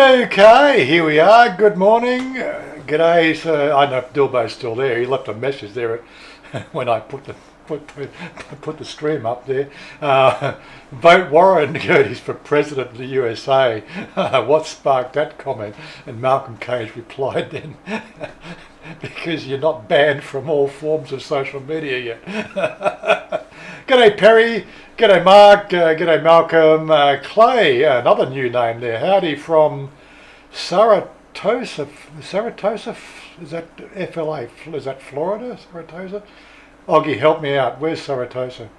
Okay, here we are. Good morning. G'day. So I know Dilbo's still there. He left a message there when I put the stream up there. Vote Warren Curtis for president of the USA. What sparked that comment? And Malcolm Cage replied then, because you're not banned from all forms of social media yet. G'day Perry. G'day Mark. G'day Malcolm. Clay, another new name there. Howdy from Saratoga. Saratoga? Is that FLA? Is that Florida? Saratoga? Oggy, help me out. Where's Saratoga?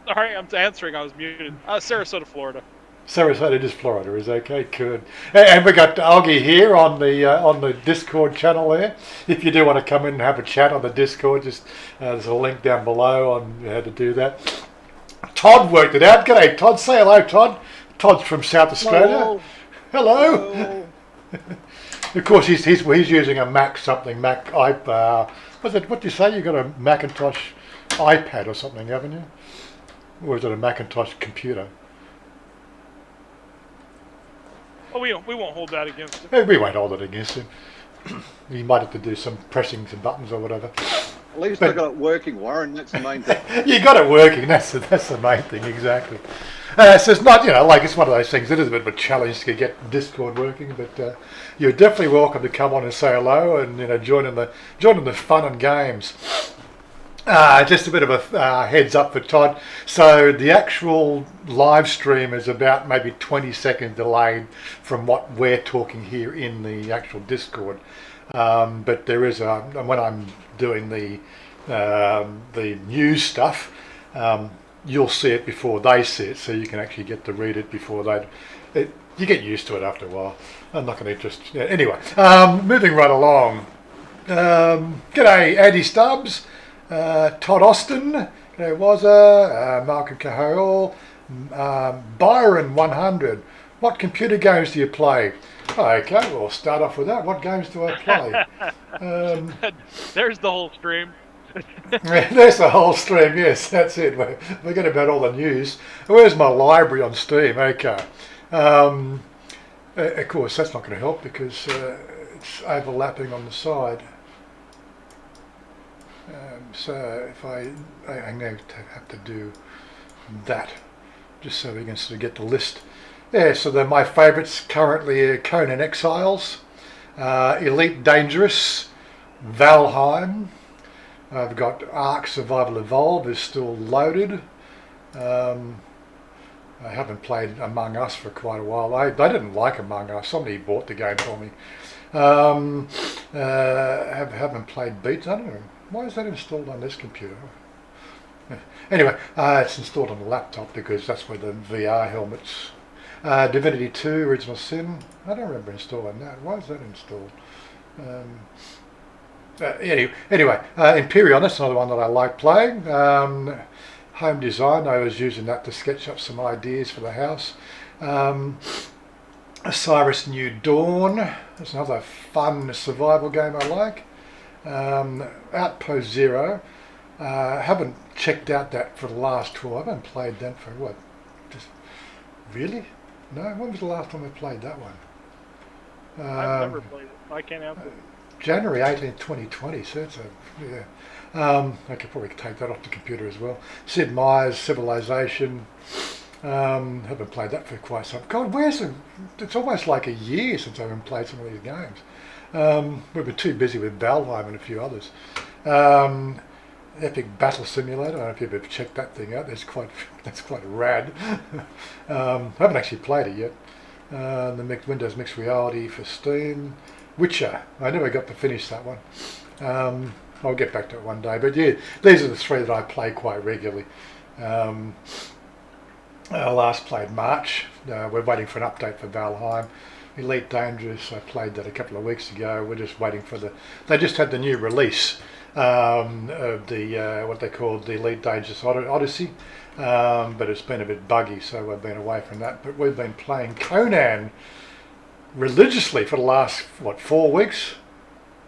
Sorry, I'm answering. I was muted. Sarasota, Florida. Sarasota, it is Florida, is okay, good. And we got Oggy here on the Discord channel there. If you do want to come in and have a chat on the Discord, just there's a link down below on how to do that. Todd worked it out. G'day, Todd. Say hello, Todd. Todd's from South Australia. Hello. Hello. Of course, he's using a Mac iPad. What do you say? You got a Macintosh iPad or something, haven't you? Or is it a Macintosh computer? Oh, we won't hold that against him. We won't hold it against him. He might have to do some pressing some buttons or whatever. At least I got it working, Warren. That's the main thing. You got it working. That's the main thing, exactly. So it's not, it's one of those things. It is a bit of a challenge to get Discord working, but you're definitely welcome to come on and say hello and join in the fun and games. Just a bit of a heads up for Todd. So the actual live stream is about maybe 20 seconds delayed from what we're talking here in the actual Discord. But there is when I'm doing the news stuff, you'll see it before they see it, so you can actually get to read it before you get used to it after a while. I'm not going to anyway, moving right along. G'day, Andy Stubbs. Todd Austin, g'day Wazza, Malcolm Cahill, Byron 100. What computer games do you play? Okay, we'll start off with that. What games do I play? There's the whole stream. There's the whole stream, yes, that's it. We're getting about all the news. Where's my library on Steam? Okay. Of course, that's not going to help because it's overlapping on the side. So if I'm going to have to do that, just so we can sort of get the list. Yeah, so my favourites currently are Conan Exiles, Elite Dangerous, Valheim. I've got Ark Survival Evolved is still loaded. I haven't played Among Us for quite a while. I didn't like Among Us. Somebody bought the game for me. Haven't played Beats. I don't know. Why is that installed on this computer? Anyway, it's installed on the laptop because that's where the VR helmets. Divinity 2, Original Sin. I don't remember installing that. Why is that installed? Anyway, Imperion, that's another one that I like playing. Home Design, I was using that to sketch up some ideas for the house. Osiris New Dawn, that's another fun survival game I like. Outpost Zero, haven't checked out that for the last tour. I haven't played that for what? Just really? No. When was the last time I played that one? I've never played it. I can't answer. January 18th, 2020. So it's I could probably take that off the computer as well. Sid Meier's Civilization. Haven't played that for quite some. God, it's almost like a year since I haven't played some of these games. We've been too busy with Valheim and a few others. Epic Battle Simulator. I don't know if you've ever checked that thing out. That's quite rad. I haven't actually played it yet. The Windows Mixed Reality for Steam. Witcher. I never got to finish that one. I'll get back to it one day. But yeah, these are the three that I play quite regularly. I last played March. We're waiting for an update for Valheim. Elite Dangerous, I played that a couple of weeks ago. We're just waiting for they just had the new release of what they called the Elite Dangerous Odyssey, but it's been a bit buggy, so we've been away from that. But we've been playing Conan religiously for the last 4 weeks.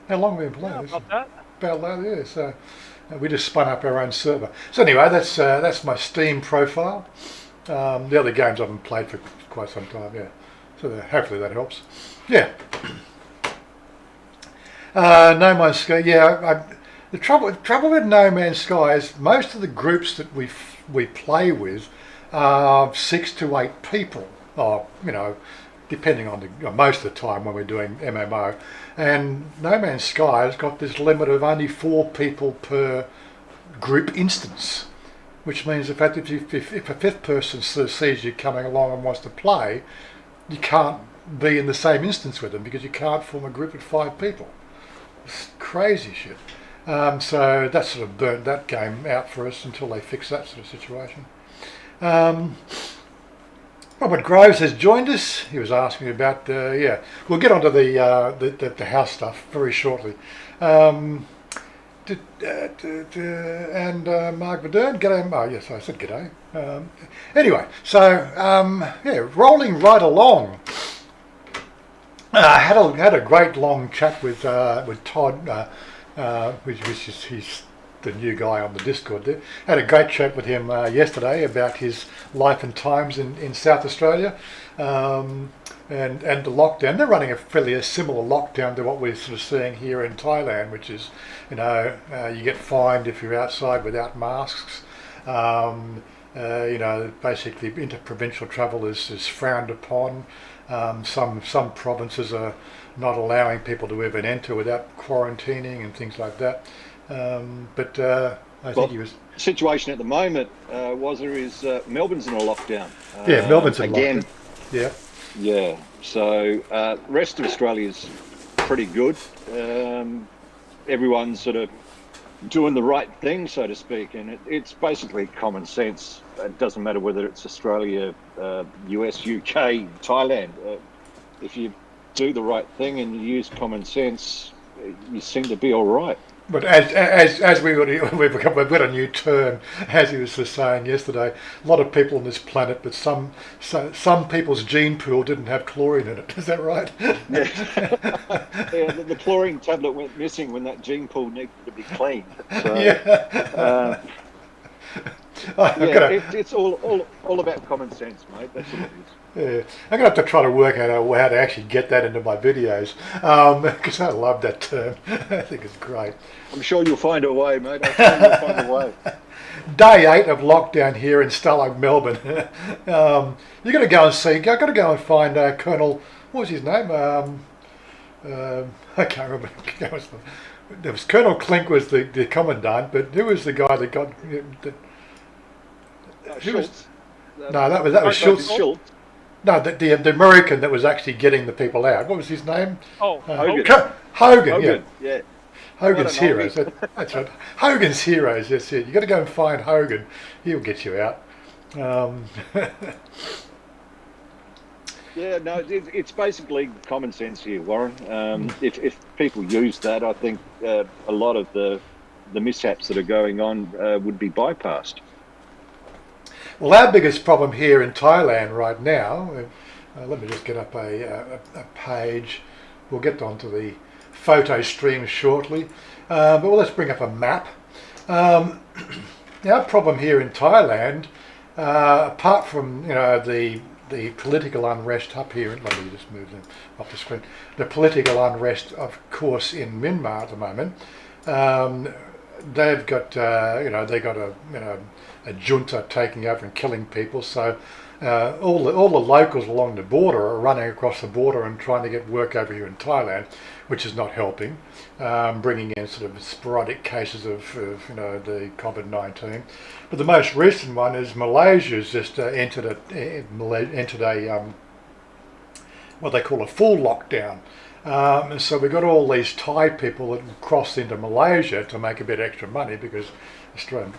How long have we been playing? Yeah, about that. About that, yeah. So we just spun up our own server. So anyway, that's my Steam profile. The other games I haven't played for quite some time. Yeah, so hopefully that helps. Yeah. No Man's Sky. Yeah, the trouble with No Man's Sky is most of the groups that we play with are 6 to 8 people, or depending on most of the time when we're doing MMO. And No Man's Sky has got this limit of only 4 people per group instance, which means the fact that if a 5th person sees you coming along and wants to play, you can't be in the same instance with them because you can't form a group of 5 people. It's crazy shit. So that sort of burnt that game out for us until they fix that sort of situation. Robert Groves has joined us. He was asking about we'll get onto the house stuff very shortly. And Mark Verdern, g'day. Oh yes, I said g'day. Anyway, so rolling right along. Had a great long chat with Todd, which is he's the new guy on the Discord there. Had a great chat with him yesterday about his life and times in South Australia, and the lockdown. They're running a fairly similar lockdown to what we're sort of seeing here in Thailand, which is you get fined if you're outside without masks. Basically interprovincial travel is frowned upon. Some provinces are not allowing people to even enter without quarantining and things like that. I think he was... Situation at the moment, Wazza, is Melbourne's in a lockdown. Melbourne's in again. Lockdown. Yeah. Yeah. So rest of Australia's pretty good. Everyone's sort of doing the right thing, so to speak, and it's basically common sense. It doesn't matter whether it's Australia, US, UK, Thailand. If you do the right thing and you use common sense, you seem to be all right. But as we've got a new term, as he was just saying yesterday, a lot of people on this planet, but some people's gene pool didn't have chlorine in it. Is that right? Yeah, the chlorine tablet went missing when that gene pool needed to be cleaned. So, it's all about common sense, mate. That's what it is. Yeah, I'm going to have to try to work out how to actually get that into my videos, because I love that term. I think it's great. I'm sure you'll find a way, mate. I'm sure you'll find a way. Day 8 of lockdown here in Stalag, Melbourne. You've got to go and see. I've got to go and find Colonel. What was his name? I can't remember. There was Colonel Klink was the commandant, but who was the guy that got? Schultz. That was Schultz. No, the American that was actually getting the people out. What was his name? Oh, Hogan. Yeah. Hogan's Heroes. That's right. Hogan's Heroes. That's it. You got to go and find Hogan. He'll get you out. Yeah, no, it's basically common sense here, Warren. If people use that, I think a lot of the mishaps that are going on would be bypassed. Well, our biggest problem here in Thailand right now, let me just get up a page. We'll get onto the photo stream shortly, but let's bring up a map. Our problem here in Thailand, apart from the political unrest up here, let me just move them off the screen. The political unrest, of course, in Myanmar at the moment. They've got a junta taking over and killing people. So all the locals along the border are running across the border and trying to get work over here in Thailand, which is not helping. Bringing in sort of sporadic cases of the COVID-19. But the most recent one is Malaysia's just entered a what they call a full lockdown. And so we've got all these Thai people that crossed into Malaysia to make a bit extra money, because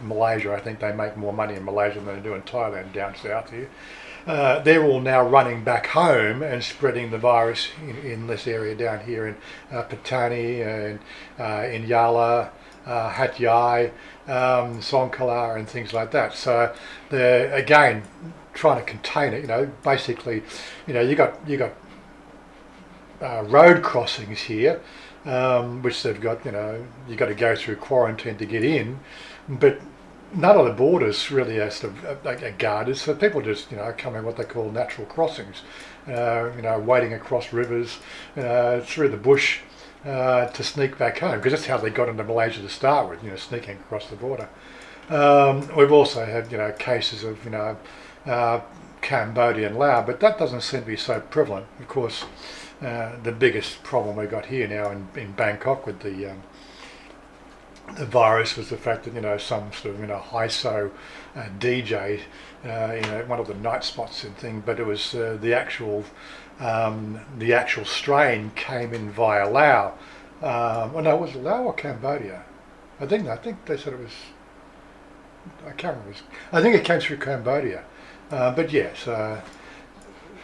Malaysia, I think they make more money in Malaysia than they do in Thailand down south here. They're all now running back home and spreading the virus in this area down here in Patani and in Yala, Hat Yai, Songkala and things like that. So they're again trying to contain it. Basically, you got road crossings here, which they've got. You got to go through quarantine to get in, but none of the borders really are sort of are guarded, so people just come in what they call natural crossings, wading across rivers, through the bush to sneak back home, because that's how they got into Malaysia to start with, sneaking across the border. We've also had cases of Cambodia and Laos, but that doesn't seem to be so prevalent. Of course, the biggest problem we got here now in Bangkok with the virus was the fact that some sort of HISO DJ one of the night spots and thing, but it was the actual strain came in via Laos. Well, no, was it Laos or Cambodia? I think they said it was. I can't remember. I think it came through Cambodia, but yes.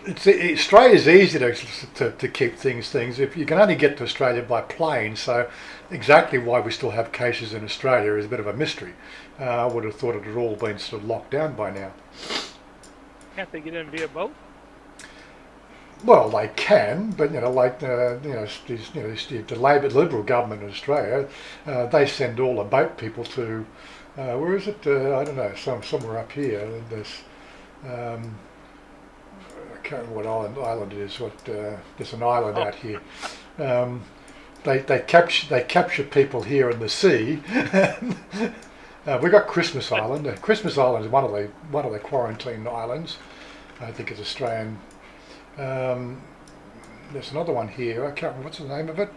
Australia's easy to keep things. If you can only get to Australia by plane, so exactly why we still have cases in Australia is a bit of a mystery. I would have thought it had all been sort of locked down by now. Can't they get in via boat? Well, they can, but the Liberal government in Australia, they send all the boat people to where is it? I don't know, somewhere up here. There's I can't remember what island it is. There's an island out here. They capture people here in the sea. We got Christmas Island. Christmas Island is one of the quarantine islands. I think it's Australian. There's another one here. I can't remember what's the name of it.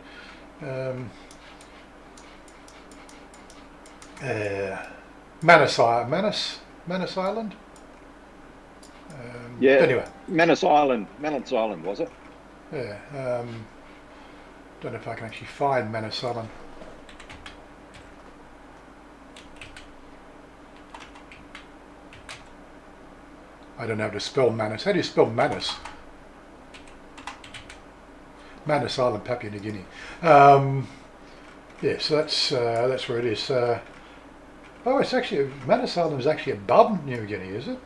Manus Island. Yeah. Anyway. Manus Island, was it? Yeah. Don't know if I can actually find Manus Island. I don't know how to spell Manus. How do you spell Manus? Manus Island, Papua New Guinea. Yeah, so that's where it is. It's actually Manus Island is actually above New Guinea, is it?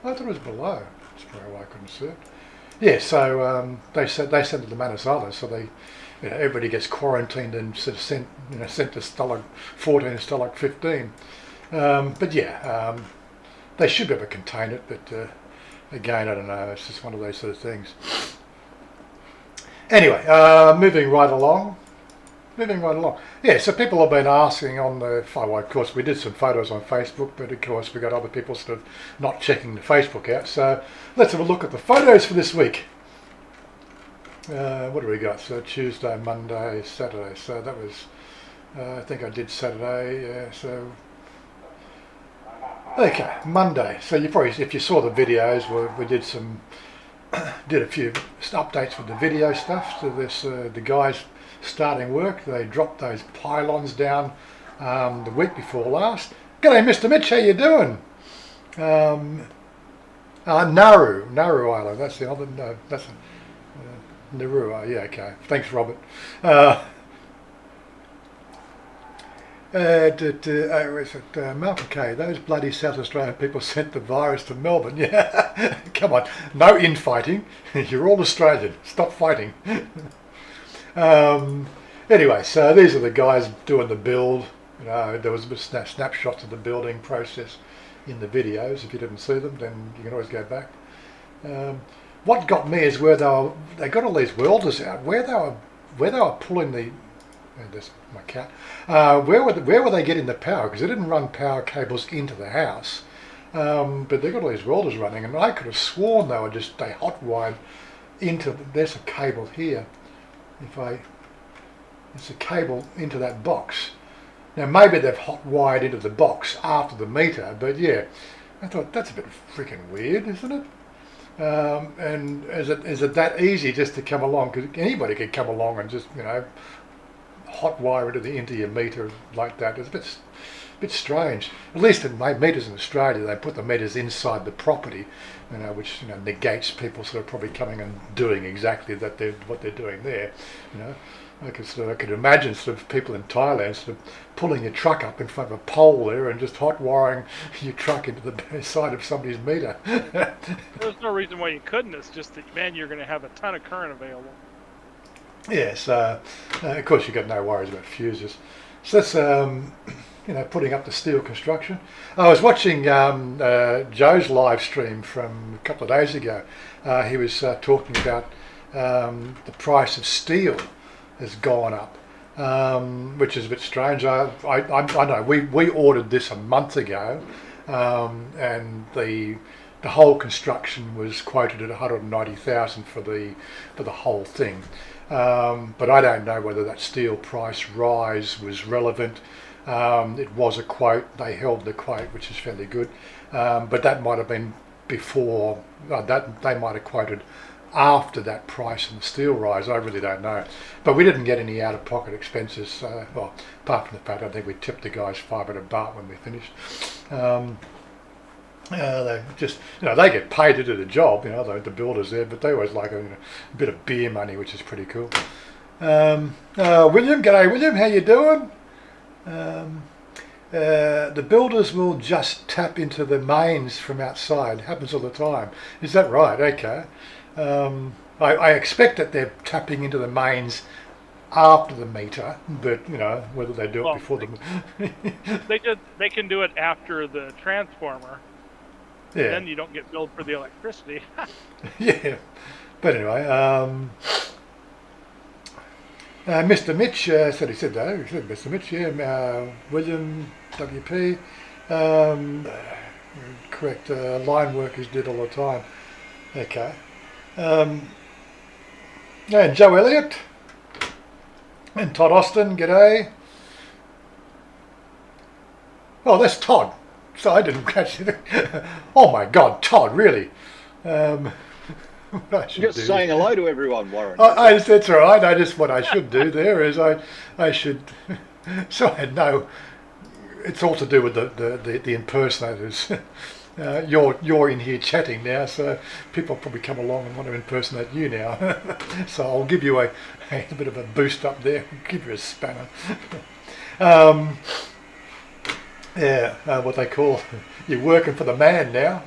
I thought it was below. That's probably why I couldn't see it. Yeah, so they sent to the Manus Islands, so they, everybody gets quarantined and sort of sent to Stalag 14 and Stalag 15. But yeah, they should be able to contain it, but again, I don't know. It's just one of those sort of things. Anyway, moving right along. Yeah, so people have been asking on the, well, of course we did some photos on Facebook, but of course we got other people sort of not checking the Facebook out. So let's have a look at the photos for this week. What do we got? So Tuesday, Monday, Saturday. So that was, I think I did Saturday. Yeah, so okay, Monday. So you probably, if you saw the videos, we did a few updates with the video stuff. So this the guys starting work, they dropped those pylons down the week before last. G'day Mr. Mitch, how you doing? Nauru Island, that's the other, no, that's Nauru, yeah, okay. Thanks, Robert. Malcolm K, those bloody South Australian people sent the virus to Melbourne. Yeah, come on, no infighting. You're all Australian. Stop fighting. Anyway, so these are the guys doing the build. There was a bit of snapshots of the building process in the videos. If you didn't see them, then you can always go back. What got me is where they got all these welders out. Where they were pulling the. There's my cat. Where were they getting the power? Because they didn't run power cables into the house, but they got all these welders running, and I could have sworn they hot wired into. There's a cable here. It's a cable into that box. Now maybe they've hot wired into the box after the meter, but yeah, I thought that's a bit freaking weird, isn't it? And is it that easy just to come along? Because anybody could come along and just hot wire into your meter like that. It's a bit strange. At least in meters in Australia, they put the meters inside the property, which negates people sort of probably coming and doing exactly what they're doing there. I could imagine sort of people in Thailand sort of pulling your truck up in front of a pole there and just hot wiring your truck into the side of somebody's meter. There's no reason why you couldn't. It's just that, man, you're going to have a ton of current available. Yes, of course you've got no worries about fuses. So that's putting up the steel construction. I was watching Joe's live stream from a couple of days ago. He was talking about the price of steel has gone up, which is a bit strange. I know we ordered this a month ago, and the whole construction was quoted at 190,000 for the whole thing. But I don't know whether that steel price rise was relevant. It was a quote. They held the quote, which is fairly good. But that might have been before that. They might have quoted after that price and the steel rise. I really don't know. But we didn't get any out-of-pocket expenses. Well, apart from the fact I think we tipped the guys $500 when we finished. They just, they get paid to do the job, the builders there, but they always like a bit of beer money, which is pretty cool. William, g'day William, how you doing? The builders will just tap into the mains from outside. Happens all the time. Is that right? Okay. I expect that they're tapping into the mains after the meter, but whether they do it before the they can do it after the transformer. Yeah. Then you don't get billed for the electricity. Yeah, but anyway, Mr. Mitch said he said that. He said Mr. Mitch, yeah. William WP, correct. Line workers did all the time. Okay. And Joe Elliott and Todd Austin, g'day. Oh, that's Todd. So I didn't catch it. Oh my God, Todd, really? Just saying hello to everyone, Warren. That's all right. What I should do there is I should, so I know it's all to do with the impersonators. You're in here chatting now, so people probably come along and want to impersonate you now. So I'll give you a bit of a boost up there. Give you a spanner. Yeah, what they call, you're working for the man now.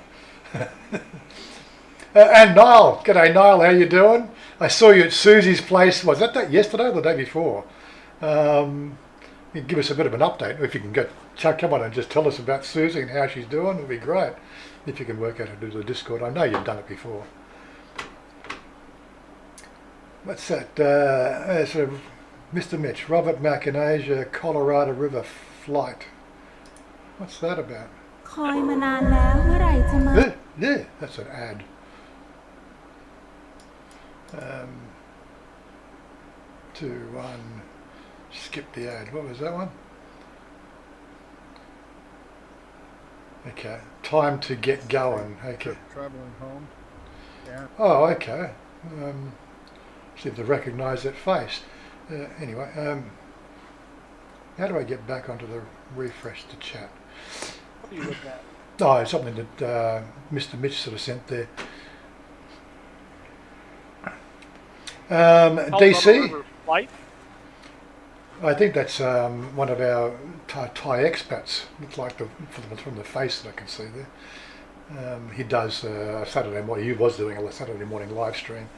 And Niall, g'day Niall, how you doing? I saw you at Susie's place, was that yesterday or the day before? You can give us a bit of an update, if you can come on and just tell us about Susie and how she's doing, it would be great. If you can work out how to do the Discord, I know you've done it before. What's that? Mr. Mitch, Robert Macanasia, Colorado River flight. What's that about? Yeah, that's an ad. 2, 1, skip the ad. What was that one? Okay, time to get going. Okay. Traveling home. Yeah. Oh, okay. See if they recognise that face. Anyway, how do I get back onto the refresh to chat? What do you look at? Oh, something that Mr. Mitch sort of sent there. DC. Flight? I think that's one of our Thai expats. Looks like from the face that I can see there. He does Saturday morning. He was doing a Saturday morning live stream.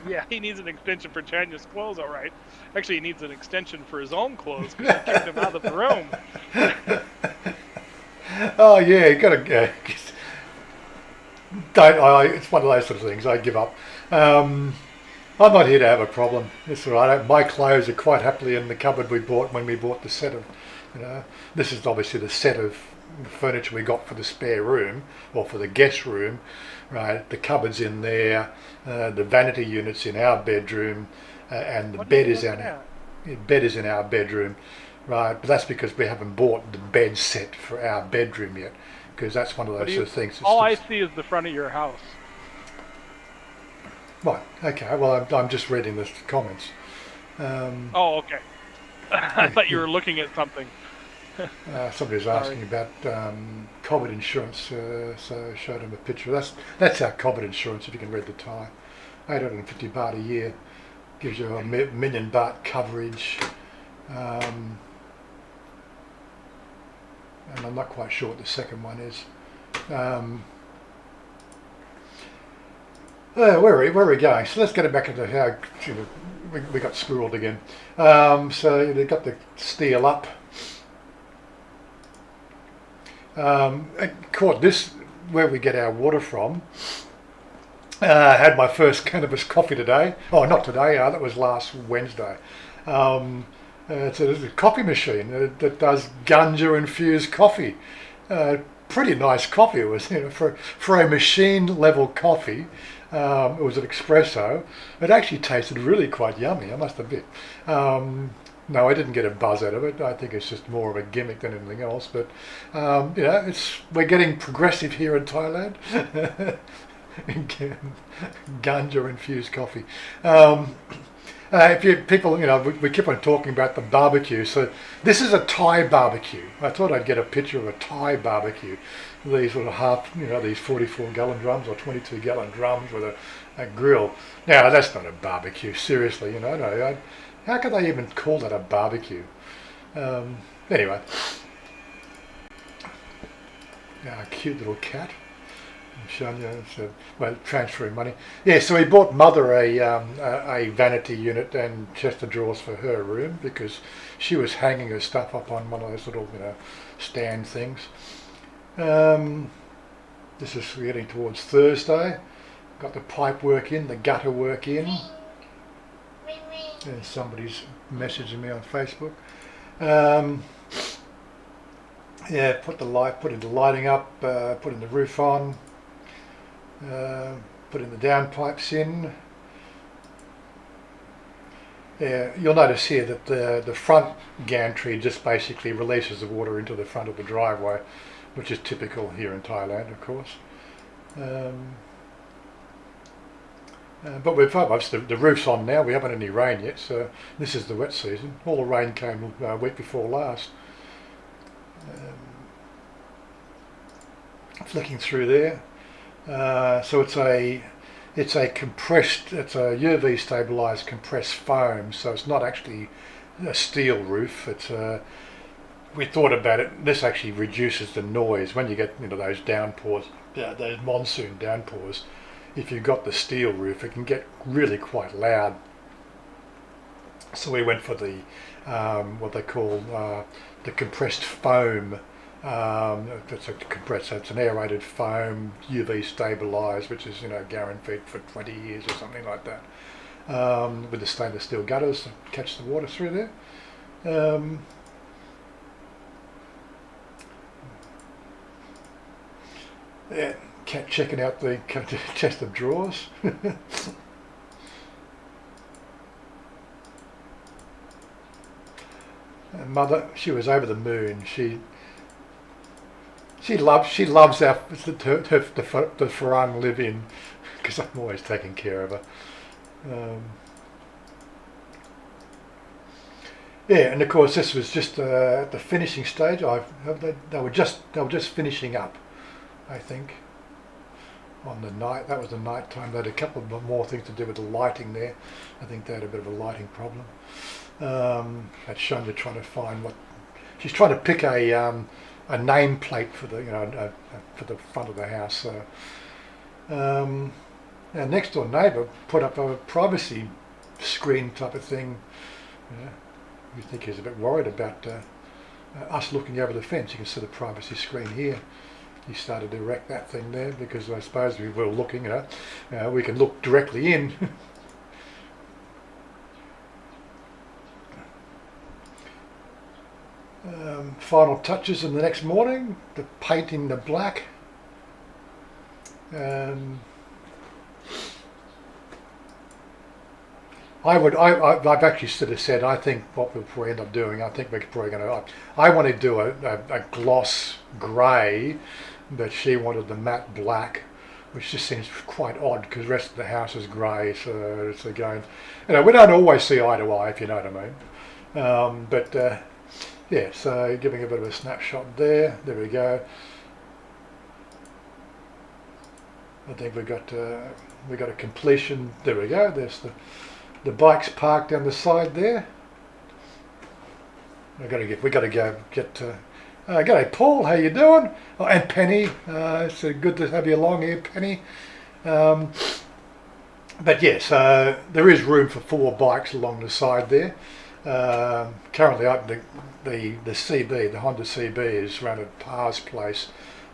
Yeah, he needs an extension for Chanya's clothes, all right. Actually, he needs an extension for his own clothes because he kicked him out of the room. Oh yeah, you got to. It's one of those sort of things. I give up. I'm not here to have a problem. It's all right. My clothes are quite happily in the cupboard we bought when we bought the set of. This is obviously the set of furniture we got for the spare room or for the guest room, right? The cupboard's in there, the vanity unit's in our bedroom, and the bed is in our bedroom, right? But that's because we haven't bought the bed set for our bedroom yet, because that's one of those sort of things. All I see is the front of your house. Right. Okay. Well, I'm just reading the comments. Oh, okay. I thought you were looking at something. Somebody was asking about COVID insurance, so I showed him a picture. That's our COVID insurance, if you can read the Thai. 850 baht a year gives you a million baht coverage. And I'm not quite sure what the second one is. Where are we going? So let's get it back into how we got squirreled again. So they got the steel up. Caught this where we get our water from. Had my first cannabis coffee today. Oh, not today. That was last Wednesday. It's a coffee machine that does ganja infused coffee. Pretty nice coffee it was, for a machine level coffee. It was an espresso. It actually tasted really quite yummy, I must admit. No, I didn't get a buzz out of it. I think it's just more of a gimmick than anything else. But we're getting progressive here in Thailand. Ganja infused coffee. If you people, we keep on talking about the barbecue. So this is a Thai barbecue. I thought I'd get a picture of a Thai barbecue. These sort of these 44-gallon drums or 22-gallon drums with a grill. Now that's not a barbecue. Seriously, no. How could they even call that a barbecue? Anyway, cute little cat. Chanya, transferring money. Yeah, so we bought Mother a vanity unit and chest of drawers for her room because she was hanging her stuff up on one of those little stand things. This is getting towards Thursday. Got the pipe work in, the gutter work in. And somebody's messaging me on Facebook. Put in the lighting up, put in the roof on. Put in the downpipes in. Yeah, you'll notice here that the front gantry just basically releases the water into the front of the driveway, which is typical here in Thailand, of course. But the roof's on now. We haven't had any rain yet, so this is the wet season. All the rain came a week before last. Flicking through there. So it's a UV stabilized compressed foam, so it's not actually a steel roof. We thought about it. This actually reduces the noise when you get those downpours, those monsoon downpours. If you've got the steel roof, it can get really quite loud. So we went for the what they call the compressed foam. It's an aerated foam, UV stabilised, which is guaranteed for 20 years or something like that. With the stainless steel gutters to catch the water through there. Kept checking out the chest of drawers. Mother, she was over the moon. She loves the Farang live-in because I'm always taking care of her. And of course this was just the finishing stage. They were just finishing up, I think. On the night, that was the night time. They had a couple of more things to do with the lighting there. I think they had a bit of a lighting problem. That's Chanya trying to find she's trying to pick a nameplate for for the front of the house. Our next door neighbour put up a privacy screen type of thing. We think he's a bit worried about us looking over the fence. You can see the privacy screen here. He started to erect that thing there because I suppose we were looking, we can look directly in. Final touches in the next morning, the painting the black. I've actually sort of said I think what we'll probably end up doing, I think we're probably going to, I want to do a gloss grey, but she wanted the matte black, which just seems quite odd because the rest of the house is grey, so it's again, we don't always see eye to eye, if you know what I mean. Yeah, so giving a bit of a snapshot there. There we go. I think we got a completion. There we go. There's the bike's parked down the side there. We got to go get. G'day Paul, how you doing? Oh, and Penny. It's good to have you along here, Penny. But yes, there is room for 4 bikes along the side there. Currently, the CB, the Honda CB, is run at Par's place.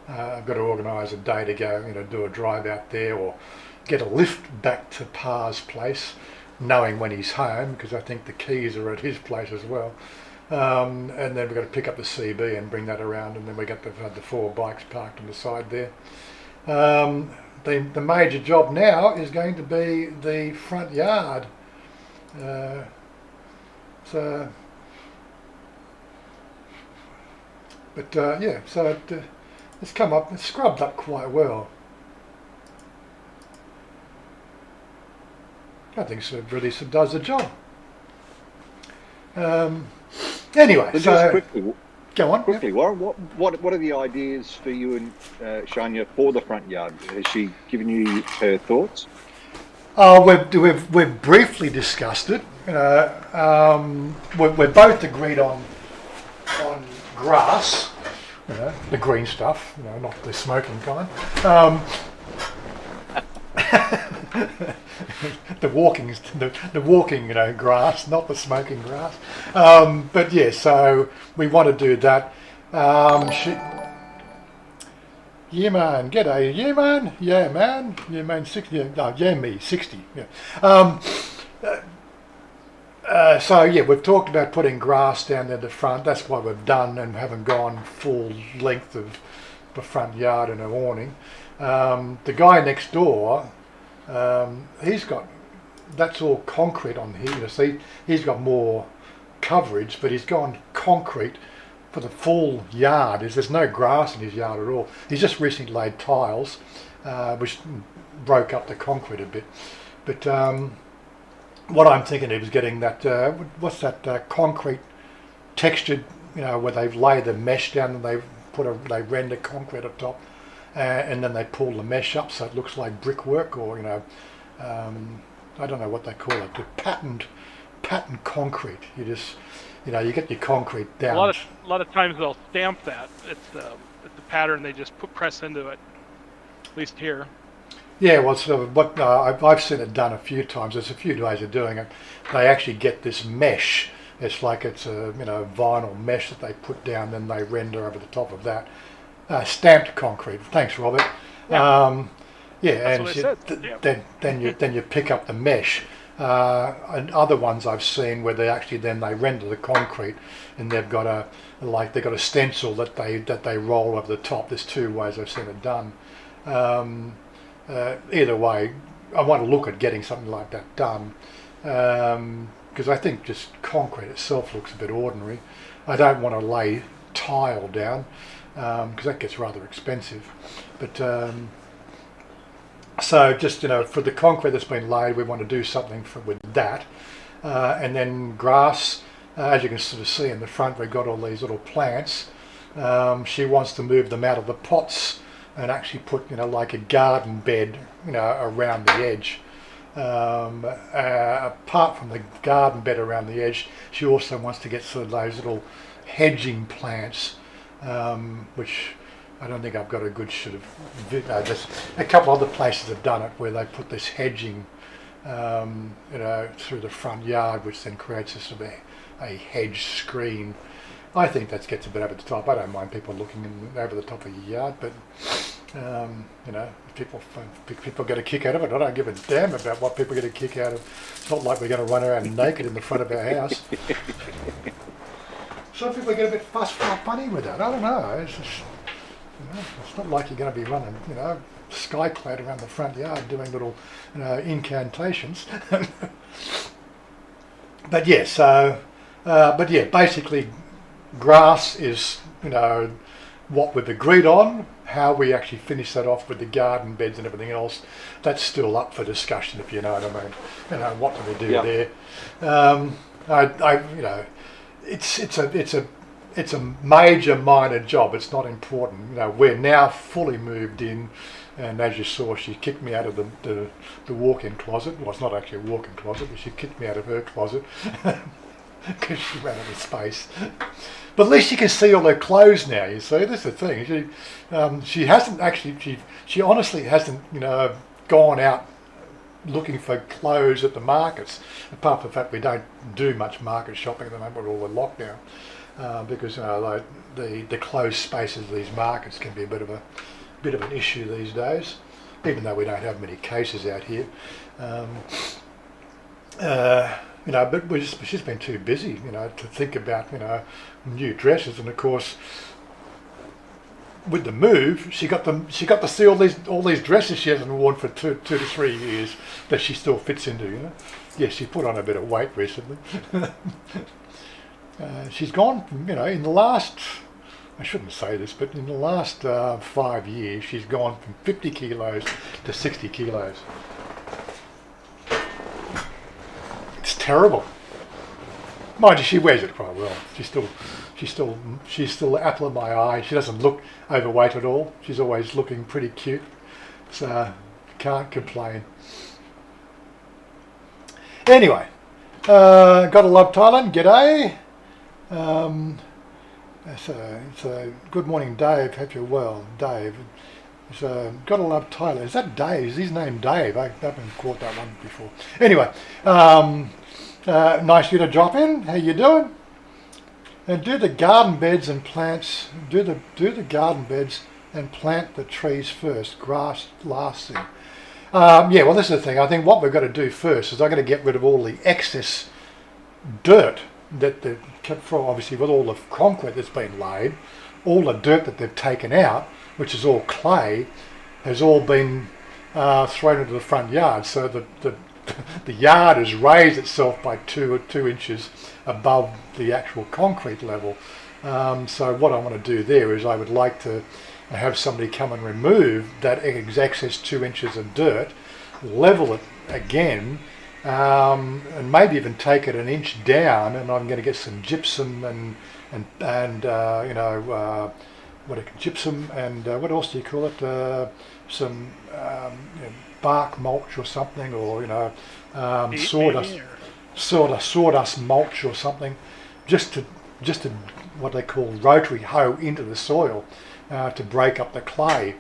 I've got to organise a day to go, do a drive out there or get a lift back to Par's place, knowing when he's home, because I think the keys are at his place as well. And then we've got to pick up the CB and bring that around, and then we got the 4 bikes parked on the side there. The major job now is going to be the front yard. So it's come up, it's scrubbed up quite well. I think it really does the job. Anyway, But so just quickly, go on. quickly, Warren, what are the ideas for you and Chanya for the front yard? Has she given you her thoughts? We've briefly discussed it. We're both agreed on grass, the green stuff, not the smoking kind. The walking, grass, not the smoking grass. But yeah, so we want to do that. Yeah, man, g'day. Yeah, man. Yeah, man. Yeah, man. 60. No, yeah, me. 60. Yeah. So yeah, we've talked about putting grass down there at the front. That's what we've done, and haven't gone full length of the front yard in an awning. The guy next door, that's all concrete on here. See, he's got more coverage, but he's gone concrete for the full yard. There's no grass in his yard at all. He's just recently laid tiles, which broke up the concrete a bit. But what I'm thinking of is getting that, what's that concrete textured, where they've laid the mesh down and they render concrete up top, and then they pull the mesh up so it looks like brickwork, or I don't know what they call it, the patterned concrete. You get your concrete down. A lot of times they'll stamp that. It's the pattern they just press into it. At least here. Yeah, well, so what I've seen it done a few times. There's a few ways of doing it. They actually get this mesh. It's like it's a vinyl mesh that they put down, then they render over the top of that stamped concrete. Thanks, Robert. Yeah. That's and what I said. Then you pick up the mesh. And other ones I've seen where they render the concrete, and they've got a stencil that they roll over the top. There's 2 ways I've seen it done. Either way, I want to look at getting something like that done, because I think just concrete itself looks a bit ordinary. I don't want to lay tile down, because that gets rather expensive. But so just for the concrete that's been laid, we want to do something with that, and then grass. As you can sort of see in the front, we've got all these little plants. She wants to move them out of the pots and actually put like a garden bed around the edge. Apart from the garden bed around the edge, she also wants to get sort of those little hedging plants, which I don't think I've got a good sort of there's a couple other places have done it where they put this hedging through the front yard, which then creates a sort of a hedge screen. I think that gets a bit over the top. I don't mind people looking over the top of your yard, but people get a kick out of it. I don't give a damn about what people get a kick out of. It's not like we're going to run around naked in the front of our house. Some people get a bit funny with that. I don't know. It's just, it's not like you're going to be running, skyclad around the front yard doing little, incantations. But yeah, basically, grass is, what we've agreed on. How we actually finish that off with the garden beds and everything else, that's still up for discussion, if you know what I mean. What do we do there? It's a major minor job. It's not important. We're now fully moved in, and as you saw, she kicked me out of the walk-in closet. Well, it's not actually a walk-in closet, but she kicked me out of her closet because she ran out of space. But at least you can see all her clothes now. You see, that's the thing. She hasn't actually. She honestly hasn't, gone out looking for clothes at the markets. Apart from the fact we don't do much market shopping at the moment with all the lockdown, because like the closed spaces of these markets can be a bit of an issue these days, even though we don't have many cases out here. But she's just been too busy, to think about, new dresses. And of course, with the move, she got to see all these dresses she hasn't worn for two to 3 years that she still fits into. Yes, she put on a bit of weight recently. She's gone from, in the last, I shouldn't say this, but in the last 5 years, she's gone from 50 kilos to 60 kilos. It's terrible. Mind you, she wears it quite well. She's still the apple of my eye. She doesn't look overweight at all. She's always looking pretty cute. So can't complain. Anyway, gotta love Thailand. G'day. So good morning, Dave. Hope you're well, Dave. So gotta love Thailand. Is that Dave? Is his name Dave? I haven't caught that one before. Anyway, nice you to drop in. How you doing? And do the garden beds and plants. Do the garden beds and plant the trees first. Grass last thing. Well, this is the thing. I think what we've got to do first is I've got to get rid of all the excess dirt that obviously with all the concrete that's been laid, all the dirt that they've taken out, which is all clay, has all been thrown into the front yard. So the yard has raised itself by 2 inches above the actual concrete level. So what I want to do there is I would like to have somebody come and remove that excess 2 inches of dirt, level it again, and maybe even take it an inch down, and I'm going to get some gypsum and gypsum and what else do you call it? Some bark mulch or something, or sawdust mulch or something, just to what they call rotary hoe into the soil to break up the clay.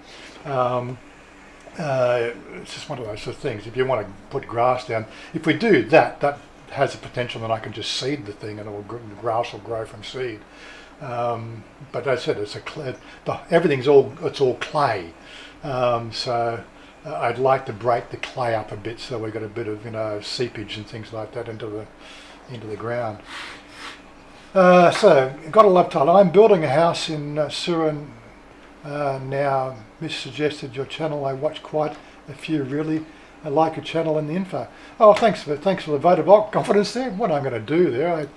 It's just one of those sort of things. If you want to put grass down, if we do that, that has the potential that I can just seed the thing and the grass will grow from seed. But as I said, everything's all clay. So I'd like to break the clay up a bit so we've got a bit of seepage and things like that into the ground. So gotta love Thailand. I'm building a house in Surin now. Miss suggested your channel. I watch quite a few. Really, I like your channel and the info. Oh, thanks for the vote of confidence there. What I'm going to do there,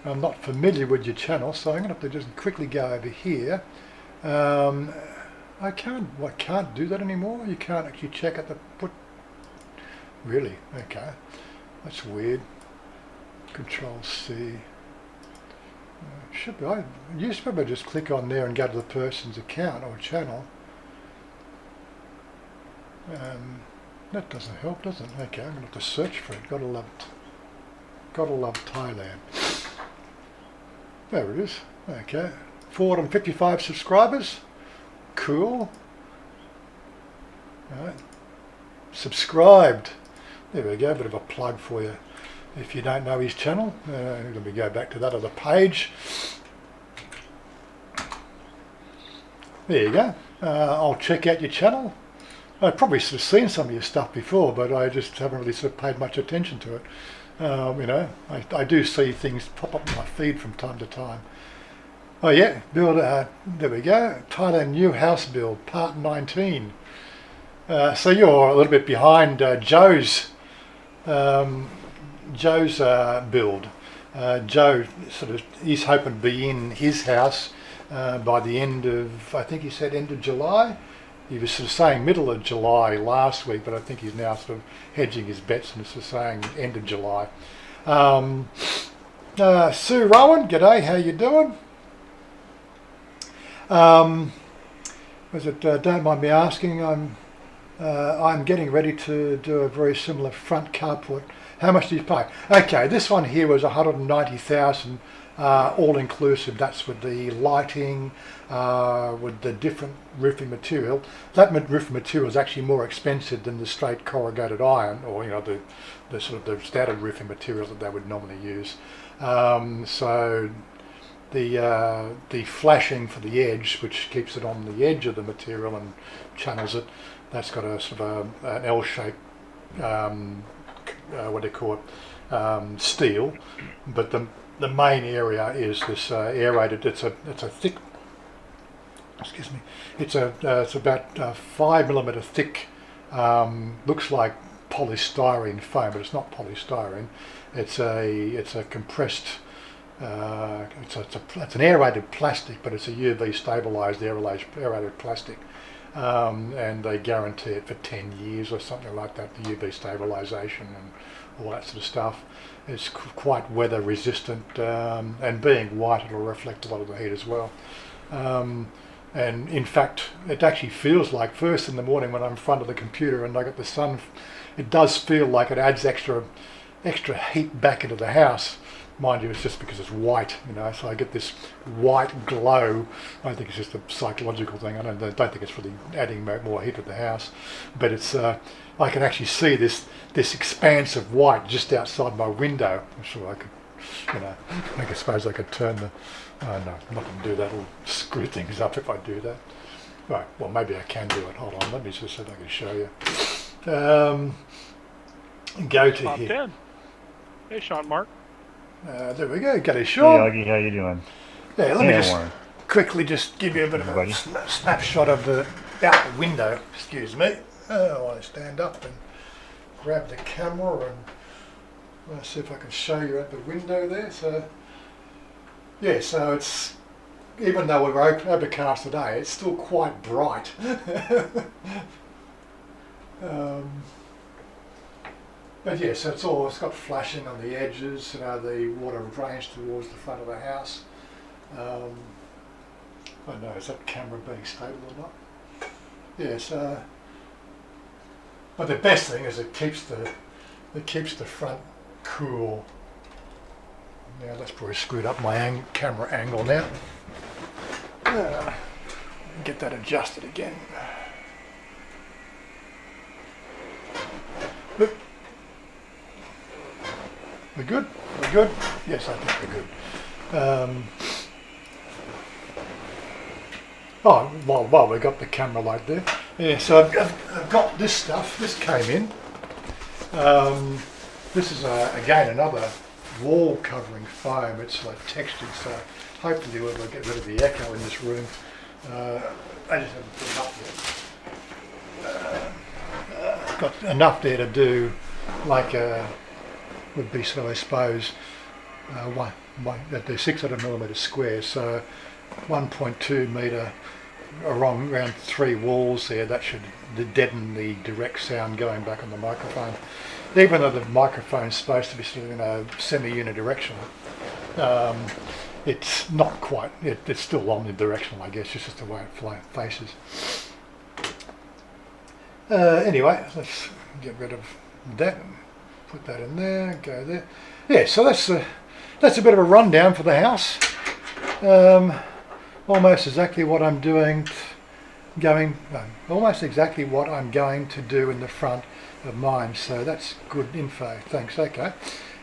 I'm not familiar with your channel, so I'm going to have to just quickly go over here. I can't do that anymore. You can't actually check at the put. Really? Okay, that's weird. Control C. Should be. I used to be able to just click on there and go to the person's account or channel. That doesn't help, does it? Okay, I'm going to have to search for it. Gotta love Thailand. There it is. Okay, 455 subscribers. Cool. All right. Subscribed. There we go. Bit of a plug for you. If you don't know his channel, let me go back to that other page. There you go. I'll check out your channel. I've probably sort of seen some of your stuff before, but I just haven't really sort of paid much attention to it. I do see things pop up in my feed from time to time. Oh yeah, build. There we go. Thailand new house build, part 19. So you're a little bit behind Joe's build. Joe he's hoping to be in his house by the end of, I think he said end of July. He was sort of saying middle of July last week, but I think he's now sort of hedging his bets and sort of saying end of July. Sue Rowan, g'day, how you doing? Don't mind me asking, I'm getting ready to do a very similar front carport. How much do you pay? Okay, this one here was 190,000 all inclusive. That's with the lighting, with the different roofing material. That roofing material is actually more expensive than the straight corrugated iron, or the sort of the standard roofing material that they would normally use. So the flashing for the edge, which keeps it on the edge of the material and channels it, that's got a sort of an L-shaped, what do you call it, steel. But the main area is this aerated. It's a thick. Excuse me. It's about 5mm thick. Looks like polystyrene foam, but it's not polystyrene. It's a compressed. It's an aerated plastic, but it's a UV stabilised aerated plastic, and they guarantee it for 10 years or something like that. The UV stabilisation and all that sort of stuff. It's quite weather resistant, and being white, it'll reflect a lot of the heat as well. And in fact, it actually feels like first in the morning when I'm in front of the computer and I get the sun, it does feel like it adds extra heat back into the house. Mind you, it's just because it's white, so I get this white glow. I think it's just a psychological thing. I don't think it's really adding more heat to the house, but it's I can actually see this expanse of white just outside my window. I'm sure I could, I suppose I could turn the. Oh no, I'm not going to do that. It'll screw things up if I do that. Right, well maybe I can do it. Hold on, let me just see if I can show you. Go to Top here. 10. Hey, Sean Mark. There we go. Got it, Sean. Hey, Augie, how you doing? Yeah, let me just Warren. quickly just give you a bit of a Everybody. snapshot of out the window. Excuse me. I want to stand up and grab the camera and let's see if I can show you at the window there. So yeah, so it's, even though we're overcast today, it's still quite bright. But yeah, so it's got flashing on the edges, the water drains towards the front of the house. I don't know, is that camera being stable or not? Yeah, so, but the best thing is it keeps the front cool. Now that's probably screwed up my camera angle now. Get that adjusted again. Look. We're good? We're good? Yes, I think we're good. While we got the camera light there. Yeah, so I've got this stuff. This came in. This is, again, another wall covering foam. It's like textured, so hopefully we'll get rid of the echo in this room. I just haven't put it up yet. Got enough there to do like would be sort of, I suppose, at the 600mm square, so 1.2 metre around 3 walls there. That should deaden the direct sound going back on the microphone. Even though the microphone's supposed to be sort of semi-unidirectional, it's not quite. It's still omnidirectional, I guess. It's just the way it faces. Anyway, let's get rid of that. Put that in there, go there. Yeah, so that's a bit of a rundown for the house. Almost exactly what I'm doing, almost exactly what I'm going to do in the front of mine. So that's good info. Thanks. Okay.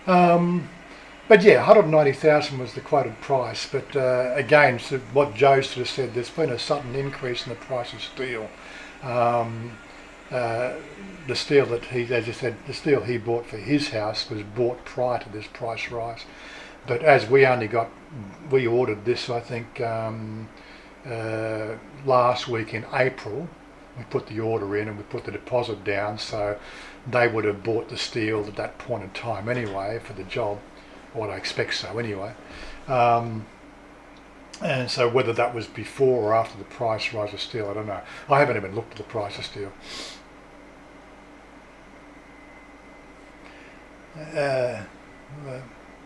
But yeah, 190,000 was the quoted price. But again, so what Joe sort of said, there's been a sudden increase in the price of steel. The steel that the steel he bought for his house was bought prior to this price rise. But as we ordered this, I think, last week in April, we put the order in and we put the deposit down, so they would have bought the steel at that point in time anyway for the job, or I expect so anyway. And so whether that was before or after the price rise of steel, I don't know. I haven't even looked at the price of steel.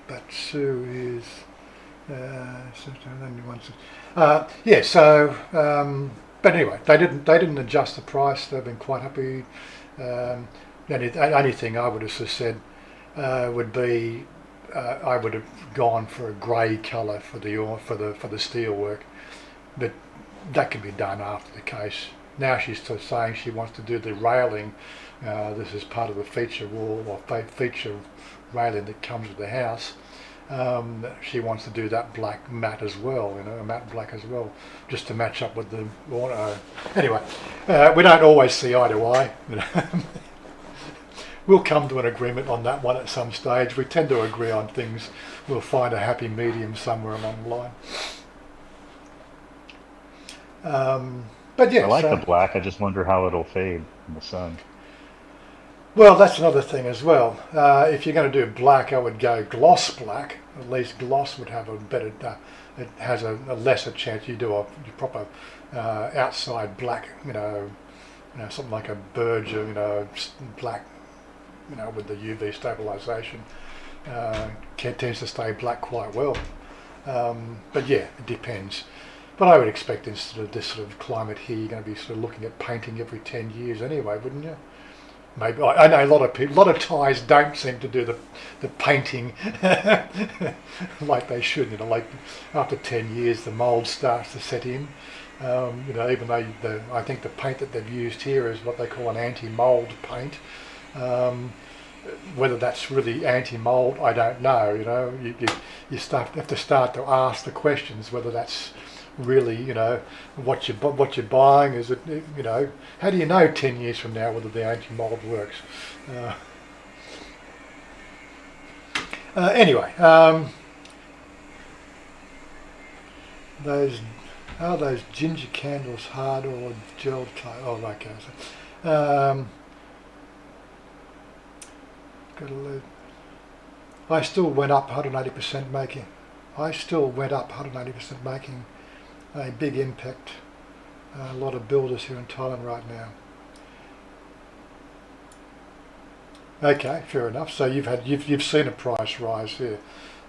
But Sue is yeah. So, but anyway, they didn't adjust the price. They've been quite happy. The only thing I would have said would be I would have gone for a grey colour for the steel work, but that can be done after the case. Now she's still saying she wants to do the railing. This is part of the feature wall or feature railing that comes with the house. She wants to do that black matte as well, a matte black as well, just to match up with the auto. Anyway, we don't always see eye to eye. We'll come to an agreement on that one at some stage. We tend to agree on things. We'll find a happy medium somewhere along the line. But yeah, I like the black. I just wonder how it'll fade in the sun. Well, that's another thing as well. If you're going to do black, I would go gloss black. At least gloss would have a better. It has a lesser chance. You do a proper outside black. Something like a Berger. Black. With the UV stabilisation, tends to stay black quite well. But yeah, it depends. But I would expect instead of this sort of climate here, you're going to be sort of looking at painting every 10 years anyway, wouldn't you? Maybe. I know a lot of people, a lot of Thais don't seem to do the painting like they should. Like after 10 years, the mould starts to set in. Even though I think the paint that they've used here is what they call an anti-mould paint. Whether that's really anti-mould, I don't know. You have to start to ask the questions whether that's really, what you're buying. Is it, how do you know 10 years from now whether the anti-mould works? Anyway, those ginger candles hard or gelled clay? Oh, okay. I still went up 180% making. A big impact. A lot of builders here in Thailand right now. Okay, fair enough. So you've seen a price rise here.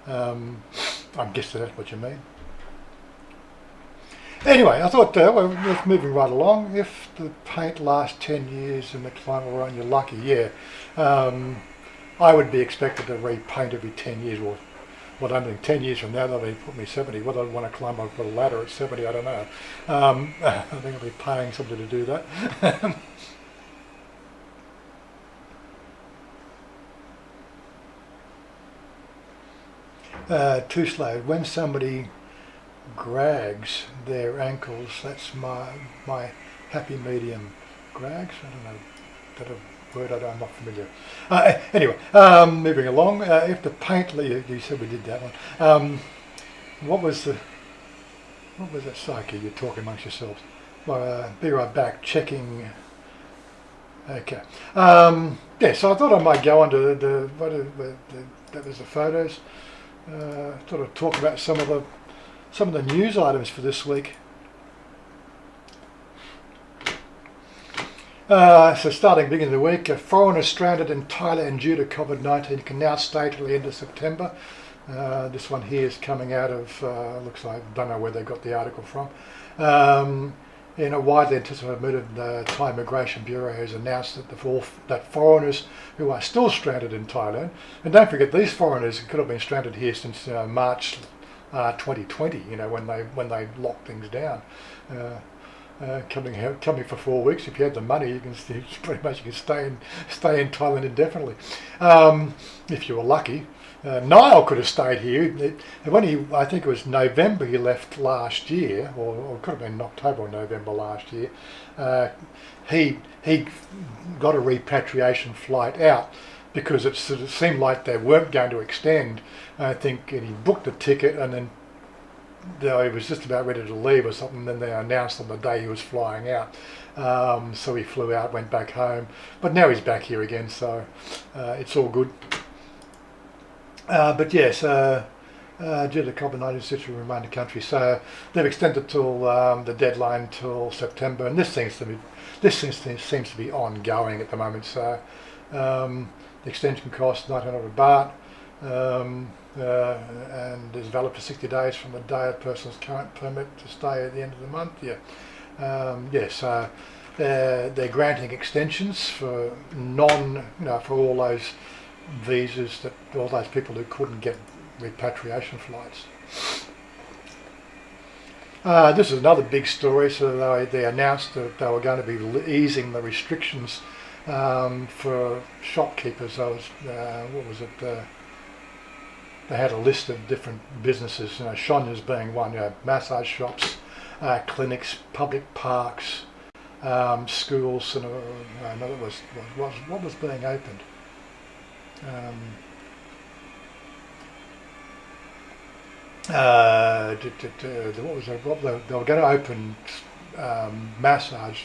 I'm guessing that's what you mean. Anyway, I thought we're moving right along. If the paint lasts 10 years in the climate we're on, you're lucky. Yeah. I would be expected to repaint every 10 years. Well, I don't think 10 years from now they'll be put me 70. Whether I'd want to climb up a ladder at 70, I don't know. I think I'll be paying somebody to do that. Too slow. When somebody grags their ankles, that's my happy medium. Grags? I don't know. That a word I'm not familiar. Anyway, moving along. If the paint, you said we did that one. What was that psyche you're talking amongst yourselves? Be right back. Checking. Okay. Yeah. So I thought I might go on to that was the photos. Thought I'd talk about some of the news items for this week. So starting beginning of the week, foreigners stranded in Thailand due to COVID-19 can now stay till the end of September. This one here is coming out of, looks like, don't know where they got the article from. In a widely anticipated move, the Thai Immigration Bureau has announced that foreigners who are still stranded in Thailand, and don't forget these foreigners could have been stranded here since March 2020, when they locked things down. Coming for 4 weeks. If you had the money, you can pretty much stay in Thailand indefinitely, if you were lucky. Niall could have stayed here. I think it was November he left last year, or it could have been October or November last year. He got a repatriation flight out because it sort of seemed like they weren't going to extend. I think, and he booked a ticket and then he was just about ready to leave or something, then they announced on the day he was flying out. So he flew out, went back home, but now he's back here again, so it's all good. But yes, due to COVID-19 situation remain in the country, so they've extended till the deadline till September, and this seems to be ongoing at the moment. So the extension costs 900 baht. And is valid for 60 days from the day a person's current permit to stay at the end of the month. So they're granting extensions for for all those visas that all those people who couldn't get repatriation flights. This is another big story. So they announced that they were going to be easing the restrictions for shopkeepers. What was it? They had a list of different businesses. Chanya's being one. Massage shops, clinics, public parks, schools, and another was what was being opened. What was it? They were going to open massage.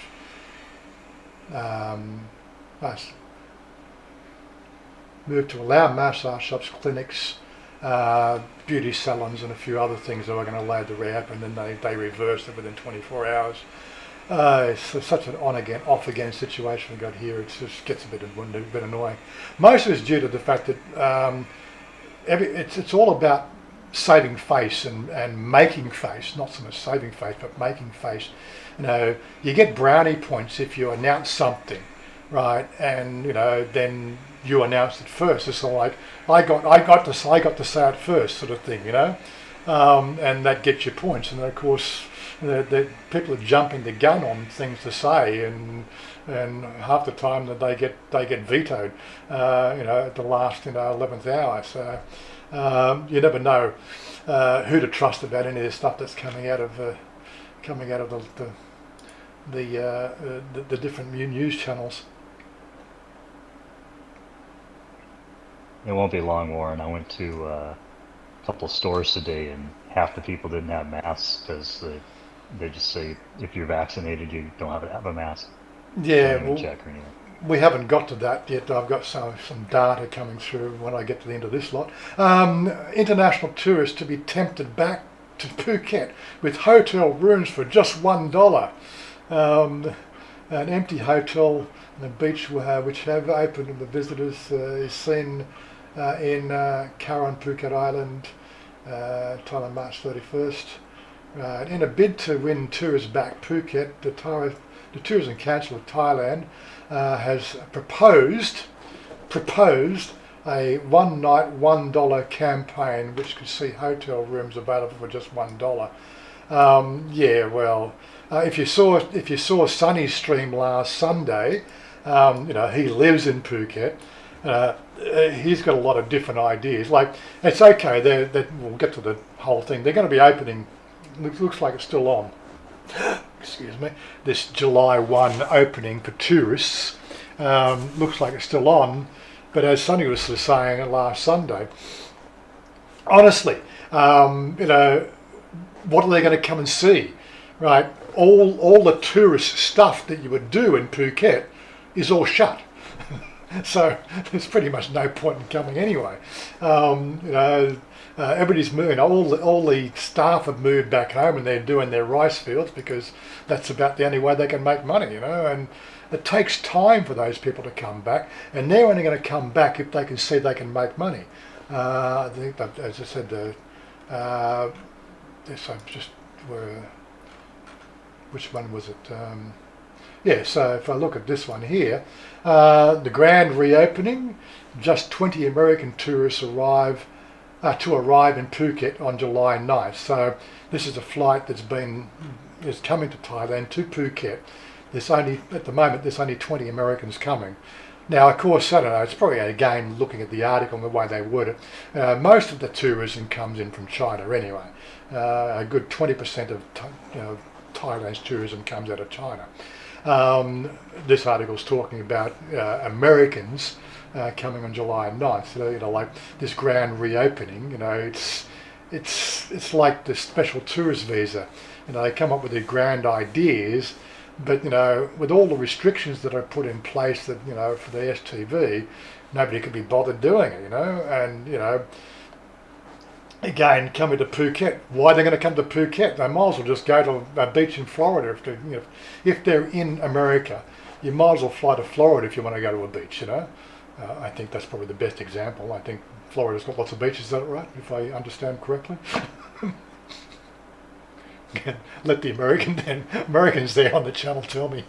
Moved to allow massage shops, clinics, beauty salons, and a few other things they were going to allow to reopen. And then they reversed it within 24 hours. It's such an on-again, off-again situation we got here. It just gets a bit annoying. Most of it's due to the fact that it's all about saving face and making face, not so much saving face, but making face. You get brownie points if you announce something, right? And then you announce it first. It's like I got to say it first, sort of thing, and that gets you points. And of course, the people are jumping the gun on things to say, and half the time that they get vetoed, at the last 11th hour. So you never know who to trust about any of this stuff that's coming out of the different news channels. It won't be long, Warren. I went to a couple of stores today, and half the people didn't have masks because they just say if you're vaccinated, you don't have to have a mask. Yeah, Don't even check or anything. we haven't got to that yet. I've got some data coming through when I get to the end of this lot. International tourists to be tempted back to Phuket with hotel rooms for just $1. An empty hotel and a beach which have opened and the visitors is seen in Karan, Phuket Island, Thailand, March 31st. In a bid to win tourists back, Phuket, the Tourism Council of Thailand has proposed a one-night $1 campaign which could see hotel rooms available for just $1. If you saw Sunny's stream last Sunday, he lives in Phuket. He's got a lot of different ideas. Like, it's okay. We'll get to the whole thing. They're going to be opening. Looks like it's still on. Excuse me. This July 1 opening for tourists looks like it's still on. But as Sunny was saying last Sunday, honestly, what are they going to come and see? Right, all the tourist stuff that you would do in Phuket is all shut. So there's pretty much no point in coming anyway. Everybody's moving. All the staff have moved back home and they're doing their rice fields because that's about the only way they can make money. And it takes time for those people to come back, and they're only going to come back if they can see they can make money. I think that, as I said, which one was it? So if I look at this one here, the grand reopening, just 20 American tourists arrive in Phuket on July 9th. So this is a flight is coming to Thailand to Phuket. At the moment, there's only 20 Americans coming. Now, of course, I don't know, it's probably, again, looking at the article and the way they word it, most of the tourism comes in from China anyway. A good 20% of Thailand's tourism comes out of China. This article's talking about Americans coming on July 9th. So, like this grand reopening, it's like the special tourist visa. They come up with their grand ideas, but with all the restrictions that are put in place that for the STV, nobody could be bothered doing it. And again, coming to Phuket, why are they going to come to Phuket? They might as well just go to a beach in Florida. If they're in America, you might as well fly to Florida if you want to go to a beach. I think that's probably the best example. I think Florida's got lots of beaches. Is that right? If I understand correctly. Let the Americans there on the channel tell me.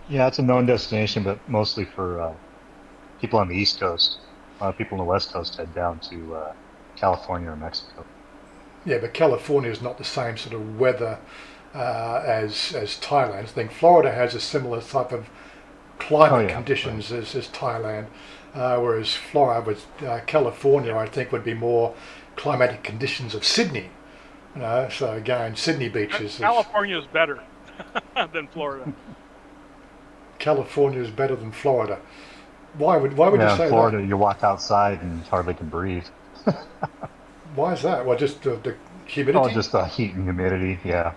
Yeah, it's a known destination, but mostly for people on the East Coast. A lot of people on the West Coast head down to California or Mexico. Yeah, but California is not the same sort of weather as Thailand. I think Florida has a similar type of climate conditions as Thailand, whereas California, I think, would be more climatic conditions of Sydney. So again, Sydney beaches. California is better than Florida. California is better than Florida. Why would you say in Florida, that? you walk outside and hardly can breathe. Why is that? Well, just the humidity. Oh, just the heat and humidity. Yeah.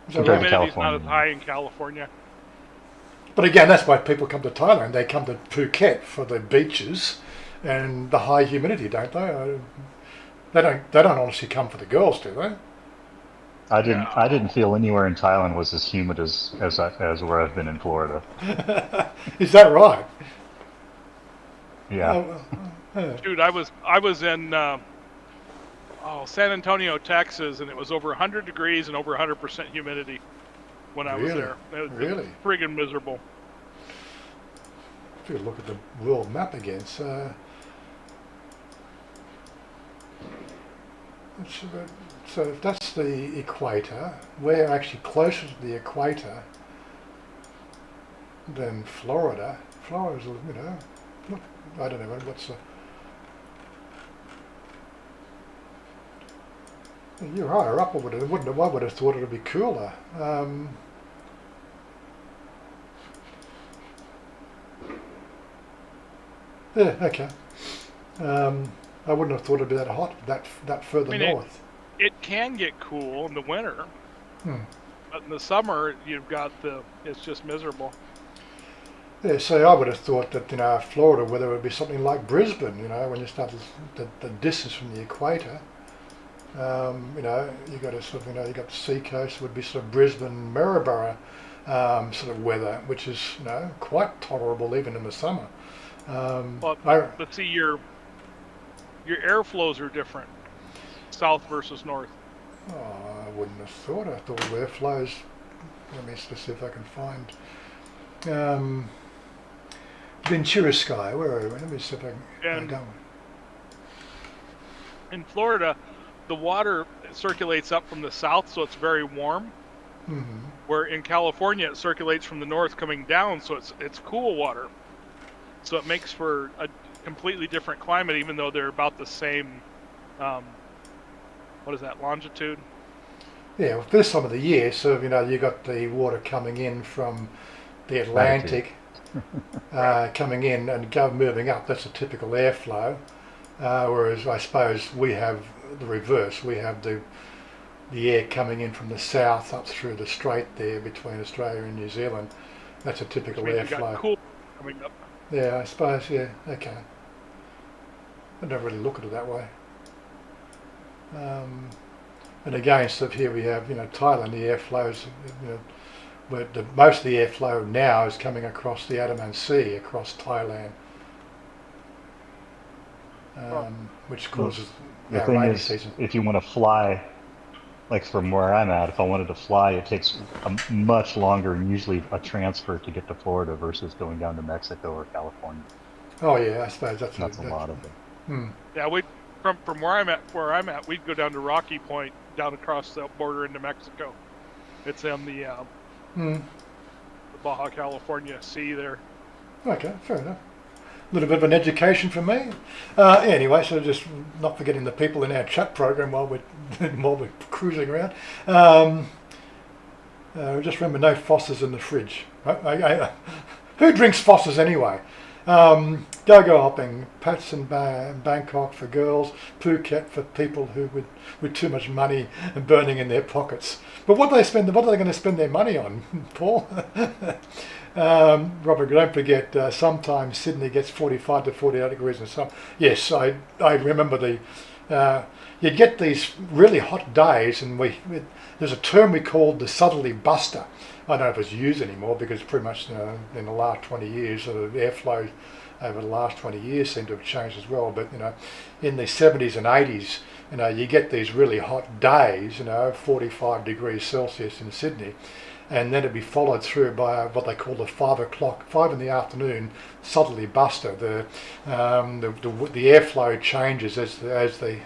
Is that Compared to right? Humidity's not California. as high in California. But again, that's why people come to Thailand. They come to Phuket for the beaches and the high humidity, don't they? They don't honestly come for the girls, do they? I didn't feel anywhere in Thailand was as humid as where I've been in Florida. Is that right? Yeah. Dude, I was in San Antonio, Texas, and it was over 100 degrees and over 100% humidity when I was Really? there. It was Really? friggin' miserable. If you look at the world map again, so if that's the equator, we're actually closer to the equator than Florida. Florida's, look, I don't know what's the. You're higher up. I would have thought it would be cooler. Yeah, okay. I wouldn't have thought it'd be that hot, that further north. It can get cool in the winter, Hmm. but in the summer it's just miserable. Yeah, so I would have thought that Florida weather would be something like Brisbane. When you start the distance from the equator. You got you got the sea coast would be sort of Brisbane, Maryborough sort of weather, which is quite tolerable even in the summer. But see, your airflows are different, south versus north. I wouldn't have thought. I thought airflows. Let me see if I can find Ventura Sky. Where are we? Let me see if I can. And in Florida, the water circulates up from the south, so it's very warm. Mm-hmm. Where in California, it circulates from the north coming down, so it's cool water. So it makes for a completely different climate, even though they're about the same. What is that, longitude? Yeah, well, this time of the year, so you got the water coming in from the Atlantic, coming in and moving up. That's a typical airflow. Whereas I suppose we have the reverse. We have the air coming in from the south up through the strait there between Australia and New Zealand. That's a typical Which means you airflow. got cool coming up. Yeah, I suppose. Yeah, okay. I don't really look at it that way. And again, so here we have Thailand. The airflows, where most of the airflow now is coming across the Andaman Sea across Thailand. Which causes The thing rainy is, season. if you want to fly, like from where I'm at, if I wanted to fly, it takes much longer and usually a transfer to get to Florida versus going down to Mexico or California. Oh yeah, I suppose that's a lot of it. Yeah, from where I'm at, we'd go down to Rocky Point, down across the border into Mexico. It's on the Baja California Sea there. Okay, fair enough. A little bit of an education for me. Anyway, so just not forgetting the people in our chat program while we're cruising around. Just remember, no Fosters in the fridge. Who drinks Fosters anyway? Go hopping, Pats in Bangkok for girls, Phuket for people who with too much money and burning in their pockets. But what are they going to spend their money on, Paul? Robert, don't forget, sometimes Sydney gets 45 to 48 degrees in summer. Yes, I remember you'd get these really hot days, and there's a term we called the southerly buster. I don't know if it's used anymore because pretty much in the last 20 years, the airflow over the last 20 years seem to have changed as well. But in the 70s and 80s, you get these really hot days, 45 degrees Celsius in Sydney. and then it'd be followed through by what they call the 5 in the afternoon southerly buster. The airflow changes as the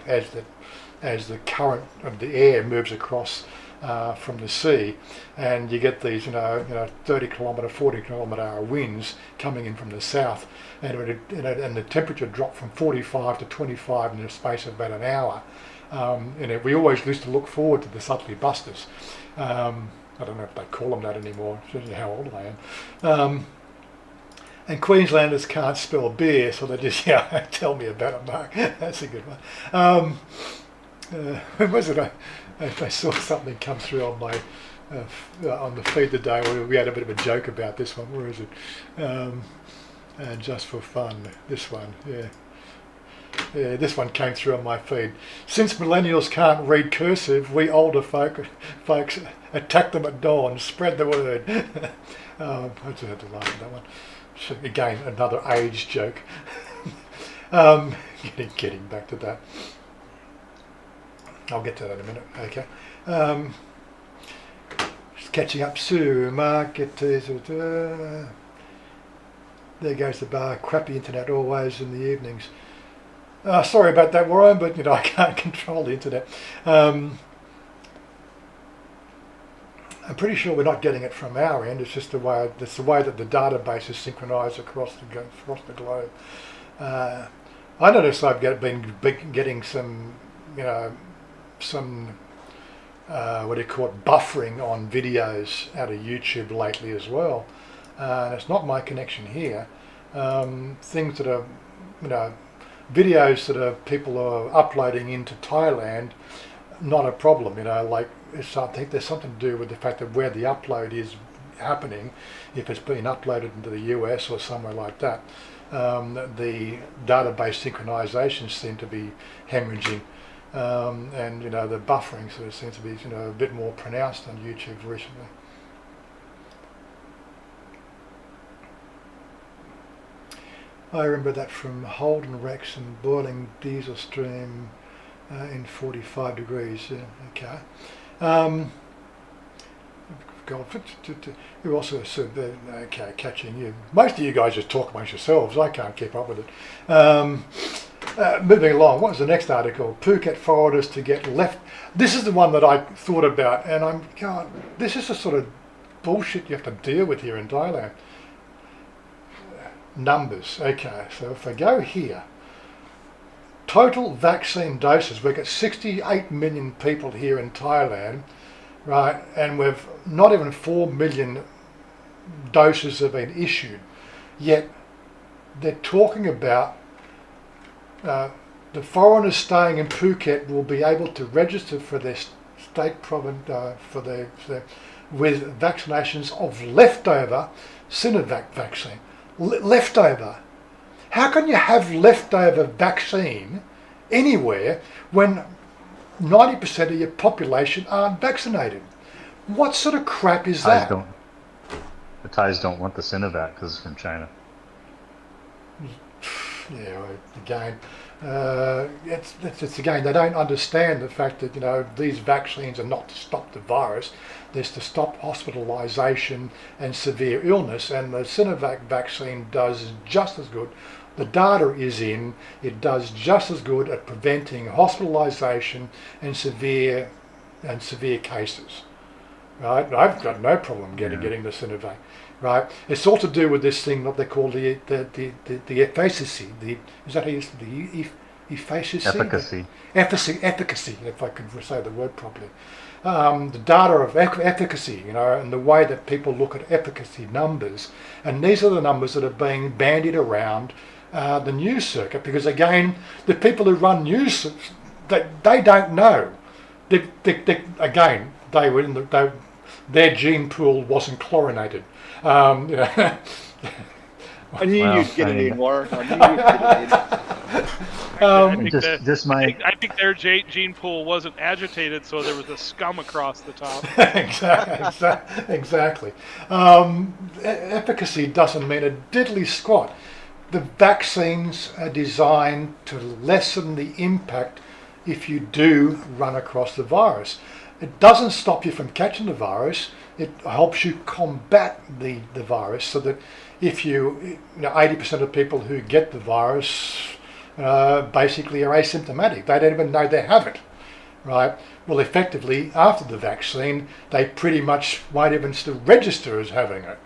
current of the air moves across from the sea, and you get these 30 kilometre, 40 kilometre hour winds coming in from the south, and the temperature dropped from 45 to 25 in the space of about an hour. We always used to look forward to the southerly busters. I don't know if they call them that anymore, shows you how old I am. And Queenslanders can't spell beer, so they just tell me about it, Mark. That's a good one. When was it? I saw something come through on my on the feed today. We had a bit of a joke about this one. Where is it? Just for fun, this one. Yeah, this one came through on my feed. Since millennials can't read cursive, we older folks attack them at dawn, spread the word. I just had to laugh at that one. So again, another age joke. Getting back to that. I'll get to that in a minute. Okay. Just catching up soon. Mark, get to... there goes the bar. Crappy internet always in the evenings. Sorry about that, Warren, but I can't control the internet. I'm pretty sure we're not getting it from our end. It's just the way that the database is synchronised across the globe. I noticed I've been getting some, what do you call it, buffering on videos out of YouTube lately as well. And it's not my connection here. Things that are, videos that people are uploading into Thailand, not a problem. I think there's something to do with the fact that where the upload is happening, if it's being uploaded into the US or somewhere like that, the database synchronizations seem to be hemorrhaging, and the buffering sort of seems to be a bit more pronounced on YouTube recently. I remember that from Holden Rex and boiling diesel stream in 45 degrees. Okay. You also said, okay, catching you. Most of you guys just talk amongst yourselves. I can't keep up with it. Moving along, what was the next article? Phuket foreigners to get left. This is the one that I thought about, and I'm going, this is the sort of bullshit you have to deal with here in Thailand. Numbers. Okay, so if I go here, total vaccine doses, we've got 68 million people here in Thailand, right, and we've not even 4 million doses have been issued, yet they're talking about the foreigners staying in Phuket will be able to register for their state province with vaccinations of leftover Sinovac vaccine. Leftover. How can you have leftover vaccine anywhere when 90% of your population aren't vaccinated? What sort of crap is that? The Thais don't want the Sinovac because it's from China. Yeah, again, it's again, they don't understand the fact that these vaccines are not to stop the virus. There's to stop hospitalisation and severe illness, and the Sinovac vaccine does just as good. The data is in, it does just as good at preventing hospitalisation and severe cases. Right? I've got no problem getting the Sinovac. Right? It's all to do with this thing what they call the efficacy. Is that how you the efficacy? Efficacy, if I could say the word properly. The data of efficacy, and the way that people look at efficacy numbers, and these are the numbers that are being bandied around the news circuit, because again, the people who run news, they don't know. Their gene pool wasn't chlorinated. I knew you'd get it in, Warren. I knew you'd get it in. I think their gene pool wasn't agitated, so there was a scum across the top. Exactly. Efficacy doesn't mean a diddly squat. The vaccines are designed to lessen the impact if you do run across the virus. it doesn't stop you from catching the virus. It helps you combat the virus, so that if you 80% of people who get the virus basically are asymptomatic. They don't even know they have it, right? Well, effectively, after the vaccine, they pretty much won't even still register as having it.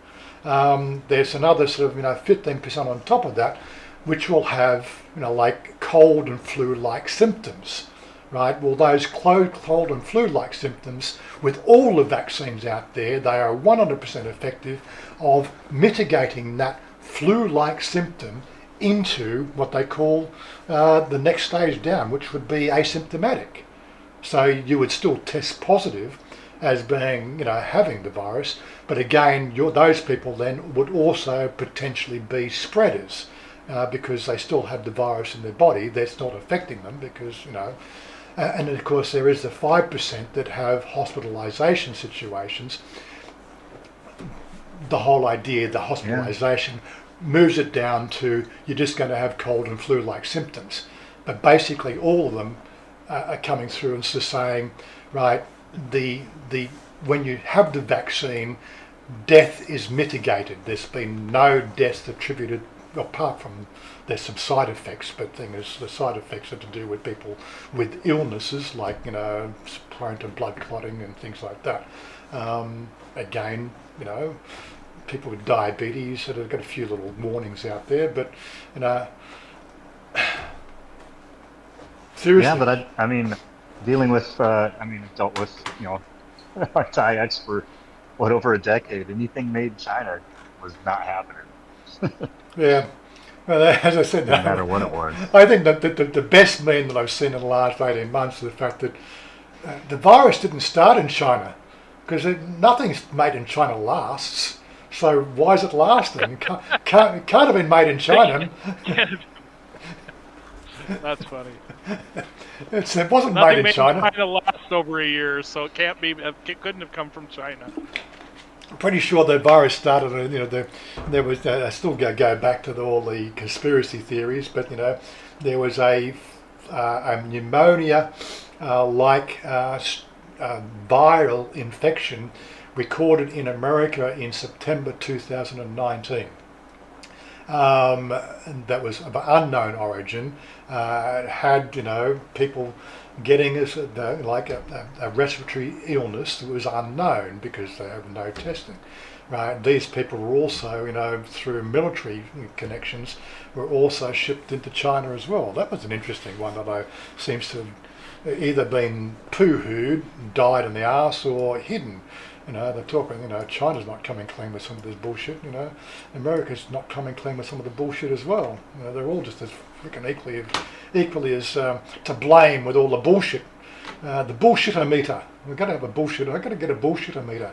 There's another sort of 15% on top of that, which will have like cold and flu-like symptoms, right? Well, those cold and flu-like symptoms, with all the vaccines out there, they are 100% effective of mitigating that flu-like symptom into what they call the next stage down, which would be asymptomatic. So you would still test positive as being, having the virus, but again, those people then would also potentially be spreaders because they still have the virus in their body. That's not affecting them because, and of course there is the 5% that have hospitalisation situations. The whole idea, the hospitalisation moves it down to you're just going to have cold and flu-like symptoms. But basically all of them are coming through and just saying, right, when you have the vaccine, death is mitigated. There's been no deaths attributed, apart from there's some side effects, but the side effects are to do with people with illnesses like, prone to blood clotting and things like that. Again, people with diabetes that have got a few little warnings out there, but seriously. Yeah, but I mean, dealing with, I've dealt with, a Thai ex for over a decade. Anything made in China was not happening. Yeah. Well, as I said, no matter what it was. I think that the best meme that I've seen in the last 18 months is the fact that the virus didn't start in China, because nothing made in China lasts. So why is it lasting? Can't have been made in China. That's funny. It wasn't Nothing made in China. China lasts over a year, so it can't be. It couldn't have come from China. I'm pretty sure the virus started. There was. I still go back to all the conspiracy theories, but there was a pneumonia like viral infection recorded in America in September 2019. That was of unknown origin. Had people getting a respiratory illness that was unknown because they have no testing. Right? These people were also, through military connections, were also shipped into China as well. That was an interesting one that seems to have either been poo-hooed, died in the arse, or hidden. They're talking, China's not coming clean with some of this bullshit, America's not coming clean with some of the bullshit as well. They're all just as freaking equally as to blame with all the bullshit. The bullshitter meter. We've got to have a bullshit. I've got to get a bullshitter meter.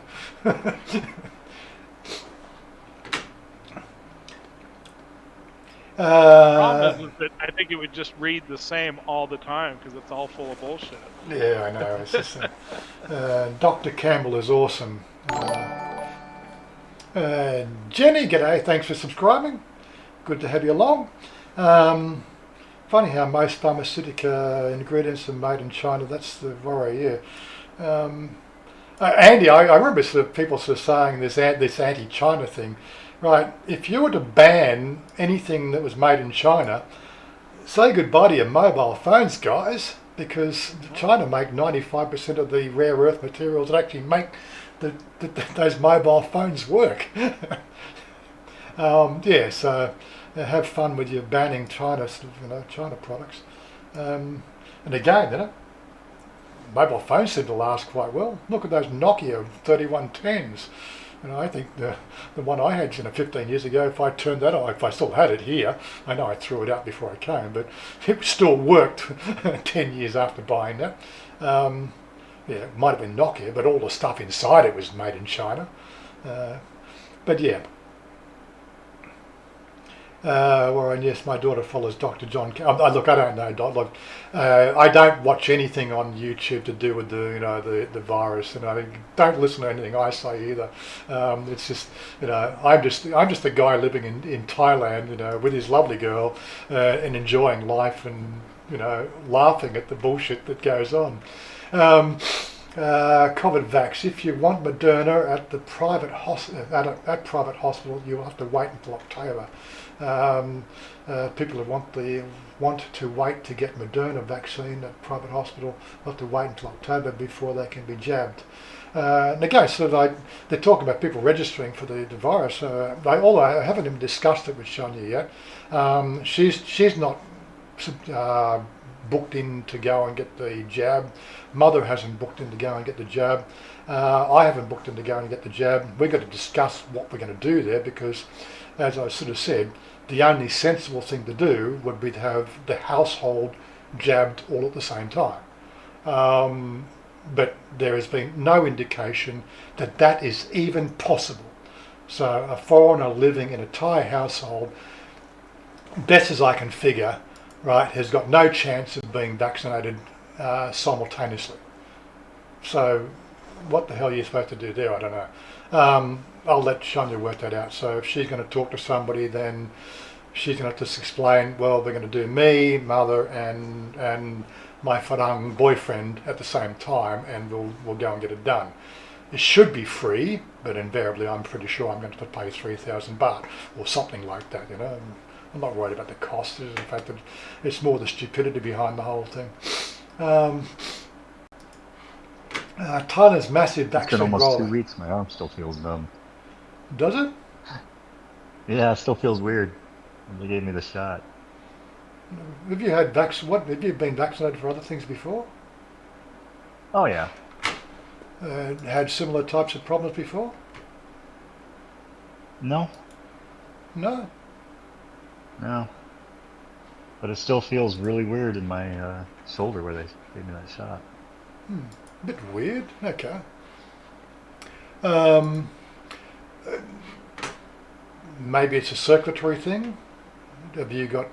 Problem is that I think it would just read the same all the time because it's all full of bullshit. Yeah, I know. It's just, Dr. Campbell is awesome. Jenny, g'day. Thanks for subscribing. Good to have you along. Funny how most pharmaceutical ingredients are made in China. That's the worry, yeah. Andy, I remember people saying this anti-China thing. Right, if you were to ban anything that was made in China, say goodbye to your mobile phones, guys, because China make 95% of the rare earth materials that actually make those mobile phones work. So have fun with your banning China, China products. And again, mobile phones seem to last quite well. Look at those Nokia 3110s. I think the one I had 15 years ago, if I turned that on, if I still had it here, I know I threw it out before I came, but it still worked 10 years after buying that. It might have been Nokia, but all the stuff inside it was made in China. But yeah. And yes, my daughter follows Dr. John. Look, I don't know. Look, I don't watch anything on YouTube to do with the virus, and I don't listen to anything I say either. It's just I'm just a guy living in Thailand, with his lovely girl, and enjoying life and laughing at the bullshit that goes on. COVID vax. If you want Moderna at the private at private hospital, you'll have to wait until October. People who want to wait to get Moderna vaccine at private hospital will have to wait until October before they can be jabbed. And again, so they're talking about people registering for the virus. Although I haven't even discussed it with Chanya yet. She's not booked in to go and get the jab. Mother hasn't booked in to go and get the jab. I haven't booked in to go and get the jab. We've got to discuss what we're going to do there because, as I sort of said, the only sensible thing to do would be to have the household jabbed all at the same time. But there has been no indication that that is even possible. So a foreigner living in a Thai household, best as I can figure, right, has got no chance of being vaccinated simultaneously. So what the hell are you supposed to do there? I don't know. I'll let Chanya work that out. So if she's going to talk to somebody, then she's going to have to explain, well, they're going to do me, mother, and my Farang boyfriend at the same time, and we'll go and get it done. It should be free, but invariably I'm pretty sure I'm going to have to pay 3,000 baht or something like that, you know. I'm not worried about the cost. It's the fact that it's more the stupidity behind the whole thing. Thailand's massive vaccine rollout. It's been almost 2 weeks. My arm still feels numb. Does it? Yeah, it still feels weird. They gave me the shot. Have you had have you been vaccinated for other things before? Oh yeah. Had similar types of problems before? No. No. No. But it still feels really weird in my shoulder where they gave me that shot. A bit weird. Okay. Maybe it's a circulatory thing. Have you got?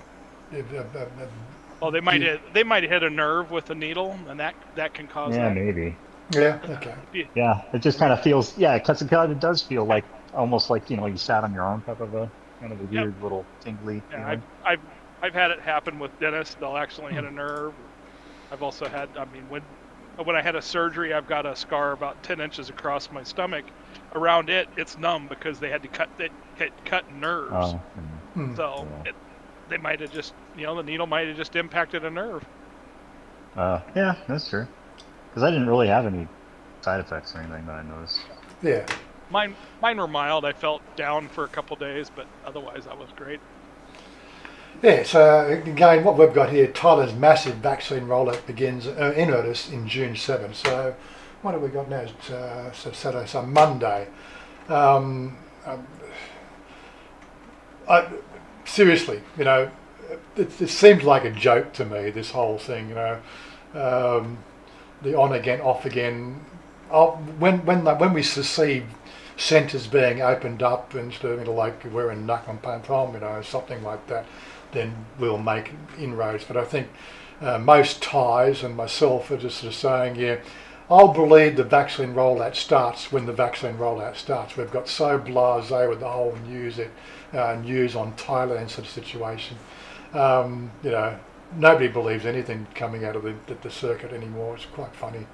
Well, they might hit a nerve with a needle, and that can cause Yeah, that. maybe. Yeah. Okay. Yeah, it just kind of feels. Yeah, because it does feel like almost like you sat on your arm type of a kind of a weird little tingly. Yeah, I've had it happen with dentists. They'll actually hit a nerve. I've also had. I mean, when I had a surgery, I've got a scar about 10 inches across my stomach. Around it, it's numb because they had to cut nerves. Oh, So yeah. they might have just, the needle might have just impacted a nerve. Yeah, that's true. Because I didn't really have any side effects or anything that I noticed. Yeah. Mine were mild. I felt down for a couple days, but otherwise I was great. Yeah, so again, what we've got here, Thailand's massive vaccine rollout begins in earnest in June 7. So what have we got now? So Saturday, so Monday. Seriously, it seems like a joke to me, this whole thing, the on again, off again. When we see centres being opened up instead of like we're in Nakhon Pathom, something like that, then we'll make inroads. But I think most Thais and myself are just sort of saying, yeah, I'll believe the vaccine rollout starts when the vaccine rollout starts. We've got so blasé with the whole news on Thailand sort of situation. Nobody believes anything coming out of the circuit anymore. It's quite funny.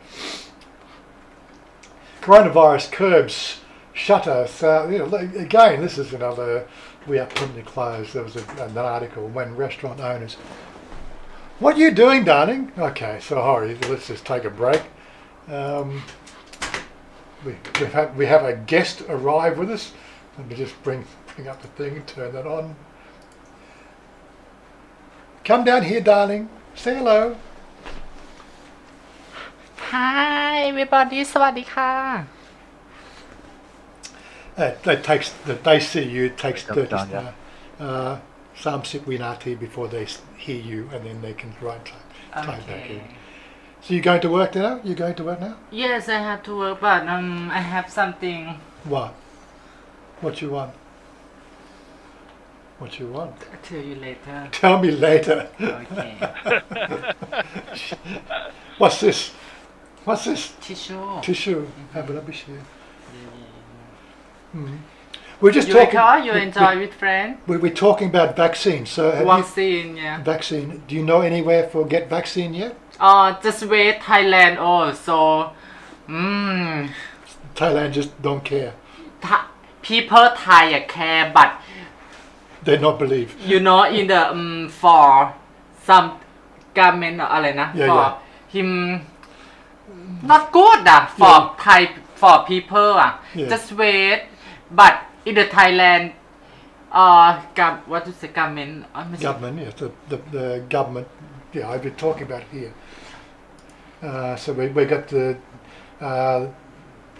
Coronavirus curbs shutter. Again, this is another. We are permanently closed. There was an article when restaurant owners. What are you doing, darling? Okay, sorry. Let's just take a break. We have a guest arrive with us. Let me just bring up the thing and turn that on. Come down here, darling. Say hello. Hi everybody สวัสดีค่ะ They see you. It takes Yep, 30 done, yeah. 30 วินาที before they hear you and then they can type back in. Okay. So you're going to work now? You're going to work now? Yes I have to work but I have something What? What you want? What you want? I'll tell you later Tell me later. Okay What's this? What's this? tissue Tissue. Have a rubbish here. We're just you talking. enjoy you enjoy with friends We're talking about vaccines. So have vaccine yeah you, vaccine. Do you know anywhere for get vaccine yet? just wait Thailand also Thailand just don't care. People Thai care, but They not believe. you know, in the for some government อะไรนะ Yeah, for yeah. him not good for Yeah. Thai for people Yeah. just wait but in the Thailand what to say government ไม่ใช่ Government, yes, the government. Yeah, I've been talking about it here. So we got the.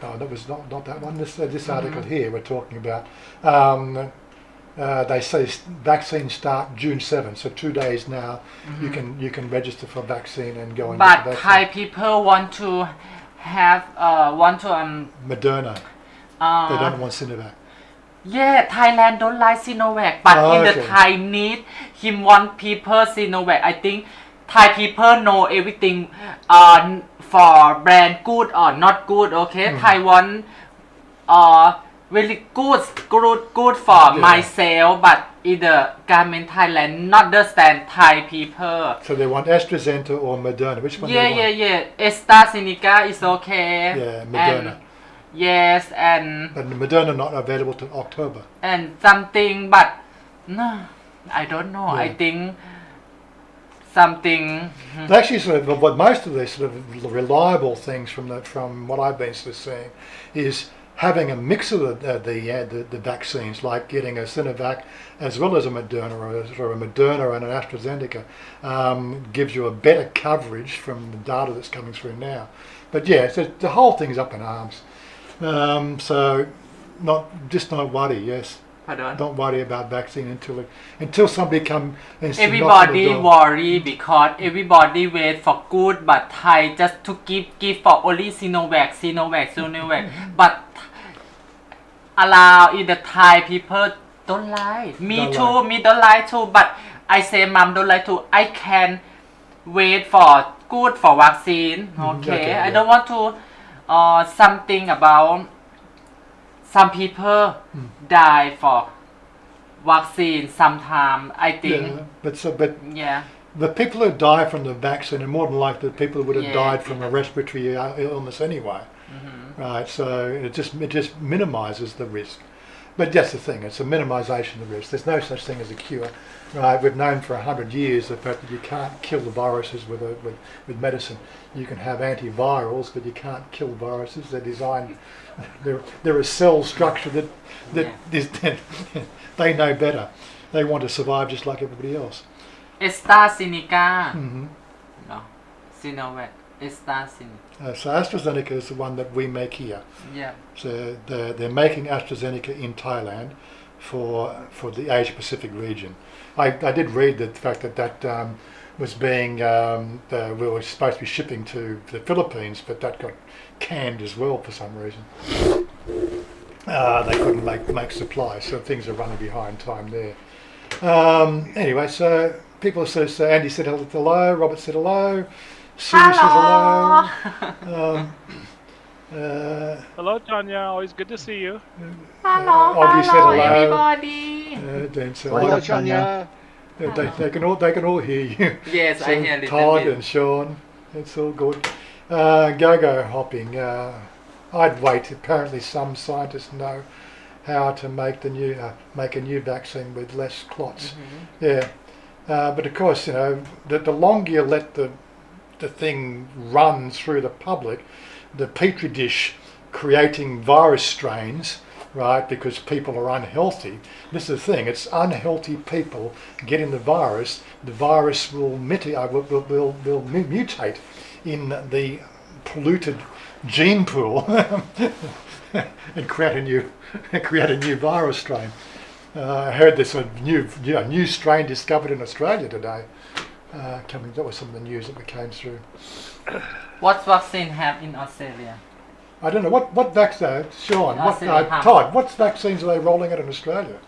No, that was not that one. This article here we're talking about. They say vaccines start June 7, so 2 days now. You can register for vaccine and go and get but the vaccine. Thai people want to have Moderna. They don't want Sinovac. yeah, Thailand don't like Sinovac, but in the okay. Thai need him want people Sinovac. I think Thai people know everything for brand good or not good. Okay, Thai want very good for Yeah. myself, but in the government Thailand not understand Thai people. So they want AstraZeneca or Moderna. Which one? Yeah, they want? yeah. AstraZeneca is okay. Yeah, Moderna. And, yes, and But Moderna not available till October. something, but no, I don't know. Yeah. I think something. They actually sort of, what most of the sort of reliable things from what I've been sort of seeing is having a mix of the vaccines, like getting a Sinovac as well as a Moderna or a Moderna and an AstraZeneca, gives you a better coverage from the data that's coming through now. But yeah, so the whole thing's up in arms. So not worry. Yes, Pardon? don't worry about vaccine until somebody come and knock on the Everybody door. worry because everybody wait for good, but Thai just to give for only Sinovac, but allow in the Thai people don't like. Me Don't too, like. me don't like too, but I say mom don't like too. I can wait for good for vaccine. Okay, okay, I yeah. don't want to something about some people die for vaccine sometime. I think Yeah, but yeah. the people who die from the vaccine are more than likely the people who would have Yeah, died from a respiratory illness anyway, right? So it just minimises the risk. But that's the thing; it's a minimisation of the risk. There's no such thing as a cure, right? We've known for 100 years the fact that you can't kill the viruses with medicine. You can have antivirals, but you can't kill viruses. They're designed. They're a cell structure that is they know better. They want to survive just like everybody else. AstraZeneca. Mm-hmm. No, Sinovac. AstraZeneca. So AstraZeneca is the one that we make here. Yeah. So they're making AstraZeneca in Thailand for the Asia Pacific region. I did read the fact that was being we were supposed to be shipping to the Philippines, but that got canned as well for some reason. They couldn't make supply, so things are running behind time there. Anyway, so people says Andy said hello, Robert said hello, Sue says hello. Hello, Chanya. Always good to see you. Oggy said hello. everybody. Dan said Hello, hello. Chanya. They can all hear you. Yes, So I hear a little Todd bit. and Sean, it's all good. Go hopping. I'd wait. Apparently, some scientists know how to make a new vaccine with less clots. Yeah, but of course, you know, the longer you let the thing run through the public, the petri dish creating virus strains, right? Because people are unhealthy. This is the thing. It's unhealthy people getting the virus. The virus will mutate in the polluted gene pool and create a new virus strain. I heard there's a new strain discovered in Australia today. That was some of the news that came through. What vaccine have in Australia? I don't know what vaccine, Sean. Todd, what vaccines are they rolling out in Australia?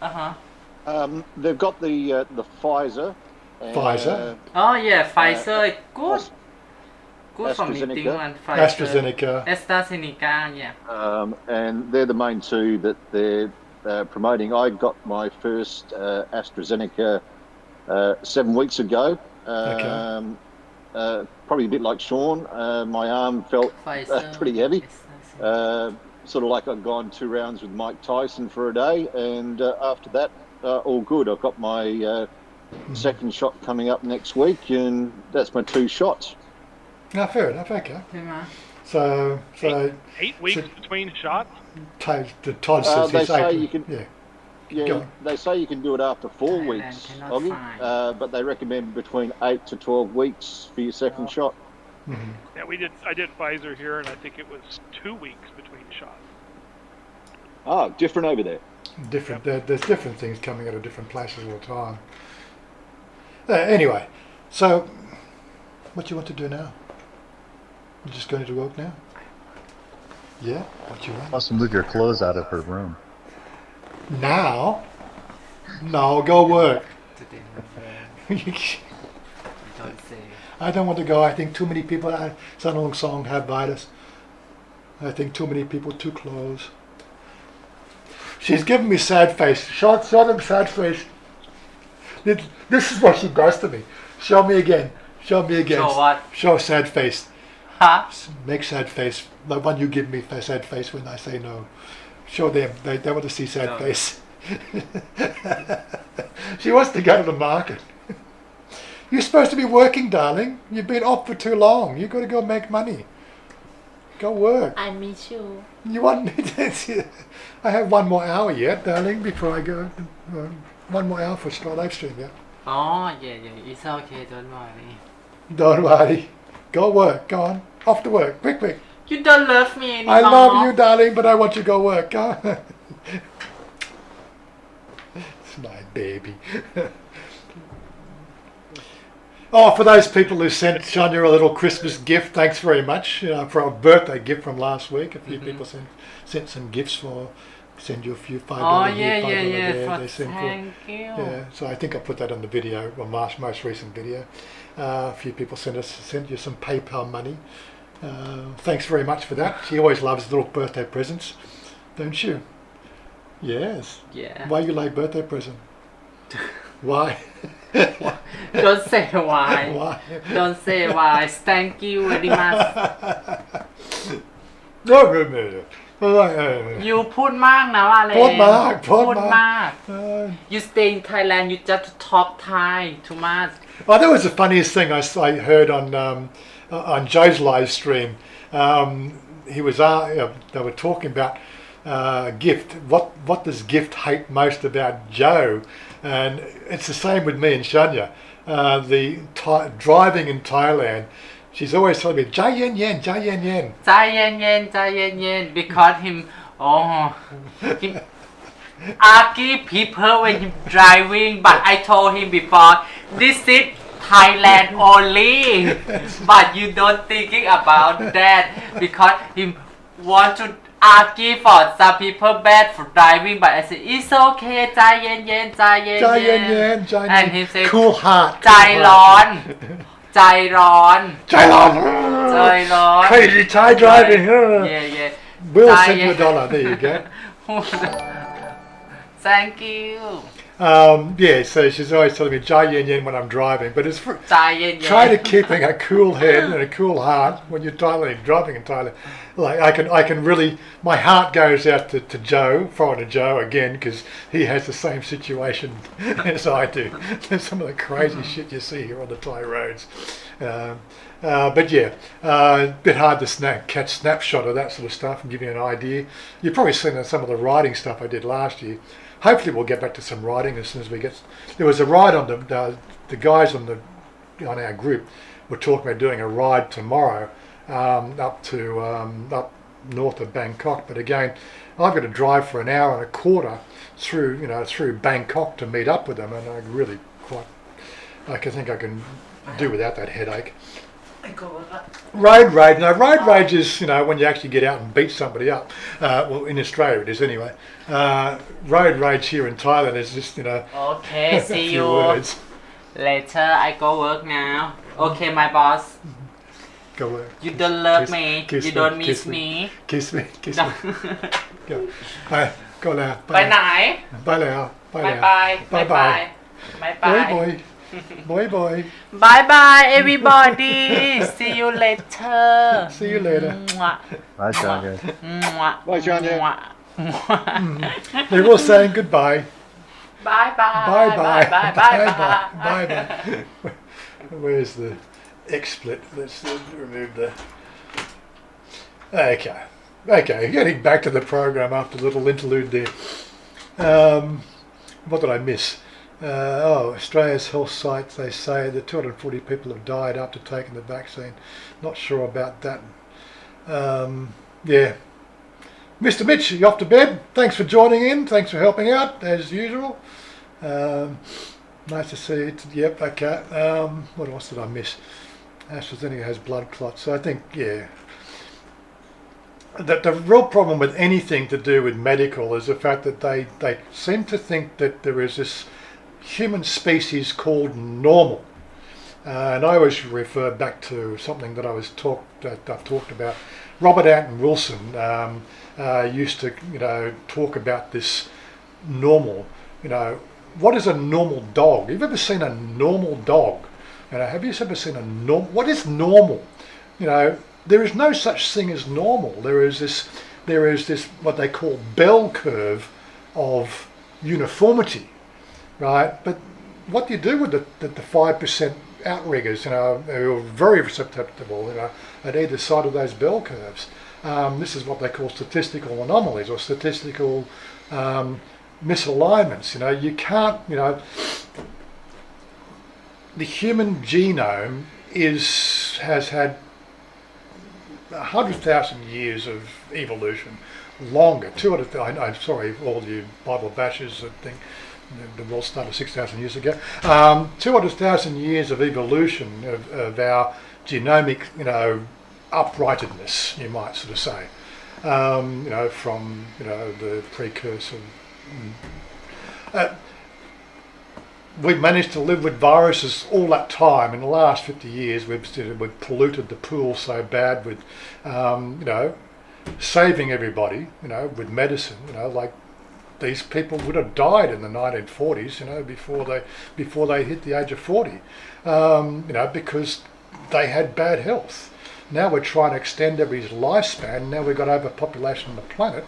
They've got the Pfizer. Pfizer? Oh yeah, Pfizer. Good. Good for AstraZeneca. meeting and Pfizer. AstraZeneca. AstraZeneca, yeah. And they're the main two that they're promoting. I got my first AstraZeneca 7 weeks ago. Okay. probably a bit like Sean. My arm felt Pfizer. pretty heavy. Sort of like I'd gone 2 rounds with Mike Tyson for a day, and after that, all good. I've got my second shot coming up next week, and that's my 2 shots. No, fair enough. Okay. ใช่ไหม So 8 weeks between shots. Todd says They he's say 8. you can. Yeah. Yeah, Go on. they say you can do it after 4 Thailand weeks, cannot Oggy, find. but they recommend between 8 to 12 weeks for your second shot. Yeah, I did Pfizer here, and I think it was 2 weeks between shots. Ah, different over there. Different. There's different things coming out of different places all the time. Anyway, so what do you want to do now? You're just going to work now? Yeah. What you want? Must move your clothes out of her room. Now? No, go work. Today, don't say. I don't want to go. I think too many people. Sanong Song have virus. I think too many people too close. She's giving me sad face. Show them sad face. This is what she does to me. Show me again. Show me again. Show what? Show sad face. Huh? Make sad face. The one you give me sad face when I say no. Show them. They want to see sad No. face. She wants to go to the market. You're supposed to be working, darling. You've been off for too long. You've got to go make money. Go work. I miss you. You want me to? I have 1 more hour yet, darling, before I go. 1 more hour for live stream, yeah. Oh, yeah, it's okay, don't worry. Don't worry. Go work. Go on. Off to work. Quick. You don't love me anymore. I love you, darling, but I want you to go work. Go on. It's my baby. Oh, for those people who sent Chanya a little Christmas gift, thanks very much. For a birthday gift from last week, a few people sent some gifts for. Send you a few $5 Oh, here, yeah, $5 there. for They sent thank you. Yeah, so I think I put that on the video, well, most recent video. A few people sent you some PayPal money. Thanks very much for that. She always loves little birthday presents, don't you? Yes. Yeah. Why you like birthday present? Why? Don't say why. Why? Don't say why. Thank you very much. No. You พูดมากนะว่าอะไร พูดมาก You stay in Thailand, you just talk Thai too much. Oh, that was the funniest thing I heard on Joe's live stream. He was they were talking about gift. What does gift hate most about Joe? And it's the same with me and Chanya. Driving in Thailand. She's always telling me, "Jai yen yen, jai yen yen." ใจเย็น because him argue people when him driving, but I told him before this is Thailand only, but you don't thinking about that because him want to argue for some people bad for driving, but I said it's okay ใจเย็น Jai yen yen, jai yen. and he said Cool heart. ใจร้อน Crazy Thai driving. Yeah. We'll Jai send you yen. $1. There you go. Thank you. Yeah, so she's always telling me jai yen yen when I'm driving, but it's ใจเย็น try to keeping a cool head and a cool heart when you're driving in Thailand. Like I can really, my heart goes out to Joe, foreigner Joe again, because he has the same situation as I do. There's some of the crazy shit you see here on the Thai roads. But yeah, a bit hard to catch snapshot of that sort of stuff and give you an idea. You've probably seen some of the riding stuff I did last year. Hopefully we'll get back to some riding as soon as we get. There was a ride on the guys on our group were talking about doing a ride tomorrow up north of Bangkok. But again, I've got to drive for an hour and a quarter through Bangkok to meet up with them, and I think I can do without that headache. Road rage is when you actually get out and beat somebody up. Well, in Australia it is anyway. Road rage here in Thailand is just Okay, a see few you words. later. I go work now. Okay, my boss. Go work. You don't love Kiss- me. kiss You me, don't kiss miss me. me. Kiss me. Go. ไปก็แล้ว ไปไหน ไปแล้ว บายบาย Bye bye. บายบาย Boy. Bye bye. Bye bye, everybody. See you later. See you later. Mwah. Bye, Chanya. Mwah. Bye, Chanya. Mwah. They're all saying goodbye. Bye bye. Bye bye. Bye bye. Bye bye. Where's the XSplit? Let's remove the. Okay. Okay, getting back to the program after a little interlude there. What did I miss? Australia's health sites, they say that 240 people have died after taking the vaccine. Not sure about that. Yeah. Mr. Mitch, you off to bed? Thanks for joining in. Thanks for helping out, as usual. Nice to see you. Yep, okay. What else did I miss? AstraZeneca has blood clots. So I think, yeah. The real problem with anything to do with medical is the fact that they seem to think that there is this human species called normal. And I always refer back to something that I've talked about. Robert Anton Wilson used to, talk about this normal. What is a normal dog? Have you ever seen a normal dog? Have you ever seen a normal? What is normal? There is no such thing as normal. There is this what they call bell curve of uniformity, right? But what do you do with the 5% outriggers? Who are very susceptible, at either side of those bell curves. This is what they call statistical anomalies or statistical misalignments. You can't. The human genome has had 100,000 years of evolution, longer. 200,000. I'm sorry, all you Bible bashers that think the world started 6,000 years ago. 200,000 years of evolution of our genomic, uprightedness, you might sort of say. From the precursor. We've managed to live with viruses all that time. In the last 50 years, we've polluted the pool so bad with, saving everybody, with medicine. Like these people would have died in the 1940s, before they hit the age of 40, because they had bad health. Now we're trying to extend everybody's lifespan. Now we've got overpopulation on the planet.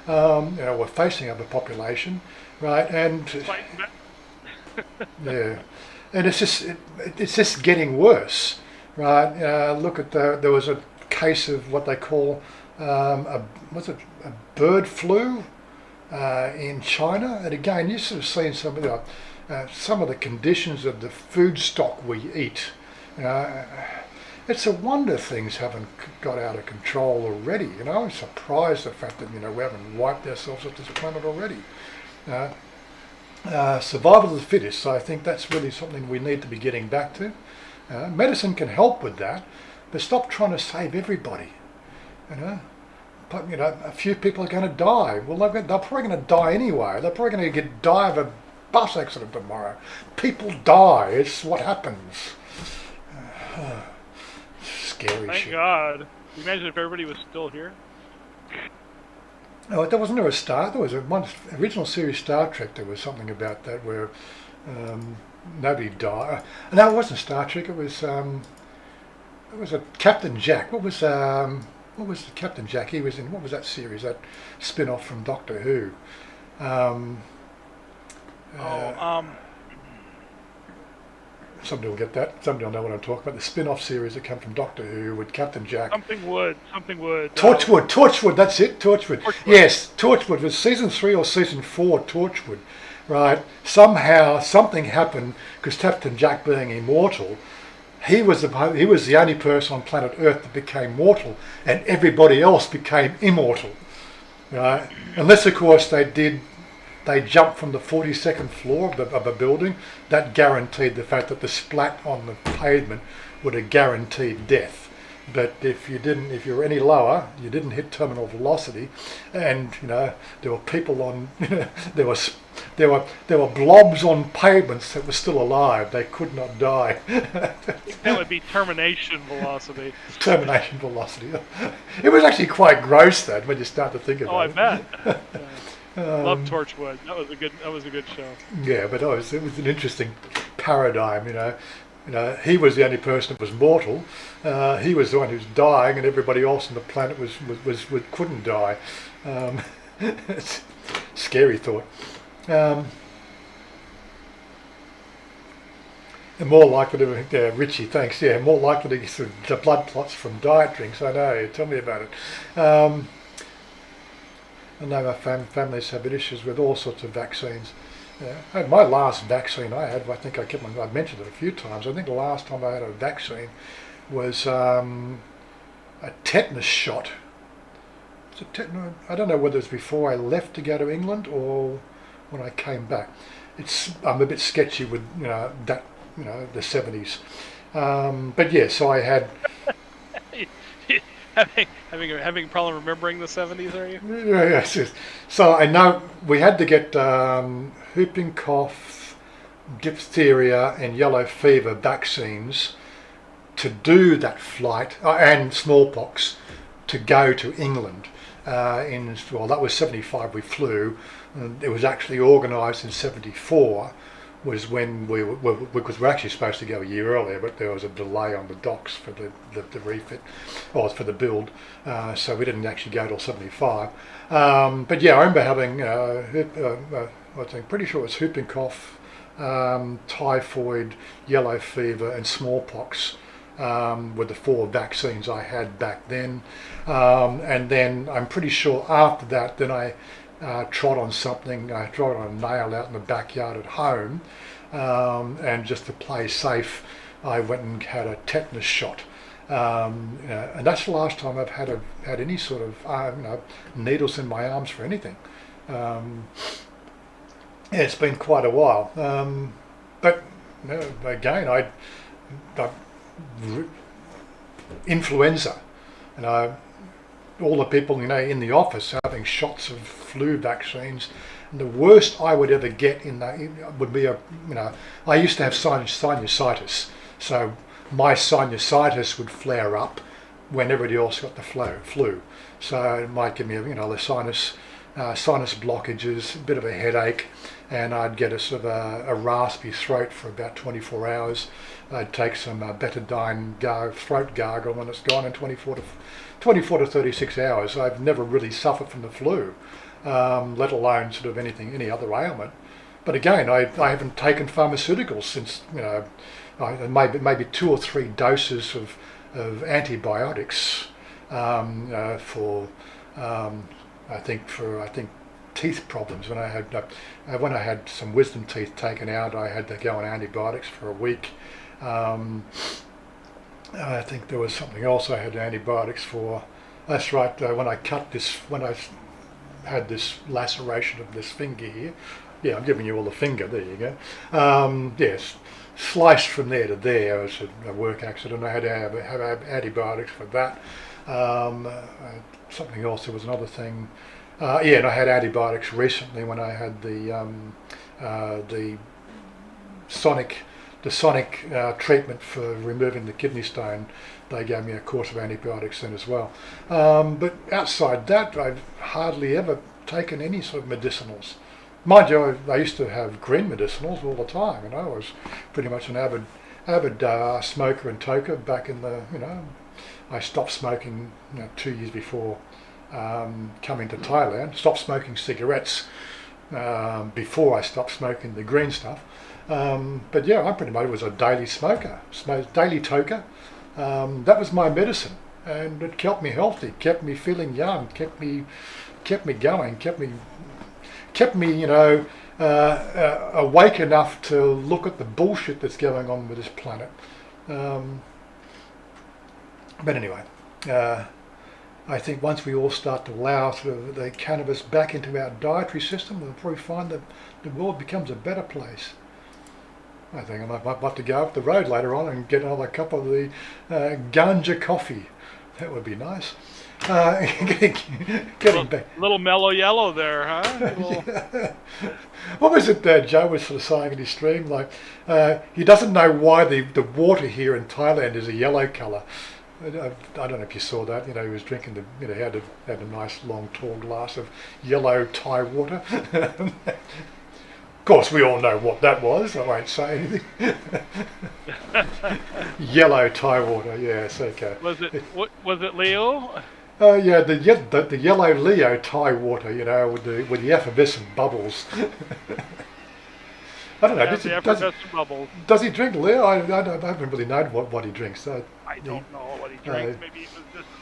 We're facing overpopulation, right? And yeah, and it's just getting worse, right? Look at there was a case of what they call a bird flu in China, and again, you've sort of seen some of the conditions of the food stock we eat. It's a wonder things haven't got out of control already. I'm surprised the fact that we haven't wiped ourselves off this planet already. Survival of the fittest. So I think that's really something we need to be getting back to. Medicine can help with that, but stop trying to save everybody. But a few people are going to die. Well, they're probably going to die anyway. They're probably going to die of a bus accident tomorrow. People die. It's what happens. Scary Thank shit. God. Can you imagine if everybody was still here? Oh, there wasn't there a Star. There was one original series Star Trek. There was something about that where nobody died. No, it wasn't Star Trek. It was a Captain Jack. What was the Captain Jack? He was in. What was that series? That spin-off from Doctor Who. Somebody will get that. Somebody will know what I'm talking about. The spin-off series that came from Doctor Who with Captain Jack. Something would. Torchwood, that's it, Torchwood. Yes, Torchwood was season 3 or season 4, Torchwood, right? Somehow something happened because Captain Jack being immortal, he was the only person on planet Earth that became mortal, and everybody else became immortal, right? Unless of course they jumped from the 42nd floor of a building. That guaranteed the fact that the splat on the pavement would have guaranteed death. But if you were any lower, you didn't hit terminal velocity, and there were people on, there were blobs on pavements that were still alive. They could not die. That would be termination velocity. Termination velocity. It was actually quite gross, though, when you start to think about it. Oh, I bet. Love Torchwood. That was a good show. Yeah, but it was an interesting paradigm, You know, he was the only person that was mortal. He was the one who's dying, and everybody else on the planet couldn't die. It's a scary thought. And more likely to, Richie, thanks. Yeah, more likely to get sort of the blood clots from diet drinks. I know. Tell me about it. I know my family's had issues with all sorts of vaccines. Yeah. My last vaccine I had, I think I've mentioned it a few times. I think the last time I had a vaccine was a tetanus shot. I don't know whether it was before I left to go to England or when I came back. I'm a bit sketchy with the 70s. But yeah, so I had. having a problem remembering the 70s, are you? Yes. So I know we had to get whooping cough, diphtheria, and yellow fever vaccines to do that flight, and smallpox to go to England. That was 75 we flew. And it was actually organised in 74. Was when because we're actually supposed to go a year earlier, but there was a delay on the docks for the refit, or for the build, so we didn't actually go till 75. But yeah, I remember having, I'm pretty sure it was whooping cough, typhoid, yellow fever, and smallpox were the 4 vaccines I had back then. And then I'm pretty sure after that, then I trod on something. I trod on a nail out in the backyard at home, and just to play safe, I went and had a tetanus shot. And that's the last time I've had any sort of needles in my arms for anything. Yeah, it's been quite a while. But again, influenza, all the people in the office having shots of flu vaccines, and the worst I would ever get in that would be I used to have sinusitis, so my sinusitis would flare up when everybody else got the flu, so it might give me the sinus blockages, a bit of a headache, and I'd get a sort of a raspy throat for about 24 hours. I'd take some betadine throat gargle, and it's gone in 24 to 36 hours. I've never really suffered from the flu, let alone sort of any other ailment. But again, I haven't taken pharmaceuticals since maybe 2 or 3 doses of antibiotics for teeth problems. When I had some wisdom teeth taken out, I had to go on antibiotics for a week. I think there was something else I had antibiotics for. That's right, when I had this laceration of this finger here. Yeah, I'm giving you all the finger, there you go. Yes, sliced from there to there. It was a work accident. I had to have antibiotics for that. Something else, there was another thing. And I had antibiotics recently when I had the sonic treatment for removing the kidney stone. They gave me a course of antibiotics then as well. But outside that, I've hardly ever taken any sort of medicinals. Mind you, I used to have green medicinals all the time. I was pretty much an avid smoker and toker back in the, I stopped smoking 2 years before coming to Thailand. Stopped smoking cigarettes before I stopped smoking the green stuff. But yeah, I pretty much was a daily smoker, daily toker. That was my medicine, and it kept me healthy, kept me feeling young, kept me going, kept me awake enough to look at the bullshit that's going on with this planet. But anyway, I think once we all start to allow sort of the cannabis back into our dietary system, we'll probably find that the world becomes a better place. I think I might have to go up the road later on and get another cup of the ganja coffee. That would be nice. Getting back. Little mellow yellow there, huh? Yeah. What was it Joe was sort of saying in his stream? Like, he doesn't know why the water here in Thailand is a yellow colour. I don't know if you saw that. He was drinking had a nice long tall glass of yellow Thai water. Of course, we all know what that was. I won't say anything. Yellow Thai water. Yes, okay. Was it was it Leo? Yeah, the yellow Leo Thai water. With the effervescent bubbles. I don't know. Yeah, the effervescent bubbles. Does he drink Leo? I haven't really known what he drinks. I don't know what he drinks.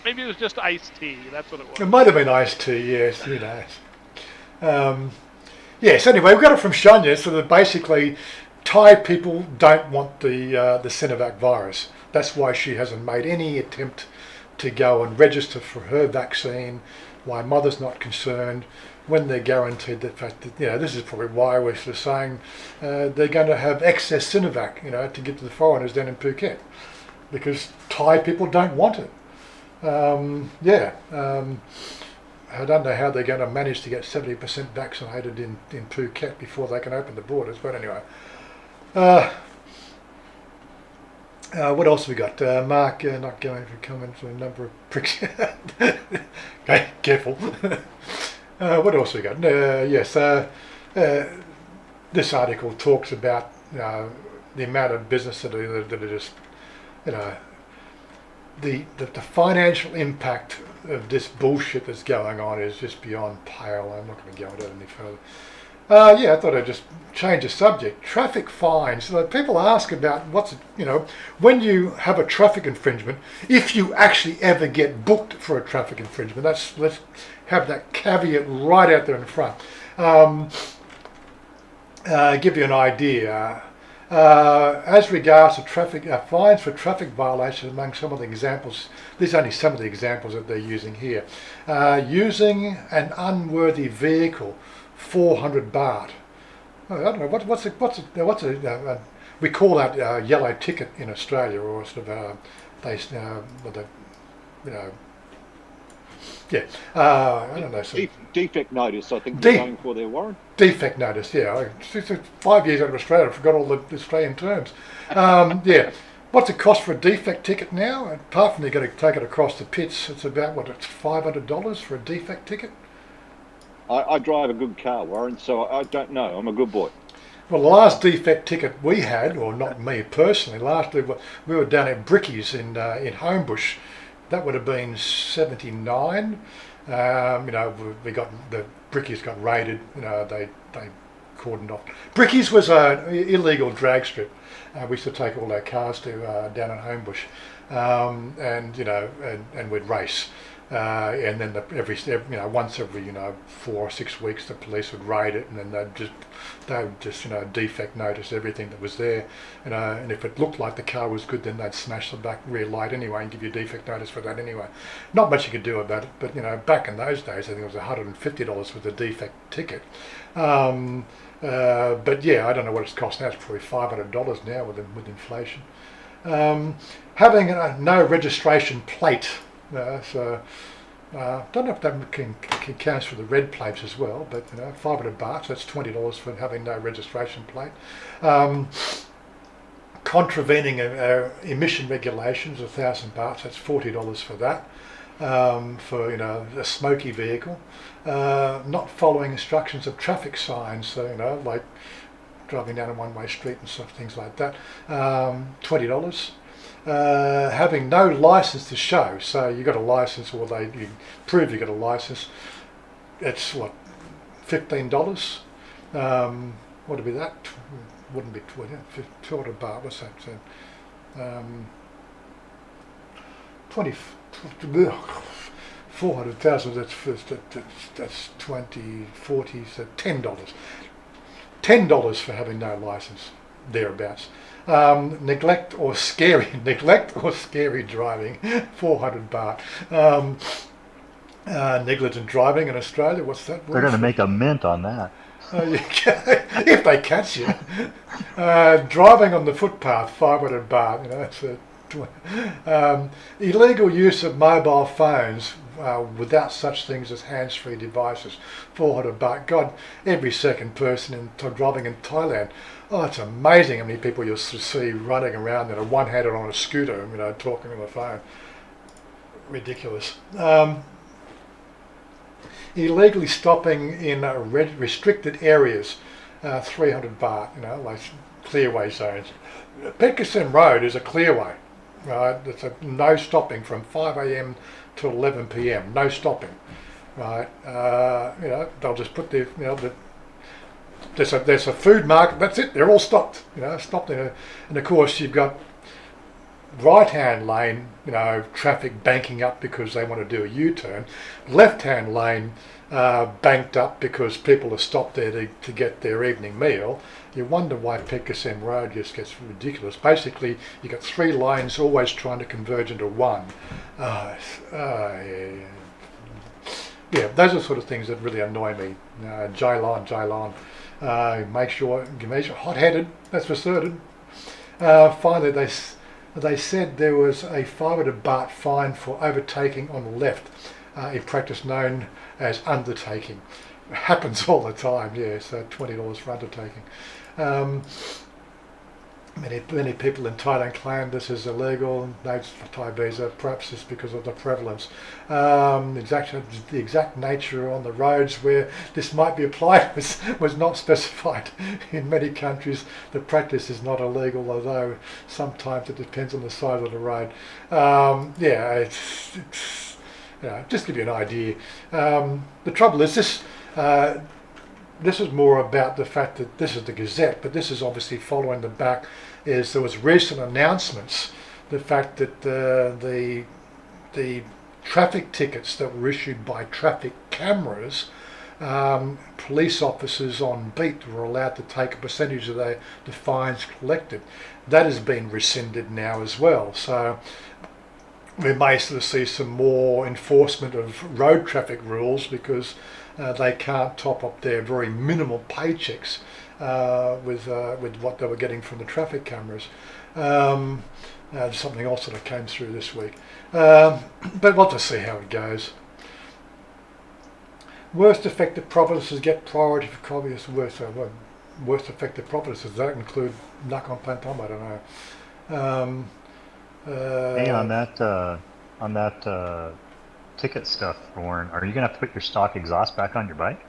Maybe it was just iced tea. That's what it was. It might have been iced tea. Yes, who knows. Yes. Anyway, we got it from Chanya. So that basically, Thai people don't want the Sinovac virus. That's why she hasn't made any attempt to go and register for her vaccine. Why mother's not concerned. When they're guaranteed the fact that, this is probably why we're sort of saying they're going to have excess Sinovac, to give to the foreigners down in Phuket, because Thai people don't want it. I don't know how they're going to manage to get 70% vaccinated in Phuket before they can open the borders, but anyway. What else have we got? Mark, not going for comment for a number of pricks. Okay, careful. What else we got? Yes, this article talks about the amount of business that are just, the financial impact of this bullshit that's going on is just beyond pale. I'm not going to go into it any further. I thought I'd just change the subject. Traffic fines. So people ask about when you have a traffic infringement, if you actually ever get booked for a traffic infringement. Let's have that caveat right out there in front. Give you an idea. As regards to traffic fines for traffic violations, among some of the examples, these are only some of the examples that they're using here. Using an unworthy vehicle, 400 baht. I don't know we call that yellow ticket in Australia, or sort of I don't know. Defect notice, I think they're going for their warrant. Defect notice, yeah. 5 years out of Australia, I forgot all the Australian terms. What's it cost for a defect ticket now? Apart from you've got to take it across the pits, it's about, it's $500 for a defect ticket? I drive a good car, Warren, so I don't know. I'm a good boy. Well, the last defect ticket we had, or not me personally, we were down at Bricky's in Homebush. That would have been 79. We got the Bricky's got raided. They cordoned off. Bricky's was an illegal drag strip. We used to take all our cars to down at Homebush, and we'd race. And then once every 4 or 6 weeks, the police would raid it, and then they'd just defect notice everything that was there, and if it looked like the car was good, then they'd smash the back rear light anyway and give you defect notice for that anyway. Not much you could do about it, but back in those days, I think it was $150 with a defect ticket. But yeah, I don't know what it's cost now. It's probably $500 now with inflation. Having no registration plate. Don't know if that can count for the red plates as well, but 500 baht, that's $20 for having no registration plate. Contravening emission regulations, 1,000 baht, that's $40 for that. For a smoky vehicle. Not following instructions of traffic signs, so like driving down a one-way street and stuff, things like that. $20. Having no license to show, so you got a license, or you prove you got a license. It's what, $15. What would be that? Wouldn't be 200 baht. What's that? 400,000. That's 20, 40. So $10. $10 for having no license, thereabouts. Neglect or scary driving, 400 baht. Negligent driving in Australia, what's that? They're going to make a mint on that. If they catch you. Driving on the footpath, 500 baht. Illegal use of mobile phones without such things as hands-free devices, 400 baht. God, every second person driving in Thailand. Oh, it's amazing how many people you'll see running around that are one-handed on a scooter, talking on the phone. ridiculous. Illegally stopping in restricted areas, 300 baht, like clearway zones. Peterson Road is a clearway, right? It's a no stopping from 5 a.m. to 11 p.m. No stopping, right? They'll just put there's a food market. That's it. They're all stopped. Stopped in and of course you've got right-hand lane, traffic banking up because they want to do a U-turn. Left-hand lane banked up because people are stopped there to get their evening meal. You wonder why Peterson Road just gets ridiculous. Basically, you've got 3 lanes always trying to converge into one. Yeah, those are the sort of things that really annoy me. Jailon. Make sure hot-headed, that's for certain. Finally, they said there was a 500 baht fine for overtaking on the left, a practice known as undertaking. It happens all the time, yeah, so $20 for undertaking. Many people in Thailand claim this is illegal, no Thai visa, perhaps it's because of the prevalence. The exact nature on the roads where this might be applied was not specified. In many countries the practice is not illegal, although sometimes it depends on the size of the road. Just to give you an idea. The trouble is this is more about the fact that this is the Gazette, but this is obviously following the back. There was recent announcements, the fact that the traffic tickets that were issued by traffic cameras, police officers on beat were allowed to take a percentage of the fines collected. That has been rescinded now as well. So we may sort of see some more enforcement of road traffic rules because they can't top up their very minimal paychecks with what they were getting from the traffic cameras. Something else that came through this week. But we'll just see how it goes. Worst affected provinces get priority for communist worst affected provinces. Does that include Nakhon Pathom? I don't know. Hey, on that ticket stuff, Warren, are you gonna have to put your stock exhaust back on your bike?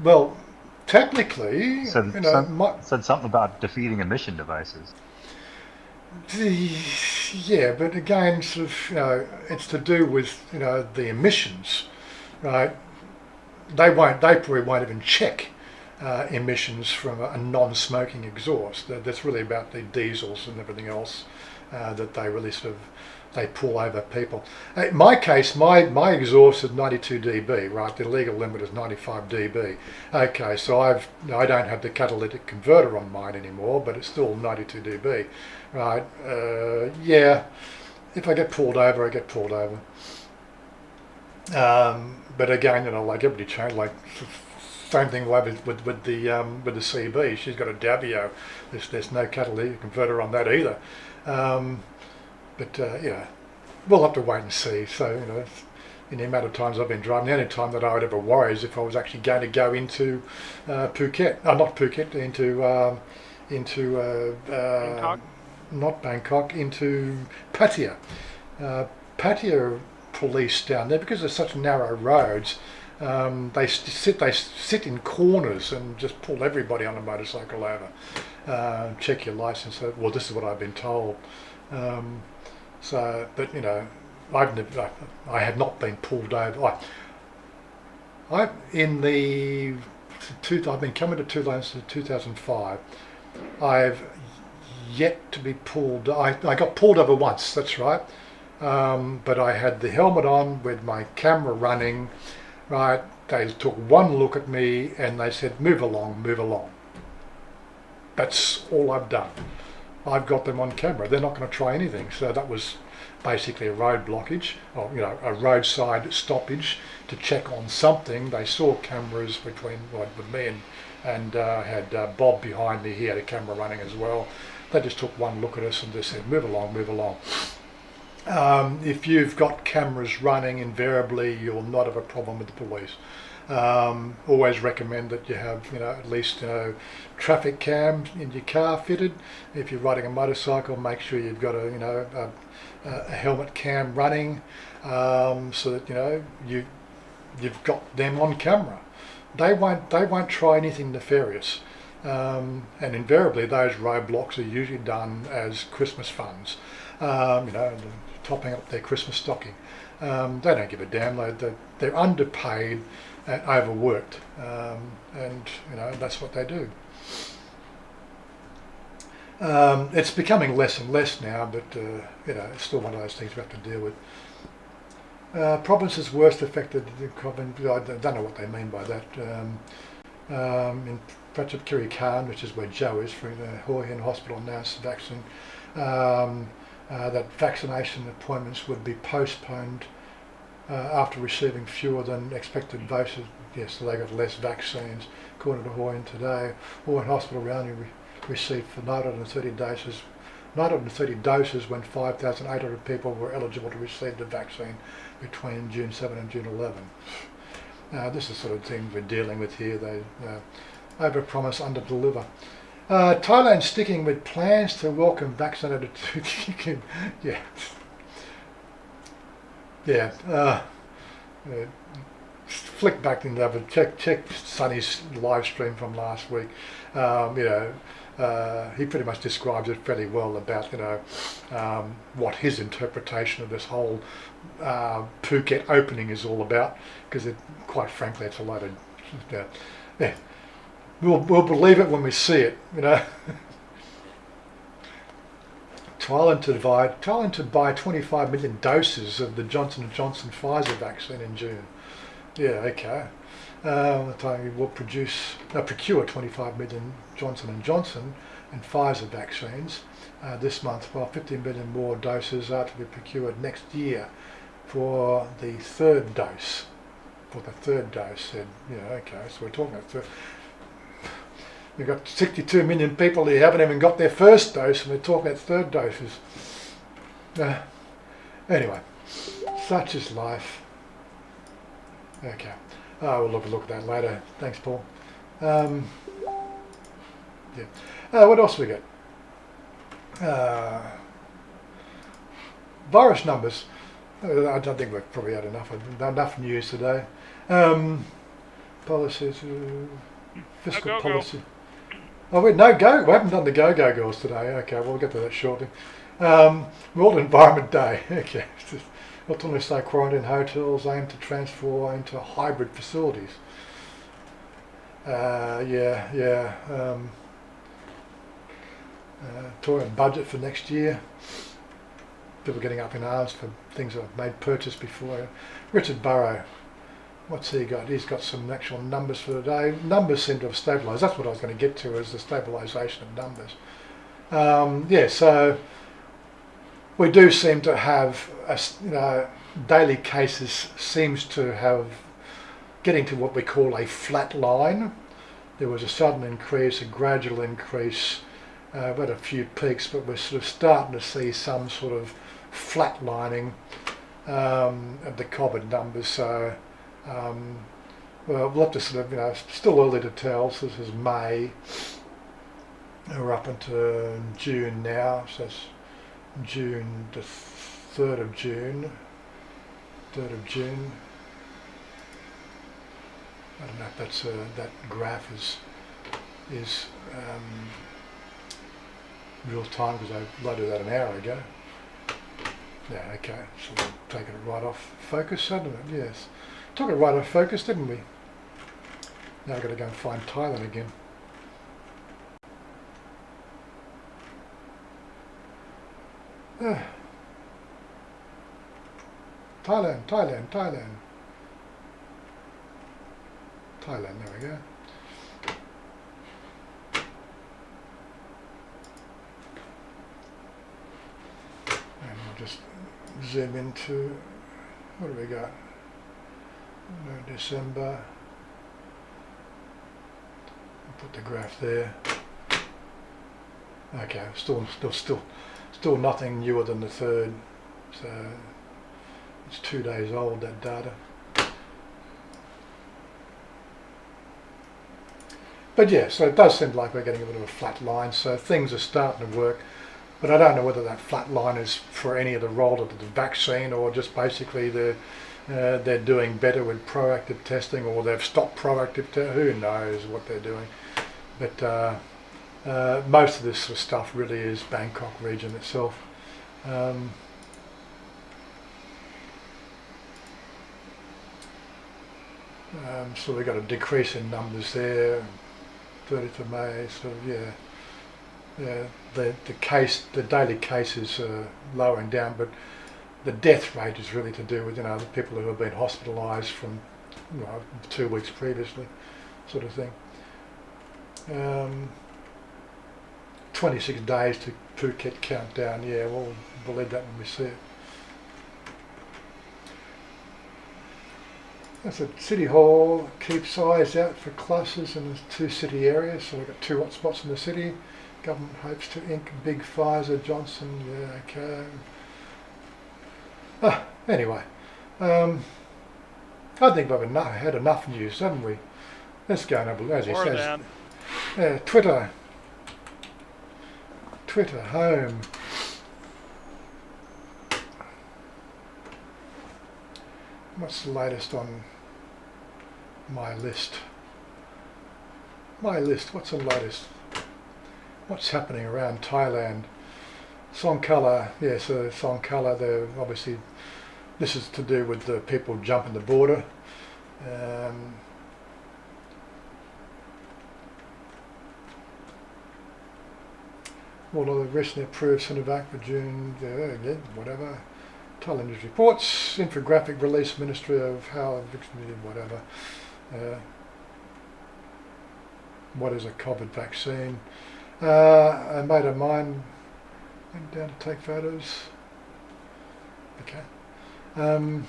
Well, technically, Said something about defeating emission devices. Yeah, but again, sort of, it's to do with the emissions, right? They probably won't even check emissions from a non-smoking exhaust. That's really about the diesels and everything else that they really they pull over people. In my case, my exhaust is 92 dB, right? The legal limit is 95 dB. Okay, so I don't have the catalytic converter on mine anymore, but it's still 92 dB, right? Yeah, if I get pulled over, I get pulled over. But again, like everybody changed, like same thing with the CB. She's got a Davio. There's no catalytic converter on that either. But we'll have to wait and see. So in the amount of times I've been driving, the only time that I would ever worry is if I was actually going to go into Phuket. Not Phuket, into Bangkok? Not Bangkok, into Pattaya. Pattaya police down there, because there's such narrow roads. They sit in corners and just pull everybody on a motorcycle over. Check your license. Well, this is what I've been told. But I have not been pulled over. I've been coming to Thailand since 2005. I've yet to be pulled. I got pulled over once. That's right. But I had the helmet on with my camera running. Right. They took one look at me and they said, "Move along, move along." That's all I've done. I've got them on camera. They're not going to try anything. So that was basically a road blockage, or a roadside stoppage to check on something. They saw cameras with me and had Bob behind me. He had a camera running as well. They just took one look at us and just said, "Move along, move along." If you've got cameras running, invariably you'll not have a problem with the police. Always recommend that you have, at least, traffic cams in your car fitted. If you're riding a motorcycle, make sure you've got a helmet cam running, so that you've got them on camera. They won't try anything nefarious, and invariably those roadblocks are usually done as Christmas funds, topping up their Christmas stocking. They don't give a damn. They're underpaid and overworked, and that's what they do. It's becoming less and less now, but it's still one of those things we have to deal with. Provinces worst affected. I don't know what they mean by that. In Pratchett Khan, which is where Joe is, for the Hoi Hin Hospital now, vaccine. That vaccination appointments would be postponed after receiving fewer than expected doses. Yes, so they got less vaccines. According to Hoi Hin today, Hoi Hin Hospital roundly received for 930 doses when 5,800 people were eligible to receive the vaccine between June 7 and June 11. This is the sort of thing we're dealing with here. They overpromise, underdeliver. Thailand sticking with plans to welcome vaccinated flick back and check Sonny's live stream from last week. He pretty much describes it fairly well about what his interpretation of this whole Phuket opening is all about, because quite frankly it's a load of we'll believe it when we see it. Thailand to buy 25 million doses of the Johnson & Johnson Pfizer vaccine in June. Yeah, okay. The time will procure 25 million Johnson & Johnson and Pfizer vaccines this month, while 15 million more doses are to be procured next year for the third dose. Said, okay, so we're talking about we've got 62 million people who haven't even got their first dose, and we're talking about third doses. Anyway, such is life. Okay. We'll have a look at that later. Thanks, Paul. What else we got? Virus numbers. I don't think we've probably had enough news today. Policies, fiscal policy. Oh, we haven't done the Go-Go Girls today. Okay, we'll get to that shortly. World Environment Day. Okay. Autonomous quarantine hotels aim to transform into hybrid facilities. Talking budget for next year. People getting up in arms for things I've made purchase before. Richard Burrow, what's he got? He's got some actual numbers for today. Numbers seem to have stabilised. That's what I was going to get to, is the stabilisation of numbers. So we do seem to have, daily cases seems to have getting to what we call a flat line. There was a sudden increase, a gradual increase, but a few peaks, but we're sort of starting to see some sort of flatlining of the COVID numbers. So we'll have to sort of, still early to tell. So this is May. We're up into June now, so it's June, the 3rd of June. I don't know if that's that graph is real time, because I loaded that an hour ago. Yeah, okay, so we'll take it right off focus, hadn't it? Yes. Took it right off focus, didn't we? Now I've got to go and find Thailand again. Thailand, there we go. And we'll just zoom into, what do we got? December. Put the graph there. Okay, still nothing newer than the 3rd. So. It's 2 days old, that data. But yeah, so it does seem like we're getting a bit of a flat line. So things are starting to work, but I don't know whether that flat line is for any of the role of the vaccine or just basically they're doing better with proactive testing, or they've stopped proactive testing. Who knows what they're doing? But most of this sort of stuff really is Bangkok region itself. So we've got a decrease in numbers there, 30th of May. So yeah, the daily cases are lowering down, but the death rate is really to do with the people who have been hospitalised from 2 weeks previously, sort of thing. 26 days to Phuket countdown. Yeah, we'll believe that when we see it. That's at City Hall. Keeps eyes out for clusters in the 2 city areas. So we've got 2 hotspots in the city. Government hopes to ink big Pfizer Johnson. Yeah, okay. Anyway, I think we've had enough news, haven't we? Let's go and have a look. As he says, Twitter home. What's the latest on my list? What's the latest? What's happening around Thailand? Songkhla, so Songkhla, they're obviously, this is to do with the people jumping the border. All of the recently approved Sinovac for June, whatever. Thailand News Reports, infographic release, Ministry of Health, whatever. What is a COVID vaccine? A mate of mine went down to take photos. Okay. Thailand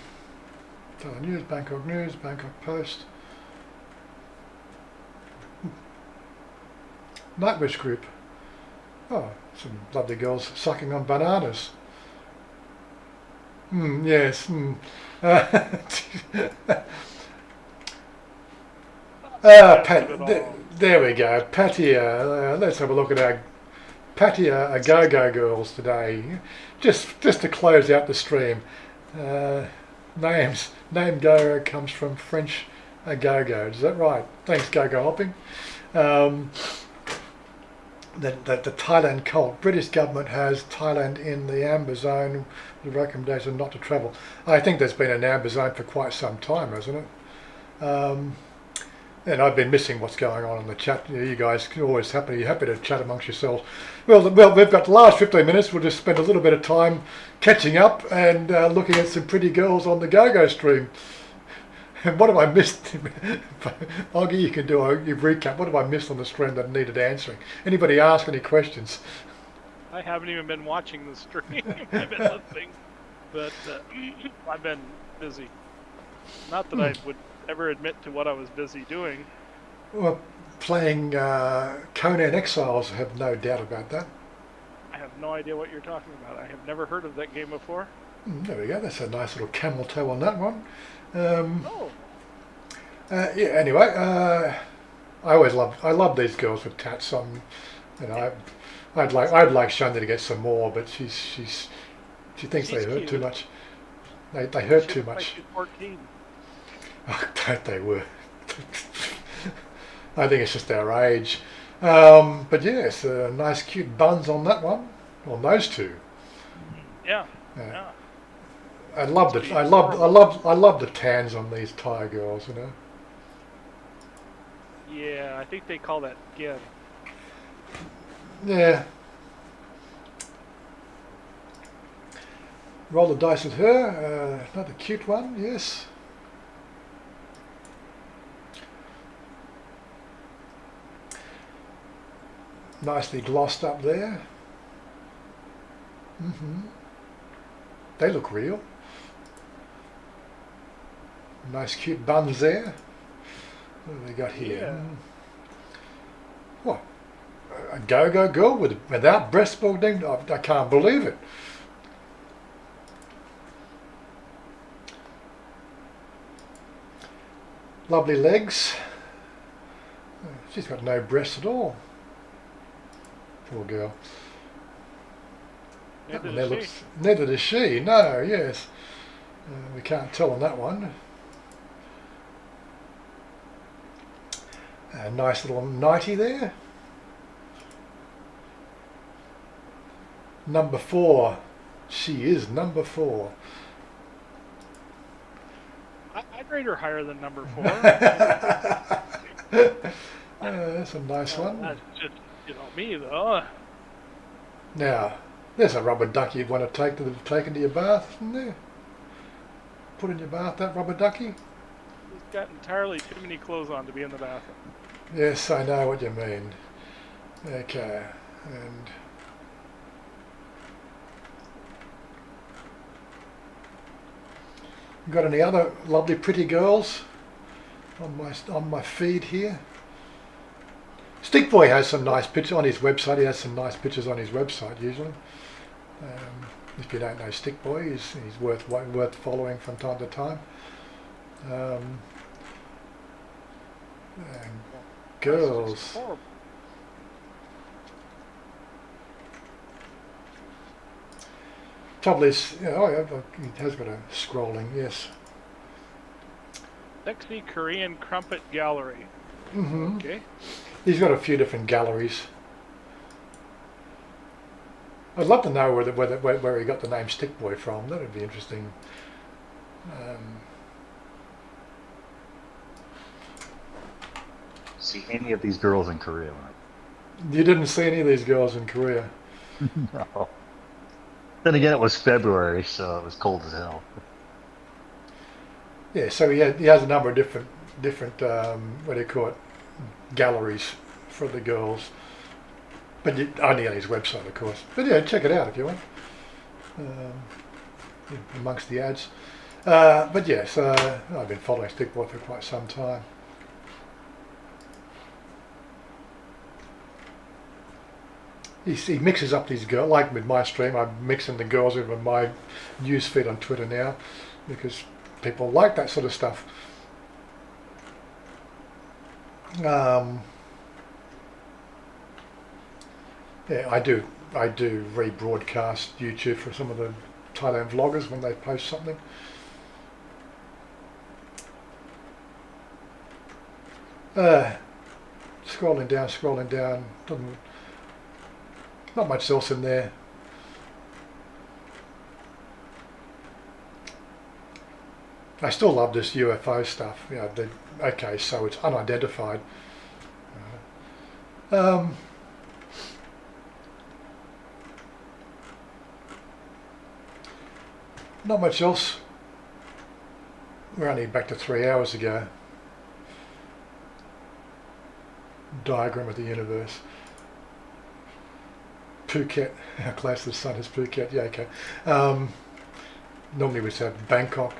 News, Bangkok Post. Nightwish Group. Oh, some lovely girls sucking on bananas. Yes. There we go. Patia. Let's have a look at our Patia A-Go-Go girls today. Just to close out the stream. Name Go comes from French A-Go-Go. Is that right? Thanks, Go-Go hopping. The Thailand cult. British government has Thailand in the amber zone with a recommendation not to travel. I think there's been an amber zone for quite some time, hasn't it? And I've been missing what's going on in the chat. You guys are always happy to chat amongst yourselves. Well, we've got the last 15 minutes. We'll just spend a little bit of time catching up and looking at some pretty girls on the Go-Go stream. And what have I missed? Oggy, you can do a recap. What have I missed on the stream that needed answering? Anybody ask any questions? I haven't even been watching the stream. I've been listening, but I've been busy. Not that I would ever admit to what I was busy doing. Well, playing Conan Exiles, I have no doubt about that. I have no idea what you're talking about. I have never heard of that game before. There we go. That's a nice little camel toe on that one. Anyway, I love these girls with tats on. I'd like Chanya to get some more, but she thinks they hurt too much. They hurt too much. She's 14. Oh, don't they were? I think it's just our age. But yes, nice cute buns on that one, on those two. Yeah. I love the tans on these Thai girls, Yeah, I think they call that gin. Yeah. Roll the dice with her. Another cute one, yes. Nicely glossed up there. They look real. Nice cute buns there. What have they got here? Yeah. What? A Go-Go girl without breast building? I can't believe it. Lovely legs. She's got no breasts at all. Poor girl. Neither does she. No, yes. We can't tell on that one. A nice little nightie there. Number 4. She is number 4. I'd rate her higher than number 4. That's a nice one. That's just, me though. Now, there's a rubber ducky you'd want to take into your bath, isn't there? Put in your bath, that rubber ducky. He's got entirely too many clothes on to be in the bathroom. Yes, I know what you mean. Okay, and got any other lovely pretty girls on my feed here? Stickboy has some nice pictures on his website. He has some nice pictures on his website usually. If you don't know Stickboy, he's worth following from time to time. And girls. Trouble is, he has got a scrolling, yes. Sexy Korean Crumpet Gallery. Mm-hmm. Okay. He's got a few different galleries. I'd love to know where he got the name Stickboy from. That would be interesting. See any of these girls in Korea? You didn't see any of these girls in Korea? No. Then again, it was February, so it was cold as hell. Yeah, so he has a number of different what do you call it, galleries for the girls, but only on his website, of course. But yeah, check it out if you want, amongst the ads. But yes, I've been following Stickboy for quite some time. He mixes up these girls, like with my stream, I'm mixing the girls in with my news feed on Twitter now, because people like that sort of stuff. Yeah, I do rebroadcast YouTube for some of the Thailand vloggers when they post something. Scrolling down, not much else in there. I still love this UFO stuff. Okay, so it's unidentified. Not much else. We're only back to 3 hours ago. Diagram of the universe. Phuket, how close to the sun is Phuket? Yeah, okay. Normally we say Bangkok.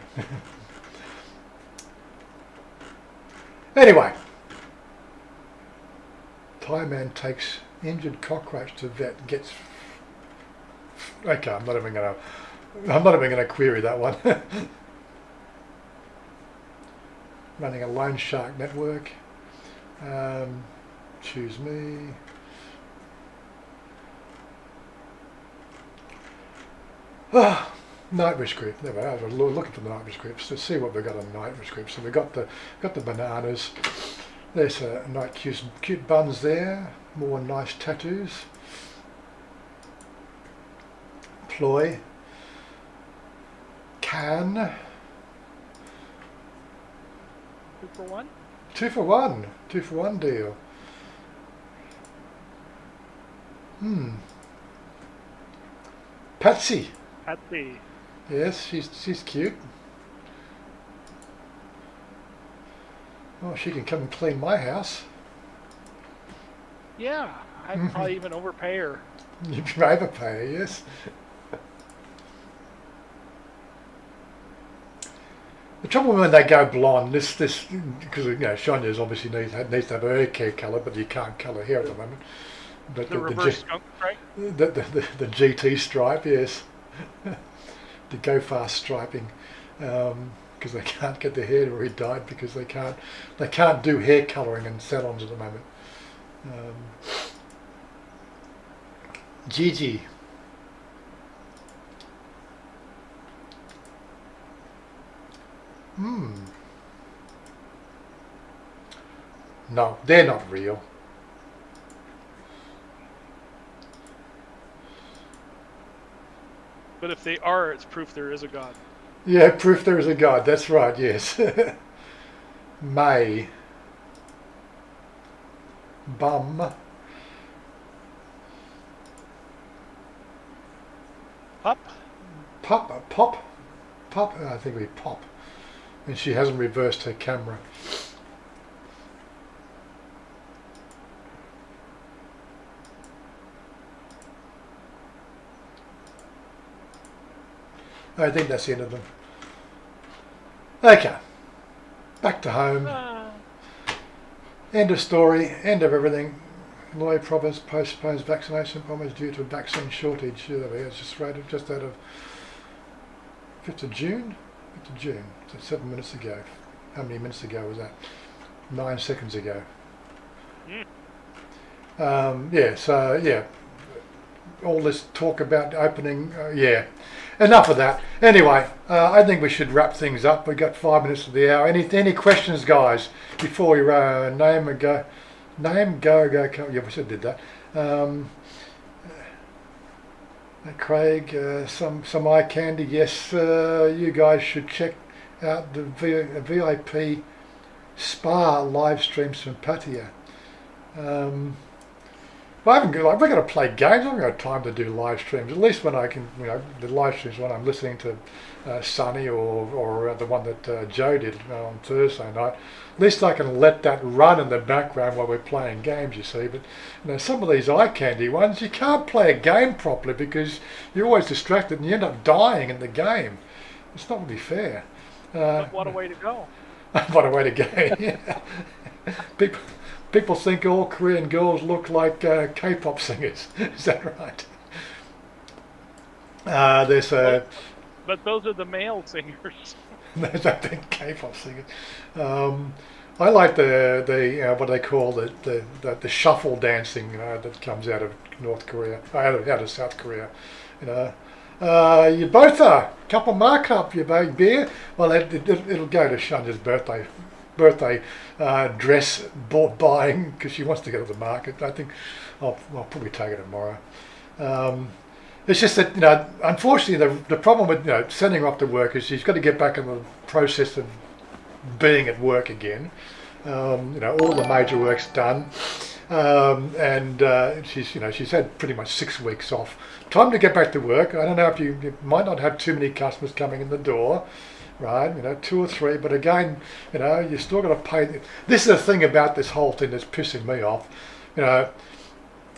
Anyway, Thai man takes injured cockroach to vet. Gets. Okay, I'm not even gonna query that one. Running a loan shark network. Choose me. Nightwish group. There we are. I was looking for the nightwish groups to see what we've got on the nightwish group. So we've got the bananas. There's a nice cute buns there. More nice tattoos. Ploy. Can. 2 for 1? 2 for 1. 2 for 1 deal. Patsy. Patsy. Yes, she's cute. Oh, she can come and clean my house. Yeah, I'd probably even overpay her. You can overpay her, yes. The trouble when they go blonde, this because Chanya obviously needs to have her hair colour, but you can't colour hair at the moment. But the reverse skunk stripe? The GT stripe, yes. The go fast striping, because they can't get their hair re-dyed because they can't do hair colouring in salons at the moment. Gigi. No, they're not real. But if they are, it's proof there is a God. Yeah, proof there is a God. That's right, yes. May. Bum. Pup? Pop. I think we pop. And she hasn't reversed her camera. I think that's the end of them. Okay. Back to home. End of story. End of everything. Loy province postpones vaccination promise due to a vaccine shortage. It's just rated just out of 5th of June. 5th of June. So 7 minutes ago. How many minutes ago was that? 9 seconds ago. All this talk about opening, enough of that. Anyway, I think we should wrap things up. We've got 5 minutes to the hour. Any questions, guys, before we name and go? Name, go. Yeah, we should did that. Craig, some eye candy. Yes, you guys should check out the VIP spa live streams from Pattaya. We're going to play games. I haven't got time to do live streams. At least when I can, the live streams when I'm listening to Sonny or the one that Joe did on Thursday night. At least I can let that run in the background while we're playing games, you see. But some of these eye candy ones, you can't play a game properly because you're always distracted and you end up dying in the game. It's not really fair. But what a way to go. What a way to go. People think all Korean girls look like K-pop singers. Is that right? But those are the male singers. There's I think K-pop singers. I like the what they call the shuffle dancing that comes out of North Korea, out of South Korea. You both are couple mark up your beer. Well, it'll go to Chanya's birthday dress buying because she wants to go to the market. I think I'll probably take it tomorrow. It's just that unfortunately the problem with sending her off to work is she's got to get back in the process of being at work again. All the major work's done, and she's had pretty much 6 weeks off. Time to get back to work. I don't know if you might not have too many customers coming in the door. Right, 2 or 3, but again, you still got to pay. This is the thing about this whole thing that's pissing me off.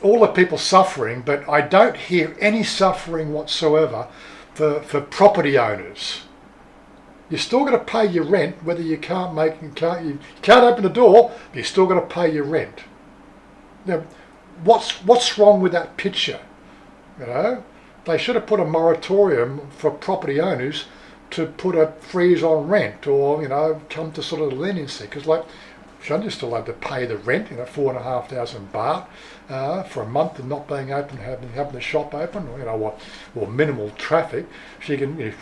All the people suffering, but I don't hear any suffering whatsoever for property owners. You still got to pay your rent, whether you can't open the door, but you still got to pay your rent. Now, what's wrong with that picture? They should have put a moratorium for property owners to put a freeze on rent, or come to sort of leniency, because Chanya still had to pay the rent, 4,500 baht for a month of not being open, having the shop open, or minimal traffic. She can,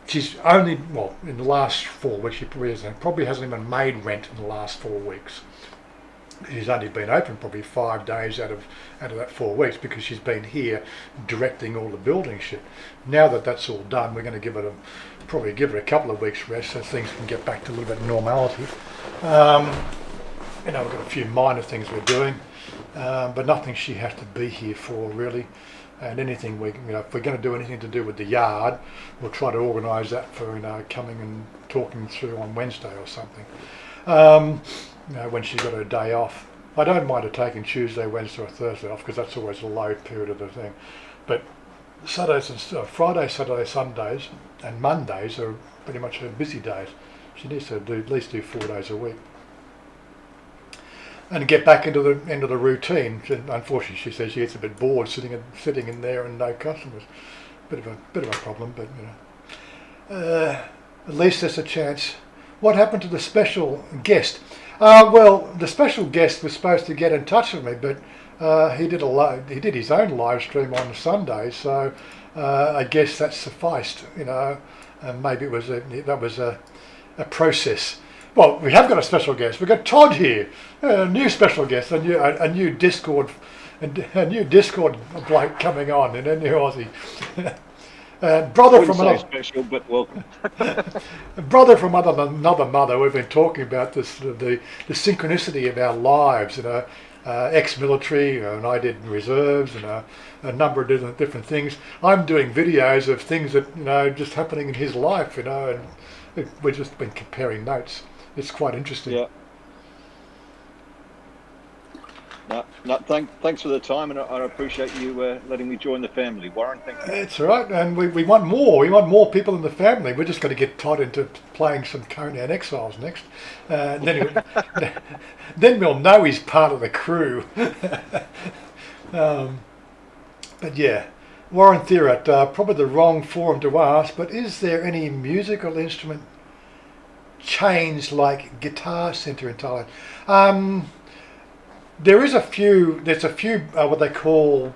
she's only in the last 4 weeks she probably hasn't even made rent in the last 4 weeks. She's only been open probably 5 days out of that 4 weeks because she's been here directing all the building shit. Now that that's all done, we're going to probably give her a couple of weeks rest so things can get back to a little bit of normality. We've got a few minor things we're doing, but nothing she has to be here for really. And anything if we're going to do anything to do with the yard, we'll try to organise that for coming and talking through on Wednesday or something. When she's got her day off. I don't mind her taking Tuesday, Wednesday or Thursday off because that's always a low period of the thing. But Friday, Saturday, Sundays and Mondays are pretty much her busy days. She needs to at least do 4 days a week. And get back into the routine. Unfortunately, she says she gets a bit bored sitting in there and no customers. Bit of a problem, but at least there's a chance. What happened to the special guest? Well, the special guest was supposed to get in touch with me, but he did his own live stream on Sunday, so I guess that sufficed, and maybe that was a process. Well, we have got a special guest. We've got Todd here, a new special guest, a new Discord bloke coming on, and a new Aussie. Brother Wouldn't from say another, special, but welcome. brother from another mother. We've been talking about this, the synchronicity of our lives, ex-military, and I did reserves, and a number of different things. I'm doing videos of things that just happening in his life, and we've just been comparing notes. It's quite interesting. Yeah. No, thanks for the time, and I appreciate you letting me join the family, Warren. Thank you. It's all right, and we want more. We want more people in the family. We're just going to get Todd into playing some Conan Exiles next. Then we'll know he's part of the crew. But yeah, Warren Thierat, probably the wrong forum to ask, but is there any musical instrument chains like Guitar Centre in Thailand? There's a few what they call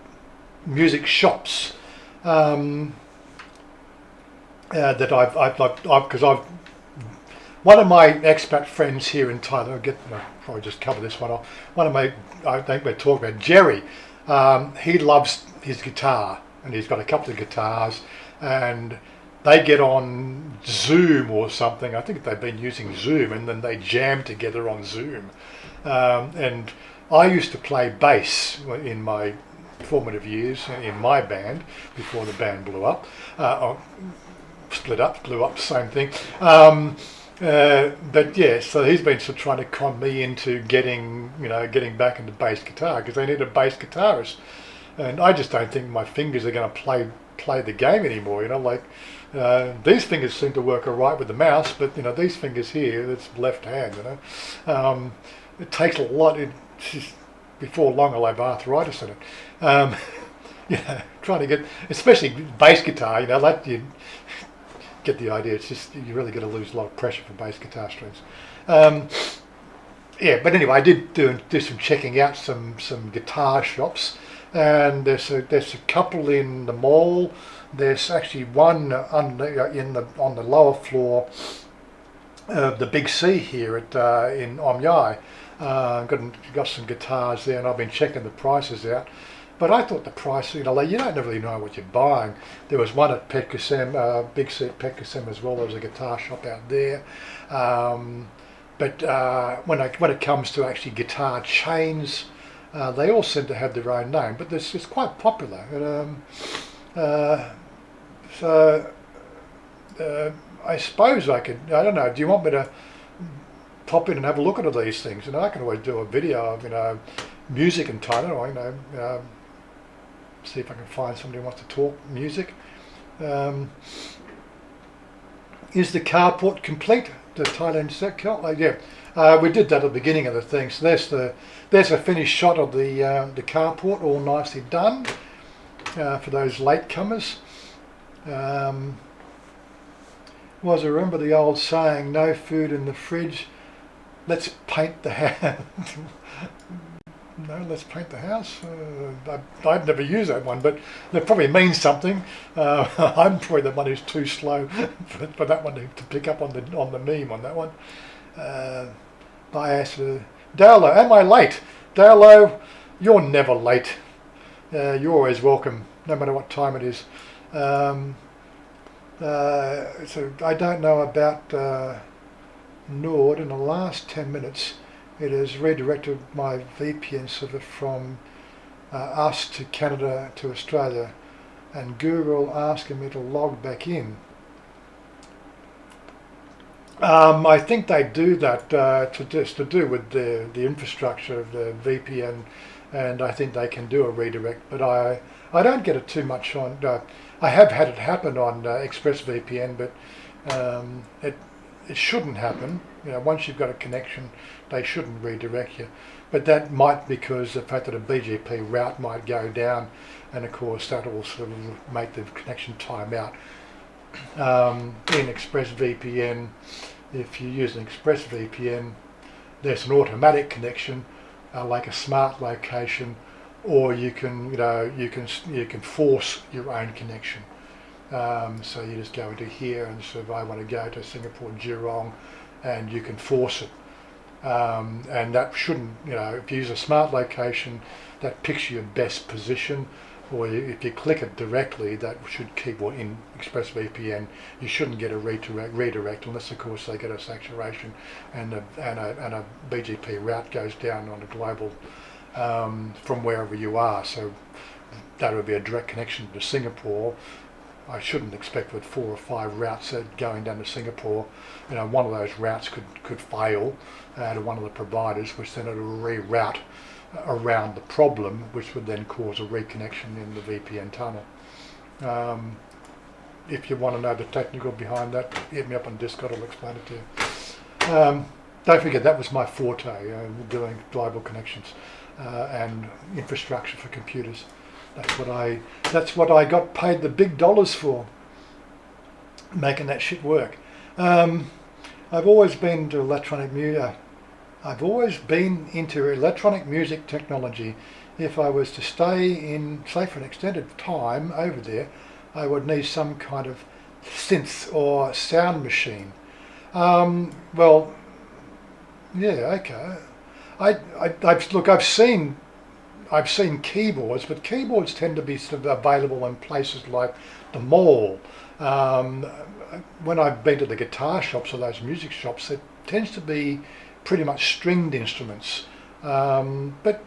music shops that I've one of my expat friends here in Thailand. I'll probably just cover this one off. I think we're talking about Jerry. He loves his guitar, and he's got a couple of guitars, and they get on Zoom or something. I think they've been using Zoom, and then they jam together on Zoom, and I used to play bass in my formative years in my band before the band blew up, blew up, same thing. But yeah, so he's been sort of trying to con me into getting back into bass guitar, because they need a bass guitarist, and I just don't think my fingers are going to play the game anymore. These fingers seem to work all right with the mouse, but these fingers here, it's left hand. It takes a lot. Before long I'll have arthritis in it. Trying to get, especially bass guitar, you get the idea. It's just, you really got to lose a lot of pressure for bass guitar strings. But anyway, I did do some checking out some guitar shops, and there's a couple in the mall. There's actually one on the lower floor of the Big C here in Omyai. Got some guitars there, and I've been checking the prices out. But I thought the price, you don't really know what you're buying. There was one at PopeKael, Big C at PopeKael as well. There was a guitar shop out there. But when it comes to actually guitar chains, they all seem to have their own name. But it's quite popular. I suppose I could. I don't know. Do you want me to pop in and have a look at these things? I can always do a video of music in Thailand. See if I can find somebody who wants to talk music. Is the carport complete? The Thailand set? Yeah, we did that at the beginning of the thing. So there's a finished shot of the carport, all nicely done for those latecomers. I remember the old saying, "No food in the fridge. Let's paint the house." No, let's paint the house. I'd never use that one, but that probably means something. I'm probably the one who's too slow for that one to pick up on the meme on that one. I asked Dalo, am I late? Dalo, you're never late. You're always welcome, no matter what time it is. So I don't know about Nord. In the last 10 minutes, it has redirected my VPN server from us to Canada to Australia, and Google asking me to log back in. I think they do that to do with the infrastructure of the VPN, and I think they can do a redirect, but I don't get it too much on. I have had it happen on ExpressVPN, but it shouldn't happen. Once you've got a connection, they shouldn't redirect you. But that might be because the fact that a BGP route might go down, and of course that will sort of make the connection time out. In ExpressVPN, if you use an ExpressVPN, there's an automatic connection, like a smart location, or you can you can force your own connection. So you just go into here and say, I want to go to Singapore Jurong, and you can force it. And that shouldn't, if you use a smart location, that picks your best position, or if you click it directly, that should keep, or in ExpressVPN, you shouldn't get a redirect unless, of course, they get a saturation and a BGP route goes down on a global from wherever you are. So that would be a direct connection to Singapore. I shouldn't expect with 4 or 5 routes going down to Singapore, one of those routes could fail to one of the providers, which then it'll reroute around the problem, which would then cause a reconnection in the VPN tunnel. If you want to know the technical behind that, hit me up on Discord, I'll explain it to you. Don't forget, that was my forte, doing global connections and infrastructure for computers. That's what I got paid the big dollars for, making that shit work. I've always been into electronic music. I've always been into electronic music technology. If I was to stay in, say, for an extended time over there, I would need some kind of synth or sound machine. Well, yeah, okay. I've seen keyboards, but keyboards tend to be sort of available in places like the mall. When I've been to the guitar shops or those music shops, it tends to be pretty much stringed instruments. But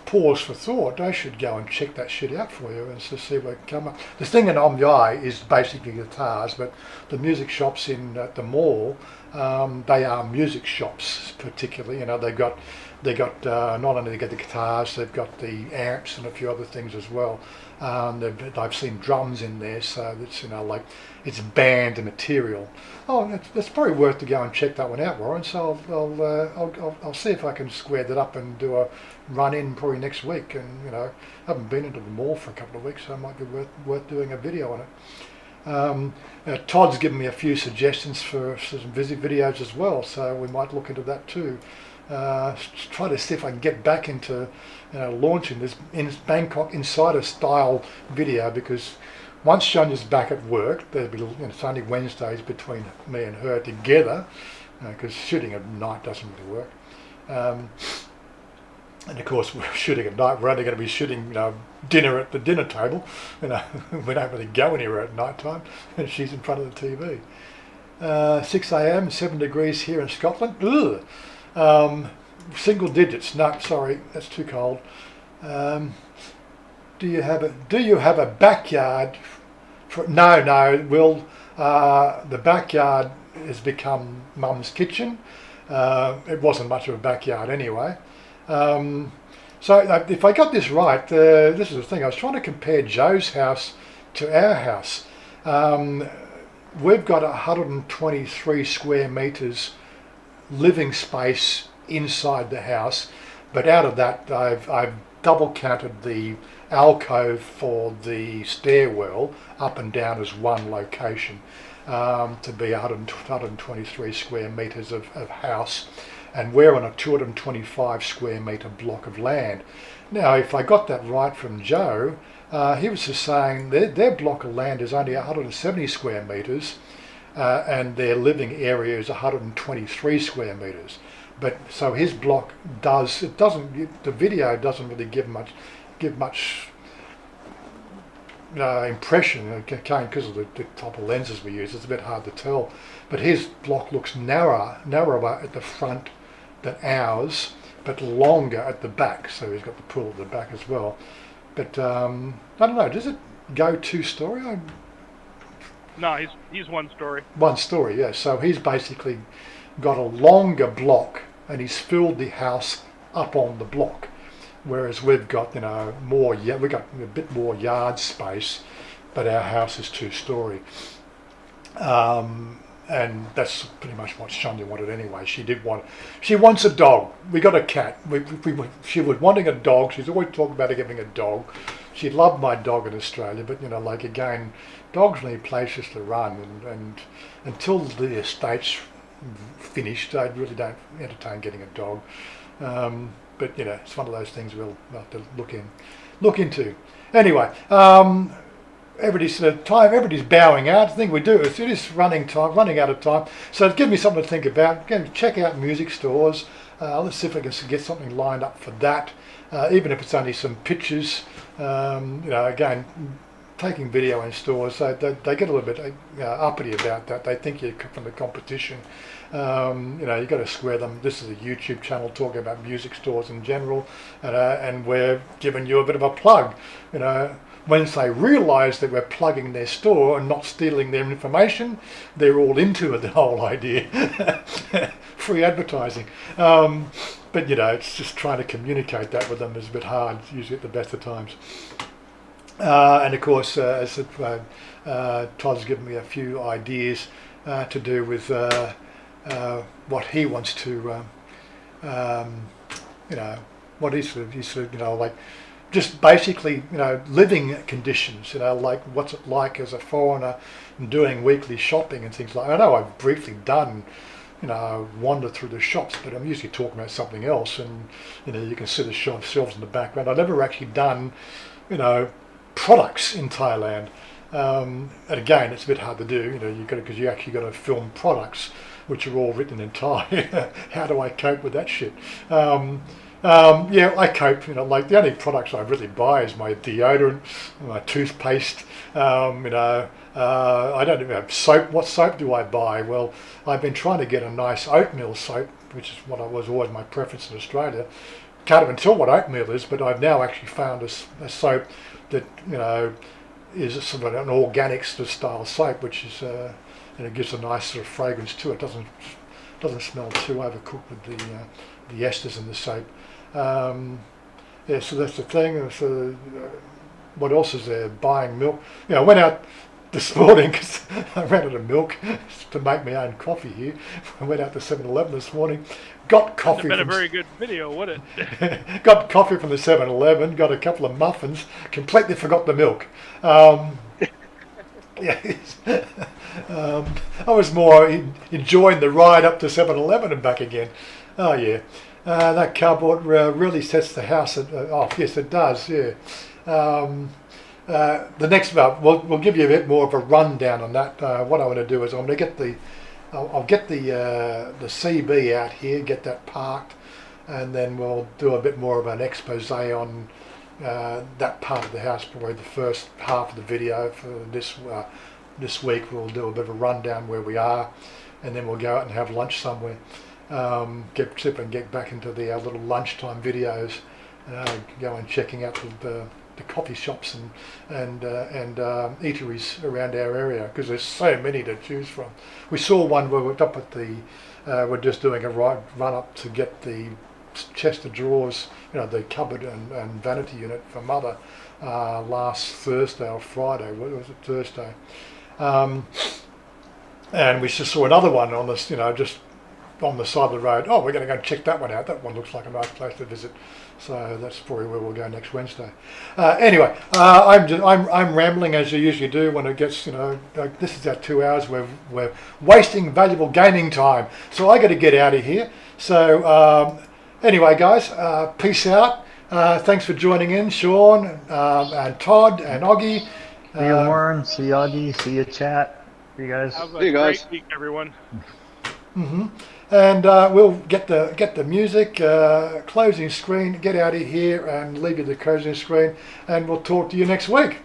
pause for thought. I should go and check that shit out for you and to see what can come up. The thing in Omni is basically guitars, but the music shops at the mall, they are music shops particularly. They got not only they get the guitars, they've got the amps and a few other things as well. I've seen drums in there, so it's like it's band material. Oh, it's probably worth to go and check that one out, Warren. So I'll see if I can square that up and do a run in probably next week. And I haven't been into the mall for a couple of weeks, so it might be worth doing a video on it. Todd's given me a few suggestions for some visit videos as well, so we might look into that too. Try to see if I can get back into launching this Bangkok Insider style video, because once Chanya's back at work, there'll be it's only Wednesdays between me and her together, because shooting at night doesn't really work. And of course, we're shooting at night. We're only going to be shooting dinner at the dinner table. We don't really go anywhere at night time, and she's in front of the TV. 6 a.m, 7 degrees here in Scotland. Ugh. Single digits. No, sorry, that's too cold. Do you have a backyard? No, Will. The backyard has become Mum's kitchen. It wasn't much of a backyard anyway. So if I got this right, this is the thing. I was trying to compare Joe's house to our house. We've got 123 square metres living space inside the house, but out of that I've double counted the alcove for the stairwell up and down as one location, to be 123 square metres of house, and we're on a 225 square metre block of land. Now if I got that right from Joe, he was just saying their block of land is only 170 square metres, and their living area is 123 square metres. But so his block the video doesn't really give much impression, again, because of the type of lenses we use. It's a bit hard to tell, but his block looks narrower at the front than ours, but longer at the back, so he's got the pool at the back as well. But I don't know, does it go 2-story? No, he's one story. One story, yeah. So he's basically got a longer block, and he's filled the house up on the block, whereas we've got more. Yeah, we got a bit more yard space, but our house is 2-story. And that's pretty much what Chanya wanted anyway. She wants a dog. We got a cat. She was wanting a dog. She's always talking about getting a dog. She loved my dog in Australia, but again, dogs need places to run, and until the estates finished, I really don't entertain getting a dog. But you know, it's one of those things we'll have to look into. Anyway, everybody's bowing out. The thing we do is it is running out of time. So give me something to think about. Go check out music stores. Let's see if I can get something lined up for that. Even if it's only some pictures. You know, again, taking video in stores, they get a little bit uppity about that. They think you're from the competition. You know, you've got to square them. This is a YouTube channel talking about music stores in general, and we're giving you a bit of a plug. You know, once they realise that we're plugging their store and not stealing their information, they're all into the whole idea. Free advertising. But you know, it's just trying to communicate that with them is a bit hard, usually at the best of times. And of course, as Todd's given me a few ideas to do with what he wants to, you know, what he's sort of, you know, like just basically, you know, living conditions, you know, like what's it like as a foreigner and doing weekly shopping and things like that. I know I've briefly done, you know, wander through the shops, but I'm usually talking about something else, and you know, you can see the shelves in the background. I've never actually done, you know, products in Thailand, and again, it's a bit hard to do. You know, because you actually got to film products, which are all written in Thai. How do I cope with that shit? Yeah, I cope. You know, like the only products I really buy is my deodorant, my toothpaste. You know, I don't even have soap. What soap do I buy? Well, I've been trying to get a nice oatmeal soap, which is what was always my preference in Australia. Can't even tell what oatmeal is, but I've now actually found a soap that, you know, is sort of an organic sort of style soap, which is and it gives a nice sort of fragrance to it. Doesn't smell too overcooked with the esters in the soap. Yeah, so that's the thing. So what else is there? Buying milk. You know, I went out this morning because I ran out of milk to make my own coffee here. I went out to 7-Eleven this morning, got coffee. Been a very good video, would it? Got coffee from the 7-Eleven, got a couple of muffins, completely forgot the milk. Yes. I was more enjoying the ride up to 7-Eleven and back again. Oh yeah, that Carport really sets the house off. Yes, it does. Yeah. The next we'll give you a bit more of a rundown on that. What I want to do is I'm going to get I'll get the CB out here, get that parked, and then we'll do a bit more of an expose on that part of the house. Probably the first half of the video for this week. We'll do a bit of a rundown where we are, and then we'll go out and have lunch somewhere. Get back into the little lunchtime videos. Go and checking out the coffee shops and eateries around our area, because there's so many to choose from. We saw one where we're up at we're just doing a run up to get the chest of drawers, you know, the cupboard and vanity unit for Mother last Thursday or Friday. What was it? Thursday. And we just saw another one on this, you know, just on the side of the road. Oh, we're going to go check that one out. That one looks like a nice place to visit. So that's probably where we'll go next Wednesday. Anyway, I'm rambling as you usually do when it gets, you know, like this is our 2 hours. We're wasting valuable gaming time. So I got to get out of here. So anyway, guys, peace out. Thanks for joining in, Sean and Todd and Oggy. See you, Warren. See you, Augie. See you, chat. See you guys. Have a See you guys. great week, everyone. Mm-hmm. And we'll get the music, closing screen, get out of here and leave you the closing screen, and we'll talk to you next week.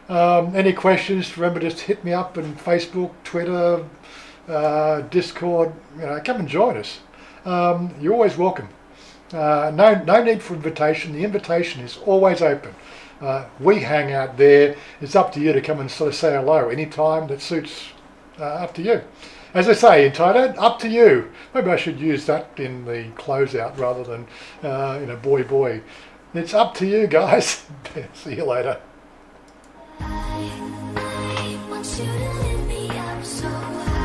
Any questions, remember, just hit me up on Facebook, Twitter, Discord. You know, come and join us. You're always welcome. No need for invitation. The invitation is always open. We hang out there. It's up to you to come and sort of say hello anytime that suits. Up to you. As I say in Thailand, up to you. Maybe I should use that in the closeout rather than, you know, boy. It's up to you, guys. See you later. I want you to lift me up so high.